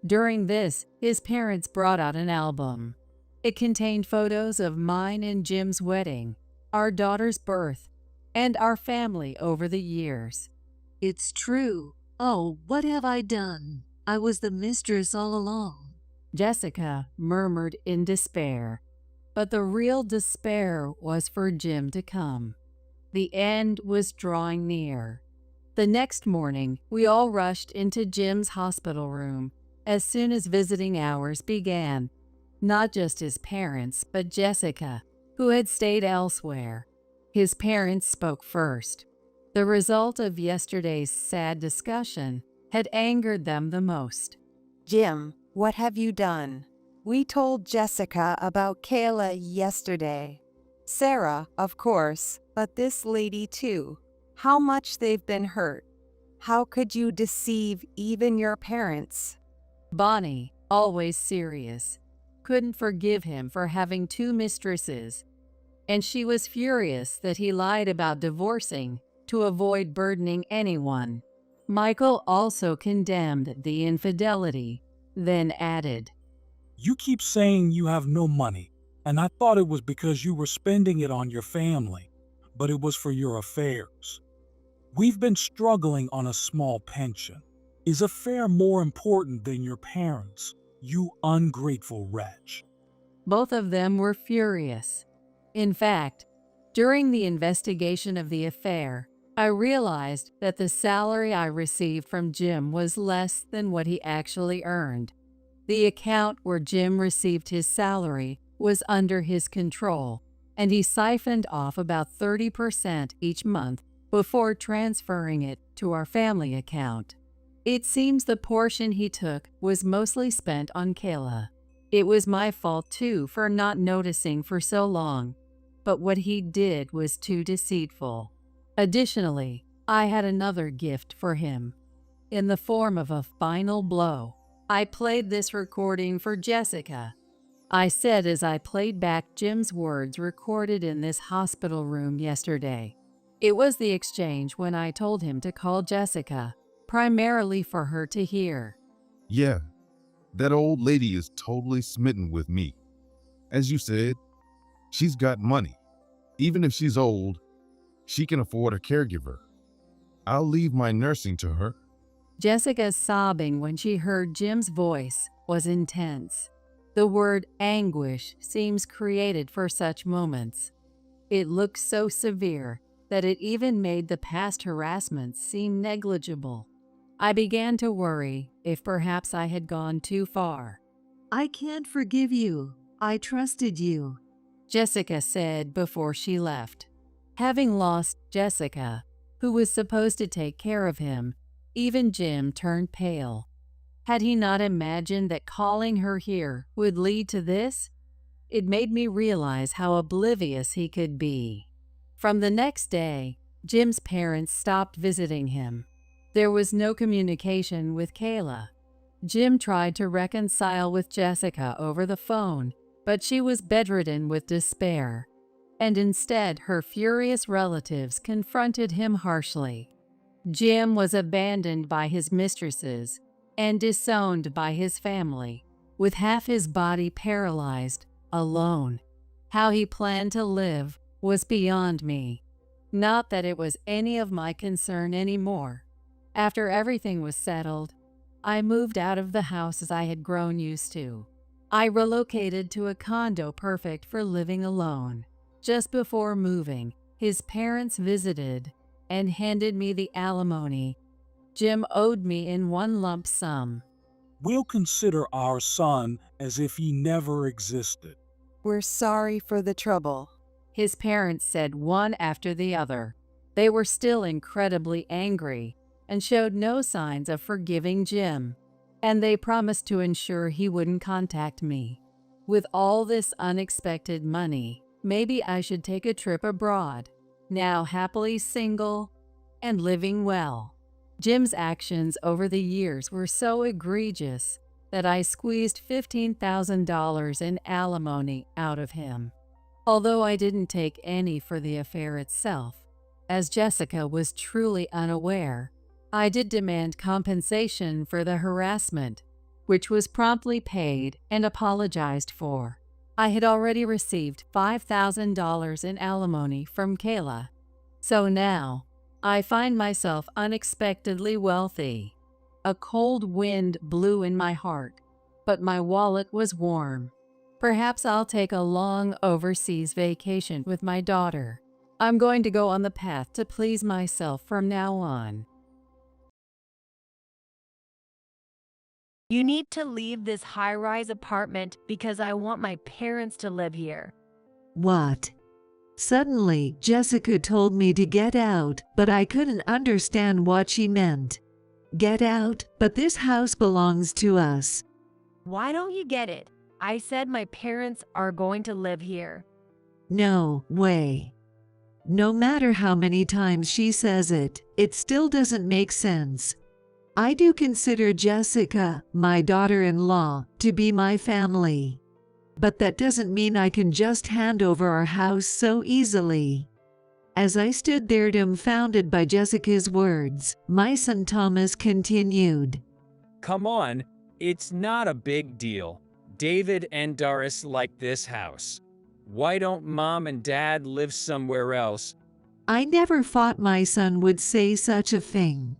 During this, his parents brought out an album. It contained photos of mine and Jim's wedding, our daughter's birth, and our family over the years. It's true. Oh, what have I done? I was the mistress all along. Jessica murmured in despair. But the real despair was for Jim to come. The end was drawing near. The next morning, we all rushed into Jim's hospital room as soon as visiting hours began. Not just his parents, but Jessica, who had stayed elsewhere. His parents spoke first. The result of yesterday's sad discussion had angered them the most. Jim, what have you done? We told Jessica about Kayla yesterday. Sarah, of course, but this lady too. How much they've been hurt. How could you deceive even your parents? Bonnie, always serious, couldn't forgive him for having 2 mistresses, and she was furious that he lied about divorcing to avoid burdening anyone. Michael also condemned the infidelity, then added, You keep saying you have no money, and I thought it was because you were spending it on your family, but it was for your affairs. We've been struggling on a small pension. Is affair more important than your parents, you ungrateful wretch? Both of them were furious. In fact, during the investigation of the affair, I realized that the salary I received from Jim was less than what he actually earned. The account where Jim received his salary was under his control, and he siphoned off about 30% each month before transferring it to our family account. It seems the portion he took was mostly spent on Kayla. It was my fault too for not noticing for so long, but what he did was too deceitful. Additionally, I had another gift for him. In the form of a final blow, I played this recording for Jessica. I said as I played back Jim's words recorded in this hospital room yesterday. It was the exchange when I told him to call Jessica, primarily for her to hear. Yeah, that old lady is totally smitten with me. As you said, she's got money. Even if she's old, she can afford a caregiver. I'll leave my nursing to her. Jessica's sobbing when she heard Jim's voice was intense. The word anguish seems created for such moments. It looked so severe that it even made the past harassments seem negligible. I began to worry if perhaps I had gone too far. I can't forgive you. I trusted you, Jessica said before she left. Having lost Jessica, who was supposed to take care of him, even Jim turned pale. Had he not imagined that calling her here would lead to this? It made me realize how oblivious he could be. From the next day, Jim's parents stopped visiting him. There was no communication with Kayla. Jim tried to reconcile with Jessica over the phone, but she was bedridden with despair, and instead her furious relatives confronted him harshly. Jim was abandoned by his mistresses and disowned by his family, with half his body paralyzed, alone. How he planned to live was beyond me. Not that it was any of my concern anymore. After everything was settled, I moved out of the house as I had grown used to. I relocated to a condo perfect for living alone. Just before moving, his parents visited and handed me the alimony Jim owed me in one lump sum. We'll consider our son as if he never existed. We're sorry for the trouble, his parents said one after the other. They were still incredibly angry and showed no signs of forgiving Jim, and they promised to ensure he wouldn't contact me. With all this unexpected money, maybe I should take a trip abroad, now happily single and living well. Jim's actions over the years were so egregious that I squeezed $15,000 in alimony out of him. Although I didn't take any for the affair itself, as Jessica was truly unaware, I did demand compensation for the harassment, which was promptly paid and apologized for. I had already received $5,000 in alimony from Kayla, so now I find myself unexpectedly wealthy. A cold wind blew in my heart, but my wallet was warm. Perhaps I'll take a long overseas vacation with my daughter. I'm going to go on the path to please myself from now on. You need to leave this high-rise apartment because I want my parents to live here. What? Suddenly, Jessica told me to get out, but I couldn't understand what she meant. Get out, but this house belongs to us. Why don't you get it? I said my parents are going to live here. No way. No matter how many times she says it, it still doesn't make sense. I do consider Jessica, my daughter-in-law, to be my family. But that doesn't mean I can just hand over our house so easily. As I stood there dumbfounded by Jessica's words, my son Thomas continued. Come on, it's not a big deal. David and Doris like this house. Why don't Mom and Dad live somewhere else? I never thought my son would say such a thing.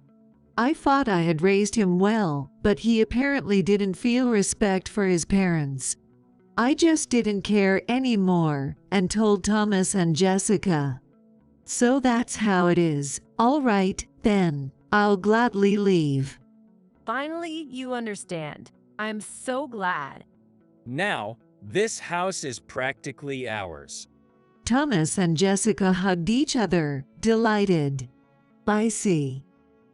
I thought I had raised him well, but he apparently didn't feel respect for his parents. I just didn't care anymore and told Thomas and Jessica. So that's how it is. All right, then. I'll gladly leave. Finally, you understand. I'm so glad. Now, this house is practically ours. Thomas and Jessica hugged each other, delighted. I see.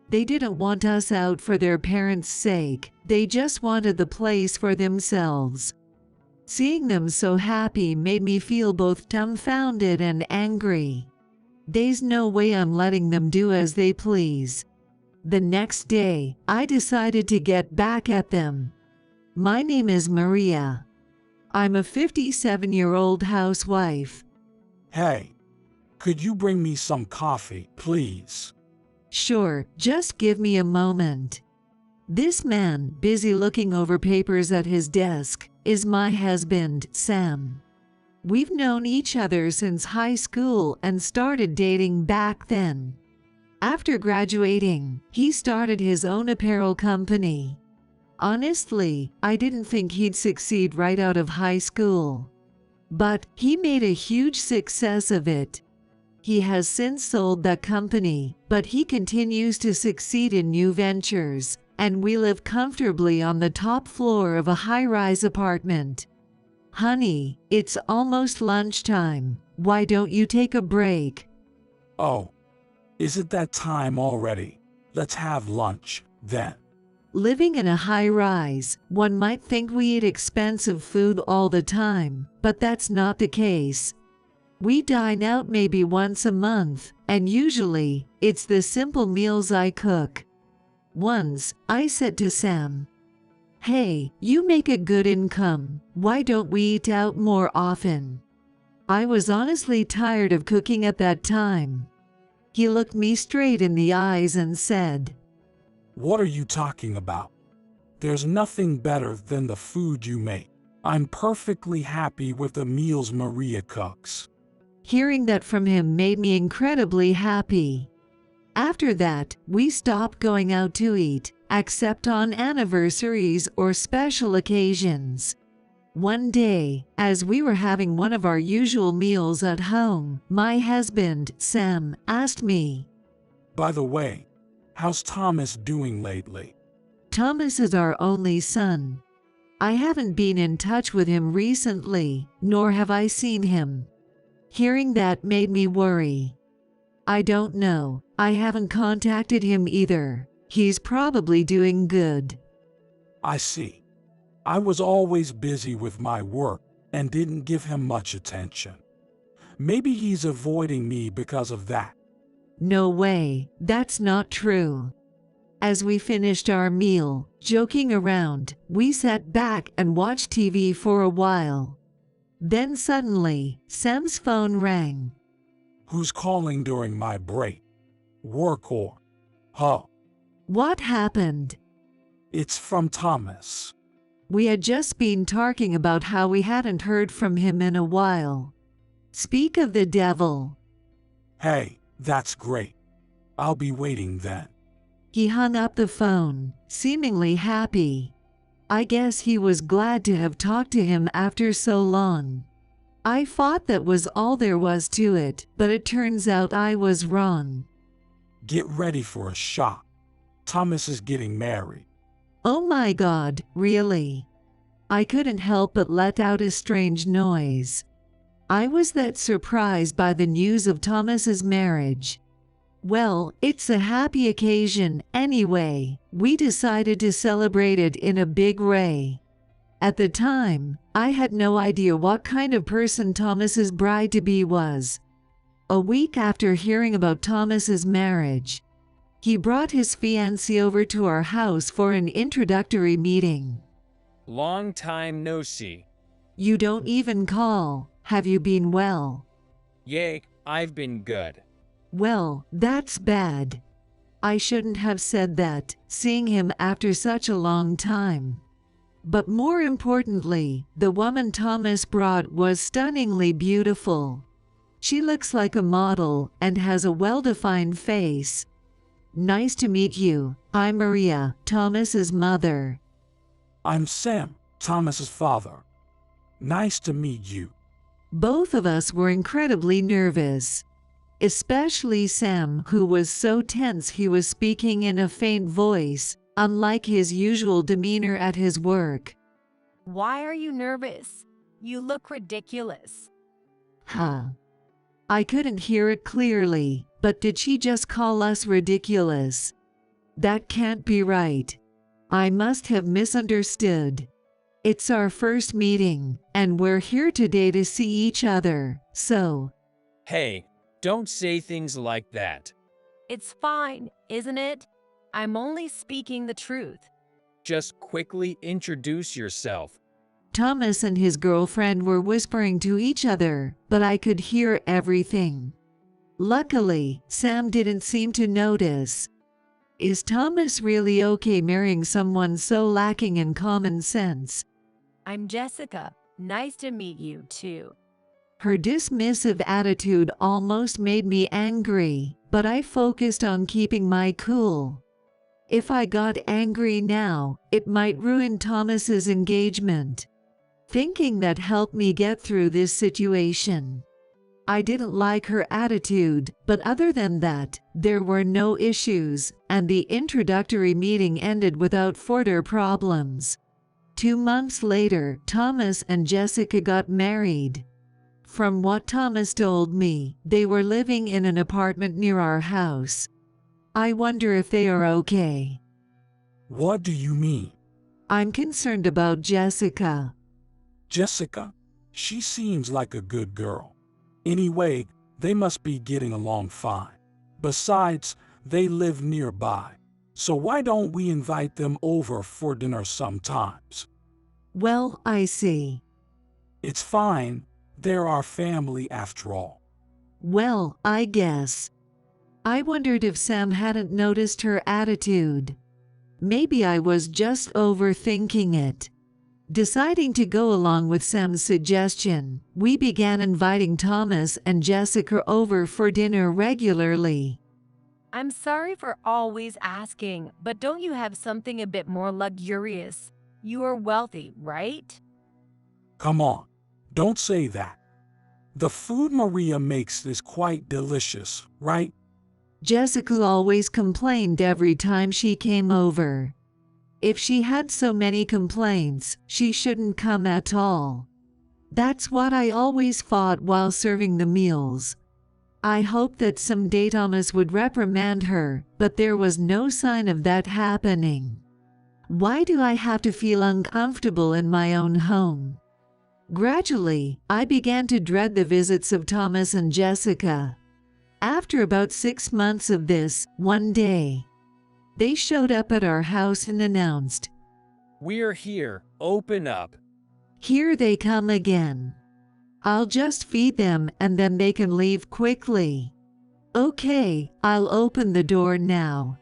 They didn't want us out for their parents' sake. They just wanted the place for themselves. Seeing them so happy made me feel both dumbfounded and angry. There's no way I'm letting them do as they please. The next day, I decided to get back at them. My name is Maria. I'm a 57-year-old housewife. Hey, could you bring me some coffee, please? Sure, just give me a moment. This man, busy looking over papers at his desk, is my husband, Sam. We've known each other since high school and started dating back then. After graduating, he started his own apparel company. Honestly, I didn't think he'd succeed right out of high school. but he made a huge success of it. He has since sold that company, but he continues to succeed in new ventures, and we live comfortably on the top floor of a high-rise apartment. Honey, it's almost lunchtime. Why don't you take a break? Oh, is it that time already? Let's have lunch, then. Living in a high-rise, one might think we eat expensive food all the time, but that's not the case. We dine out maybe once a month, and usually, it's the simple meals I cook. Once, I said to Sam, "Hey, you make a good income. Why don't we eat out more often?" I was honestly tired of cooking at that time. He looked me straight in the eyes and said, What are you talking about? There's nothing better than the food you make. I'm perfectly happy with the meals Maria cooks. Hearing that from him made me incredibly happy. After that, we stopped going out to eat, except on anniversaries or special occasions. One day, as we were having one of our usual meals at home, my husband, Sam, asked me, By the way, how's Thomas doing lately? Thomas is our only son. I haven't been in touch with him recently, nor have I seen him. Hearing that made me worry. I don't know. I haven't contacted him either. He's probably doing good. I see. I was always busy with my work and didn't give him much attention. Maybe he's avoiding me because of that. No way, that's not true. As we finished our meal, joking around, we sat back and watched TV for a while. Then suddenly, Sam's phone rang. Who's calling during my break? Work or? Huh? What happened? It's from Thomas. We had just been talking about how we hadn't heard from him in a while. Speak of the devil. Hey, that's great. I'll be waiting then. He hung up the phone, seemingly happy. I guess he was glad to have talked to him after so long. I thought that was all there was to it, but it turns out I was wrong. Get ready for a shock. Thomas is getting married. Oh my God, really? I couldn't help but let out a strange noise. I was that surprised by the news of Thomas's marriage. Well, it's a happy occasion anyway. We decided to celebrate it in a big way. At the time, I had no idea what kind of person Thomas's bride-to-be was. A week after hearing about Thomas's marriage, he brought his fiancée over to our house for an introductory meeting. Long time no see. You don't even call. Have you been well? Yay, I've been good. Well, that's bad. I shouldn't have said that, seeing him after such a long time. But more importantly, the woman Thomas brought was stunningly beautiful. She looks like a model and has a well-defined face. Nice to meet you. I'm Maria, Thomas's mother. I'm Sam, Thomas's father. Nice to meet you. Both of us were incredibly nervous. Especially Sam, who was so tense he was speaking in a faint voice, unlike his usual demeanor at his work. Why are you nervous? You look ridiculous. Huh. I couldn't hear it clearly, but did she just call us ridiculous? That can't be right. I must have misunderstood. It's our first meeting, and we're here today to see each other, so... Hey, don't say things like that. It's fine, isn't it? I'm only speaking the truth. Just quickly introduce yourself. Thomas and his girlfriend were whispering to each other, but I could hear everything. Luckily, Sam didn't seem to notice. Is Thomas really okay marrying someone so lacking in common sense? I'm Jessica. Nice to meet you, too. Her dismissive attitude almost made me angry, but I focused on keeping my cool. If I got angry now, it might ruin Thomas's engagement. thinking that helped me get through this situation. I didn't like her attitude, but other than that, there were no issues, and the introductory meeting ended without further problems. 2 months later, Thomas and Jessica got married. From what Thomas told me, they were living in an apartment near our house. I wonder if they are okay. What do you mean? I'm concerned about Jessica. Jessica? She seems like a good girl. Anyway, they must be getting along fine. Besides, they live nearby. So why don't we invite them over for dinner sometimes? Well, I see. It's fine. They're our family after all. Well, I guess. I wondered if Sam hadn't noticed her attitude. Maybe I was just overthinking it. Deciding to go along with Sam's suggestion, we began inviting Thomas and Jessica over for dinner regularly. I'm sorry for always asking, but don't you have something a bit more luxurious? You are wealthy, right? Come on, don't say that. The food Maria makes is quite delicious, right? Jessica always complained every time she came over. If she had so many complaints, she shouldn't come at all. That's what I always thought while serving the meals. I hoped that someday Thomas would reprimand her, but there was no sign of that happening. Why do I have to feel uncomfortable in my own home? Gradually, I began to dread the visits of Thomas and Jessica. After about 6 months of this, one day, they showed up at our house and announced, "We're here. Open up." "Here they come again. I'll just feed them and then they can leave quickly." "Okay, I'll open the door now."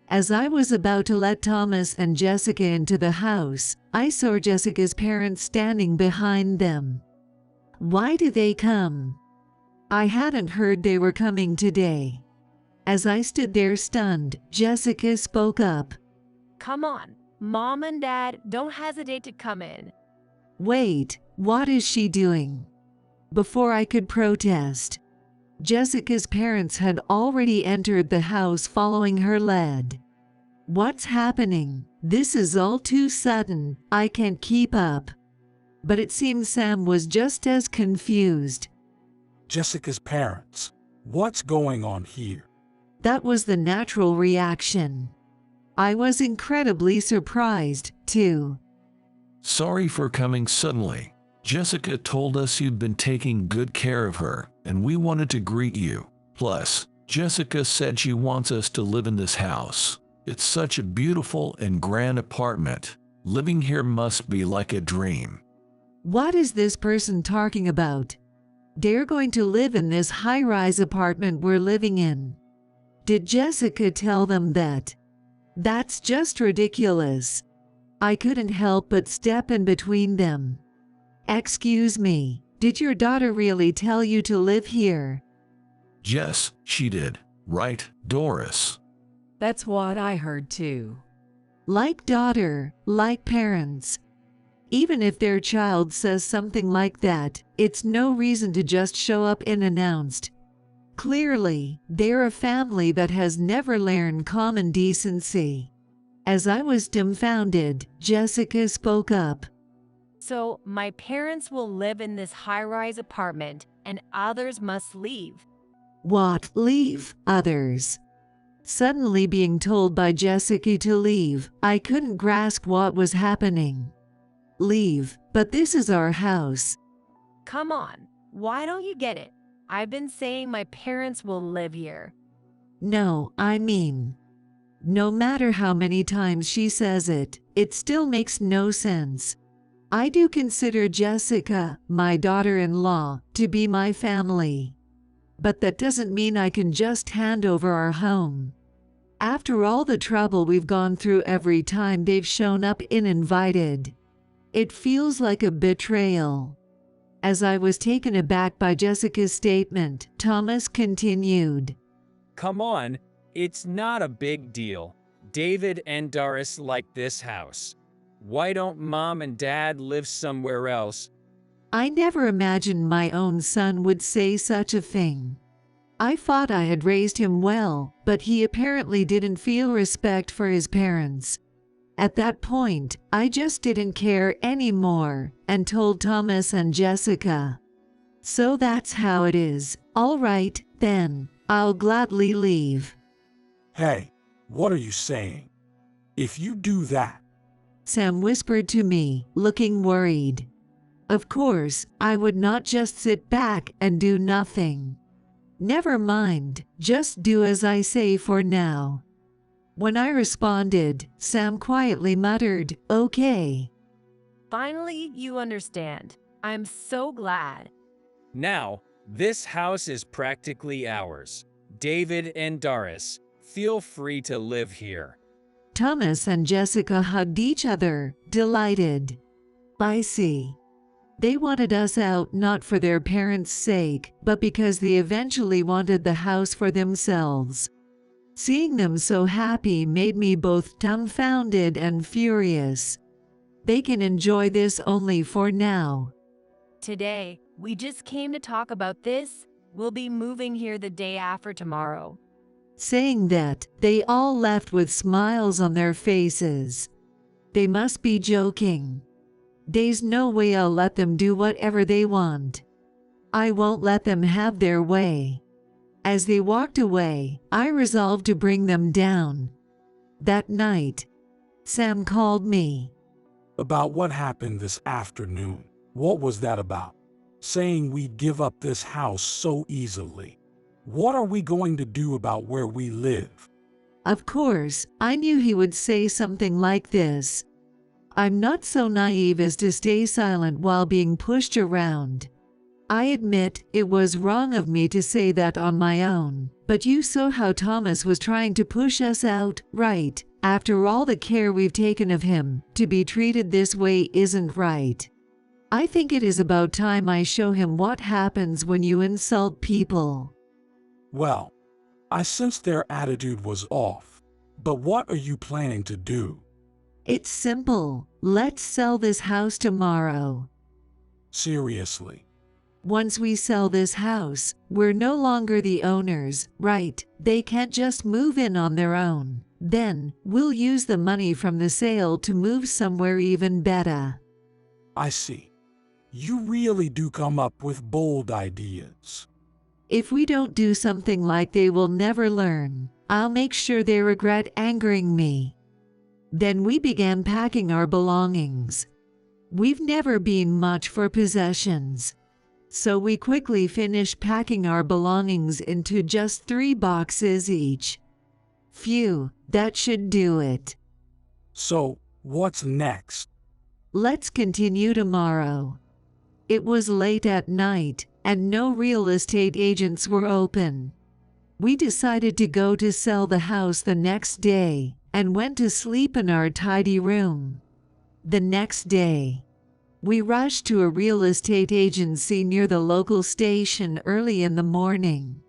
As I was about to let Thomas and Jessica into the house, I saw Jessica's parents standing behind them. Why did they come? I hadn't heard they were coming today. As I stood there stunned, Jessica spoke up. Come on, Mom and Dad, don't hesitate to come in. Wait, what is she doing? Before I could protest, Jessica's parents had already entered the house following her lead. What's happening? This is all too sudden, I can't keep up. But it seems Sam was just as confused. Jessica's parents. What's going on here? That was the natural reaction. I was incredibly surprised, too. Sorry for coming suddenly. Jessica told us you'd been taking good care of her, and we wanted to greet you. Plus, Jessica said she wants us to live in this house. It's such a beautiful and grand apartment. Living here must be like a dream. What is this person talking about? They're going to live in this high-rise apartment we're living in. Did Jessica tell them that? That's just ridiculous. I couldn't help but step in between them. Excuse me, did your daughter really tell you to live here? Yes, she did. Right, Doris? That's what I heard too. Like daughter, like parents. Even if their child says something like that, it's no reason to just show up unannounced. Clearly, they're a family that has never learned common decency. As I was dumbfounded, Jessica spoke up. So, my parents will live in this high-rise apartment and others must leave. What, leave? Others? Suddenly being told by Jessica to leave, I couldn't grasp what was happening. Leave, but this is our house. Come on, why don't you get it? I've been saying my parents will live here. No, I mean, no matter how many times she says it, it still makes no sense. I do consider Jessica, my daughter-in-law, to be my family. But that doesn't mean I can just hand over our home. After all the trouble we've gone through every time they've shown up uninvited, it feels like a betrayal. As I was taken aback by Jessica's statement, Thomas continued. Come on, it's not a big deal. David and Doris like this house. Why don't Mom and Dad live somewhere else? I never imagined my own son would say such a thing. I thought I had raised him well, but he apparently didn't feel respect for his parents. At that point, I just didn't care anymore and told Thomas and Jessica. So that's how it is. All right, then, I'll gladly leave. Hey, what are you saying? If you do that, Sam whispered to me, looking worried. Of course, I would not just sit back and do nothing. Never mind, just do as I say for now. When I responded, Sam quietly muttered, "Okay." Finally, you understand. I'm so glad. Now, this house is practically ours. David and Doris, feel free to live here. Thomas and Jessica hugged each other, delighted. I see. They wanted us out not for their parents' sake, but because they eventually wanted the house for themselves. Seeing them so happy made me both dumbfounded and furious. They can enjoy this only for now. Today, we just came to talk about this. We'll be moving here the day after tomorrow. Saying that, they all left with smiles on their faces. They must be joking. There's no way I'll let them do whatever they want. I won't let them have their way. As they walked away, I resolved to bring them down. That night, Sam called me. about what happened this afternoon. What was that about? Saying we'd give up this house so easily. What are we going to do about where we live? Of course, I knew he would say something like this. I'm not so naive as to stay silent while being pushed around. I admit it was wrong of me to say that on my own, but you saw how Thomas was trying to push us out, right? After all the care we've taken of him, to be treated this way isn't right. I think it is about time I show him what happens when you insult people. Well, I sensed their attitude was off. But what are you planning to do? It's simple. Let's sell this house tomorrow. Seriously. Once we sell this house, we're no longer the owners, right? They can't just move in on their own. Then, we'll use the money from the sale to move somewhere even better. I see. You really do come up with bold ideas. If we don't do something like they will never learn, I'll make sure they regret angering me. Then we began packing our belongings. We've never been much for possessions. So we quickly finished packing our belongings into just 3 boxes each. Phew, that should do it. So, what's next? Let's continue tomorrow. It was late at night, and no real estate agents were open. We decided to go to sell the house the next day, and went to sleep in our tidy room. The next day, we rushed to a real estate agency near the local station early in the morning.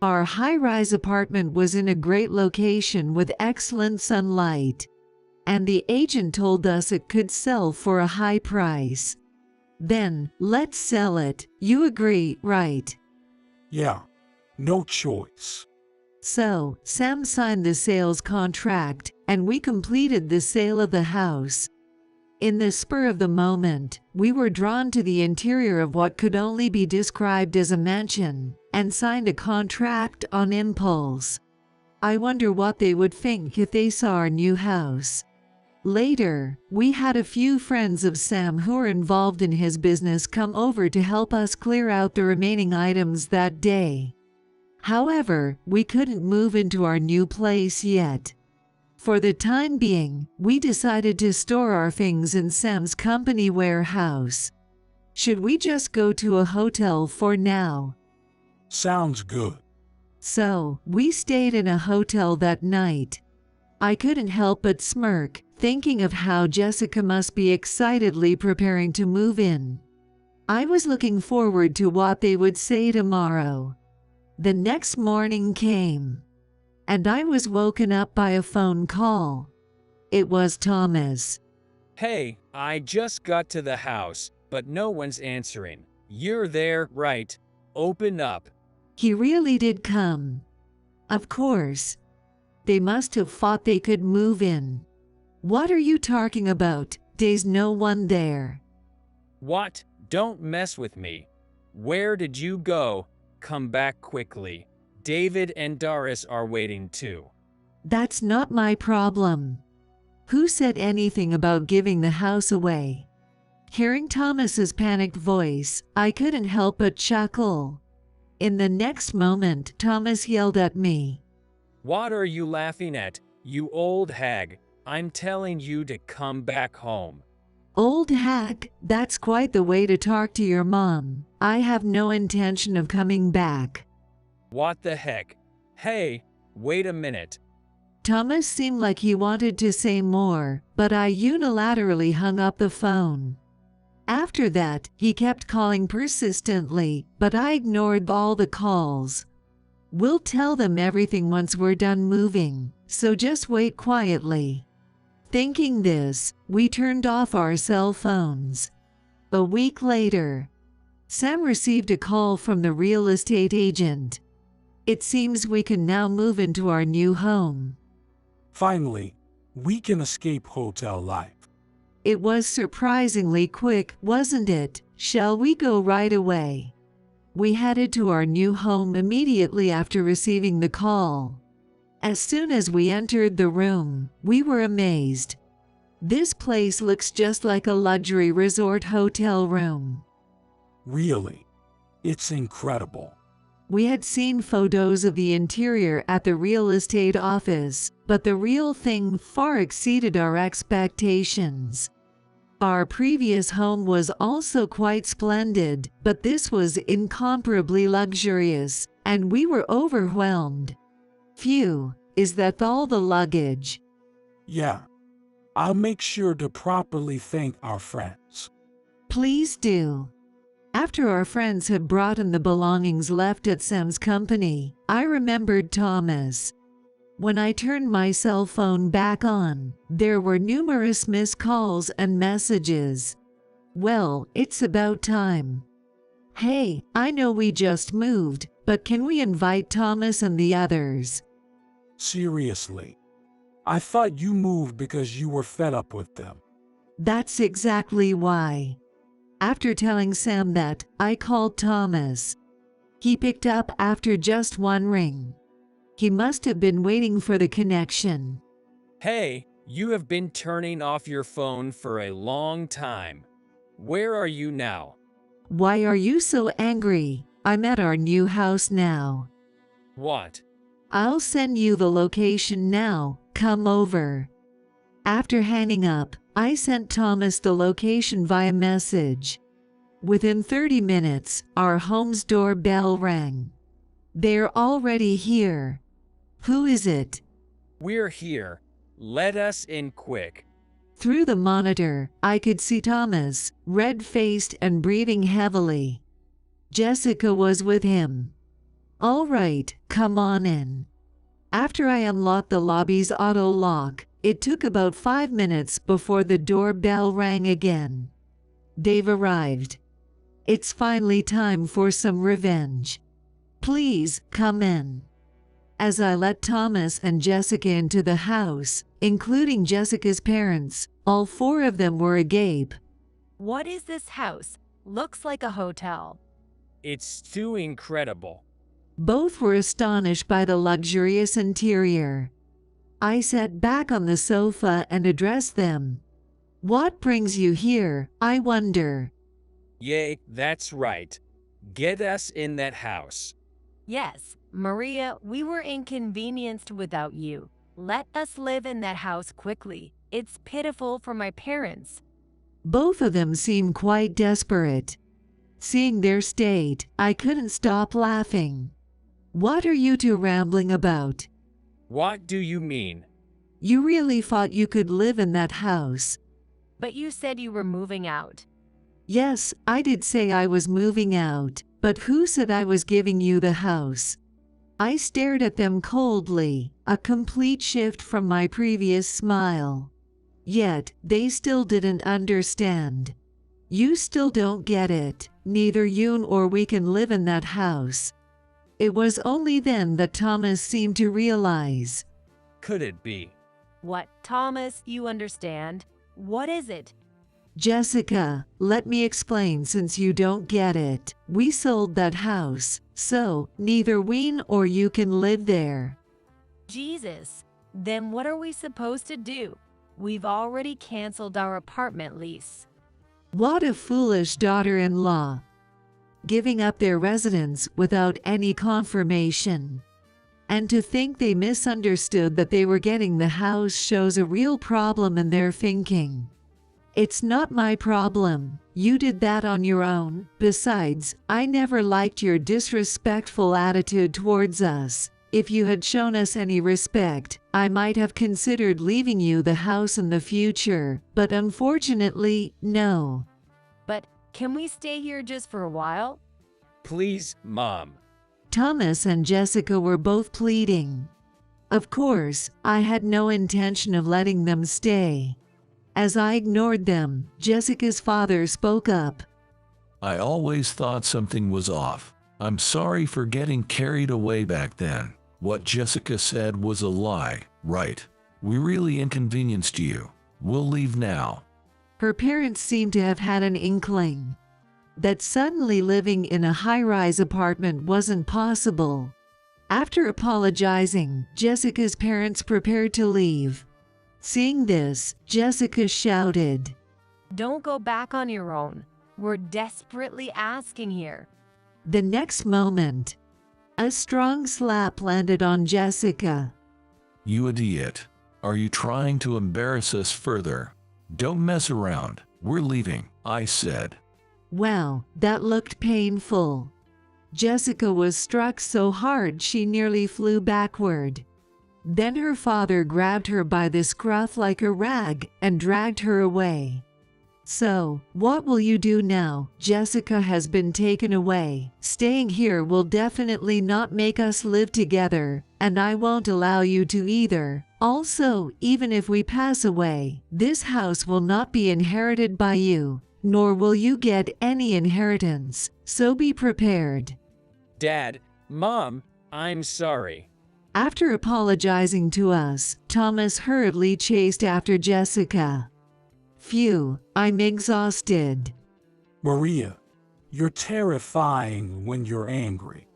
Our high-rise apartment was in a great location with excellent sunlight, and the agent told us it could sell for a high price. Then, let's sell it. You agree, right? Yeah, no choice. So, Sam signed the sales contract, and we completed the sale of the house. In the spur of the moment, we were drawn to the interior of what could only be described as a mansion, and signed a contract on impulse. I wonder what they would think if they saw our new house. Later, we had a few friends of Sam who were involved in his business come over to help us clear out the remaining items that day. However, we couldn't move into our new place yet. For the time being, we decided to store our things in Sam's company warehouse. Should we just go to a hotel for now? Sounds good. So, we stayed in a hotel that night. I couldn't help but smirk, thinking of how Jessica must be excitedly preparing to move in. I was looking forward to what they would say tomorrow. The next morning came, and I was woken up by a phone call. It was Thomas. Hey, I just got to the house, but no one's answering. You're there, right? Open up. He really did come. Of course. They must have thought they could move in. What are you talking about? There's no one there. What? Don't mess with me. Where did you go? Come back quickly. David and Doris are waiting too. That's not my problem. Who said anything about giving the house away? Hearing Thomas's panicked voice, I couldn't help but chuckle. In the next moment, Thomas yelled at me. What are you laughing at, you old hag? I'm telling you to come back home. Old hag, that's quite the way to talk to your mom. I have no intention of coming back. What the heck? Hey, wait a minute. Thomas seemed like he wanted to say more, but I unilaterally hung up the phone. After that, he kept calling persistently, but I ignored all the calls. We'll tell them everything once we're done moving, so just wait quietly. Thinking this, we turned off our cell phones. A week later, Sam received a call from the real estate agent. It seems we can now move into our new home. Finally, we can escape hotel life. It was surprisingly quick, wasn't it? Shall we go right away? We headed to our new home immediately after receiving the call. As soon as we entered the room, we were amazed. This place looks just like a luxury resort hotel room. Really? It's incredible. We had seen photos of the interior at the real estate office, but the real thing far exceeded our expectations. Our previous home was also quite splendid, but this was incomparably luxurious, and we were overwhelmed. Phew, is that all the luggage? Yeah. I'll make sure to properly thank our friends. Please do. After our friends had brought in the belongings left at Sam's company, I remembered Thomas. When I turned my cell phone back on, there were numerous missed calls and messages. Well, it's about time. Hey, I know we just moved, but can we invite Thomas and the others? Seriously. I thought you moved because you were fed up with them. That's exactly why. After telling Sam that, I called Thomas. He picked up after just one ring. He must have been waiting for the connection. Hey, you have been turning off your phone for a long time. Where are you now? Why are you so angry? I'm at our new house now. What? I'll send you the location now. Come over. After hanging up, I sent Thomas the location via message. Within 30 minutes, our home's doorbell rang. They're already here. Who is it? We're here. Let us in quick. Through the monitor, I could see Thomas, red-faced and breathing heavily. Jessica was with him. All right, come on in. After I unlocked the lobby's auto lock, it took about 5 minutes before the doorbell rang again. They've arrived. It's finally time for some revenge. Please, come in. As I let Thomas and Jessica into the house, including Jessica's parents, all 4 of them were agape. What is this house? Looks like a hotel. It's too incredible. Both were astonished by the luxurious interior. I sat back on the sofa and addressed them. What brings you here, I wonder? Yay, that's right. Get us in that house. Yes, Maria, we were inconvenienced without you. Let us live in that house quickly. It's pitiful for my parents. Both of them seemed quite desperate. Seeing their state, I couldn't stop laughing. What are you two rambling about? What do you mean? You really thought you could live in that house? But you said you were moving out. Yes, I did say I was moving out, but who said I was giving you the house? I stared at them coldly, a complete shift from my previous smile. Yet, they still didn't understand. You still don't get it. Neither you nor we can live in that house. It was only then that Thomas seemed to realize. Could it be? What, Thomas, you understand? What is it? Jessica, let me explain since you don't get it. We sold that house, so neither we nor you can live there. Jesus, then what are we supposed to do? We've already canceled our apartment lease. What a foolish daughter-in-law. Giving up their residence without any confirmation. And to think they misunderstood that they were getting the house shows a real problem in their thinking. It's not my problem. You did that on your own. Besides, I never liked your disrespectful attitude towards us. If you had shown us any respect, I might have considered leaving you the house in the future, but unfortunately, no. But can we stay here just for a while? Please, Mom. Thomas and Jessica were both pleading. Of course, I had no intention of letting them stay. As I ignored them, Jessica's father spoke up. I always thought something was off. I'm sorry for getting carried away back then. What Jessica said was a lie, right? We really inconvenienced you. We'll leave now. Her parents seemed to have had an inkling that suddenly living in a high-rise apartment wasn't possible. After apologizing, Jessica's parents prepared to leave. Seeing this, Jessica shouted, Don't go back on your own. We're desperately asking here. The next moment, a strong slap landed on Jessica. You idiot. Are you trying to embarrass us further? Don't mess around. We're leaving, I said. Wow, that looked painful. Jessica was struck so hard she nearly flew backward. Then her father grabbed her by the scruff like a rag and dragged her away. So, what will you do now? Jessica has been taken away. Staying here will definitely not make us live together, and I won't allow you to either. Also, even if we pass away, this house will not be inherited by you, nor will you get any inheritance, so be prepared. Dad, Mom, I'm sorry. After apologizing to us, Thomas hurriedly chased after Jessica. Phew, I'm exhausted. Maria, you're terrifying when you're angry.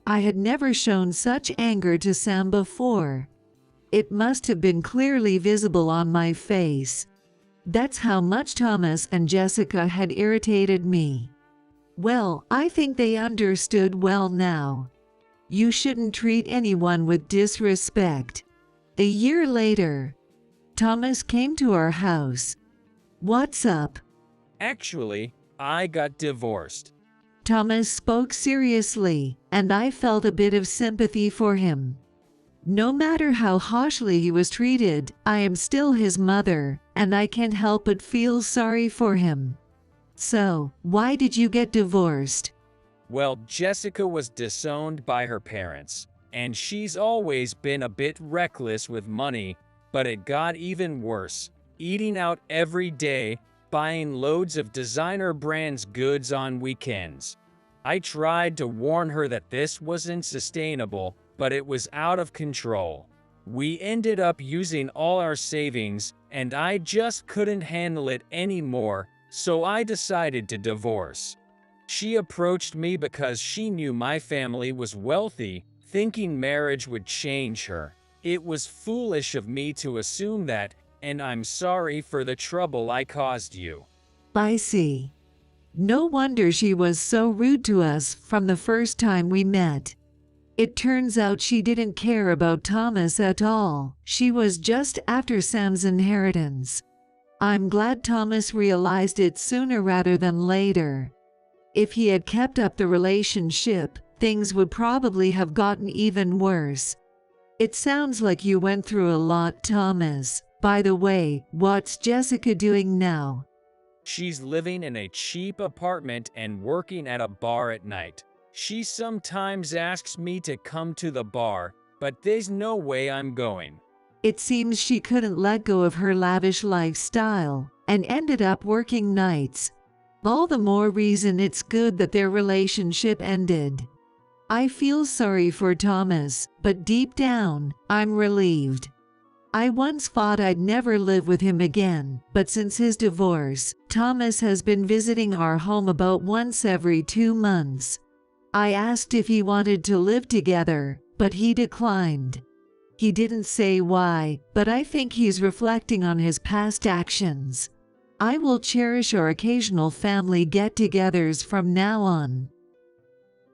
I had never shown such anger to Sam before. It must have been clearly visible on my face. That's how much Thomas and Jessica had irritated me. Well, I think they understood well now. You shouldn't treat anyone with disrespect. A year later, Thomas came to our house. What's up? Actually, I got divorced. Thomas spoke seriously, and I felt a bit of sympathy for him. No matter how harshly he was treated, I am still his mother, and I can't help but feel sorry for him. So, why did you get divorced? Well, Jessica was disowned by her parents, and she's always been a bit reckless with money, but it got even worse. Eating out every day, buying loads of designer brands goods on weekends. I tried to warn her that this wasn't sustainable, but it was out of control. We ended up using all our savings, and I just couldn't handle it anymore, so I decided to divorce. She approached me because she knew my family was wealthy, thinking marriage would change her. It was foolish of me to assume that, and I'm sorry for the trouble I caused you. I see. No wonder she was so rude to us from the first time we met. It turns out she didn't care about Thomas at all. She was just after Sam's inheritance. I'm glad Thomas realized it sooner rather than later. If he had kept up the relationship, things would probably have gotten even worse. It sounds like you went through a lot, Thomas. By the way, what's Jessica doing now? She's living in a cheap apartment and working at a bar at night. She sometimes asks me to come to the bar, but there's no way I'm going. It seems she couldn't let go of her lavish lifestyle and ended up working nights. All the more reason it's good that their relationship ended. I feel sorry for Thomas, but deep down, I'm relieved. I once thought I'd never live with him again, but since his divorce, Thomas has been visiting our home about once every 2 months. I asked if he wanted to live together, but he declined. He didn't say why, but I think he's reflecting on his past actions. I will cherish our occasional family get-togethers from now on.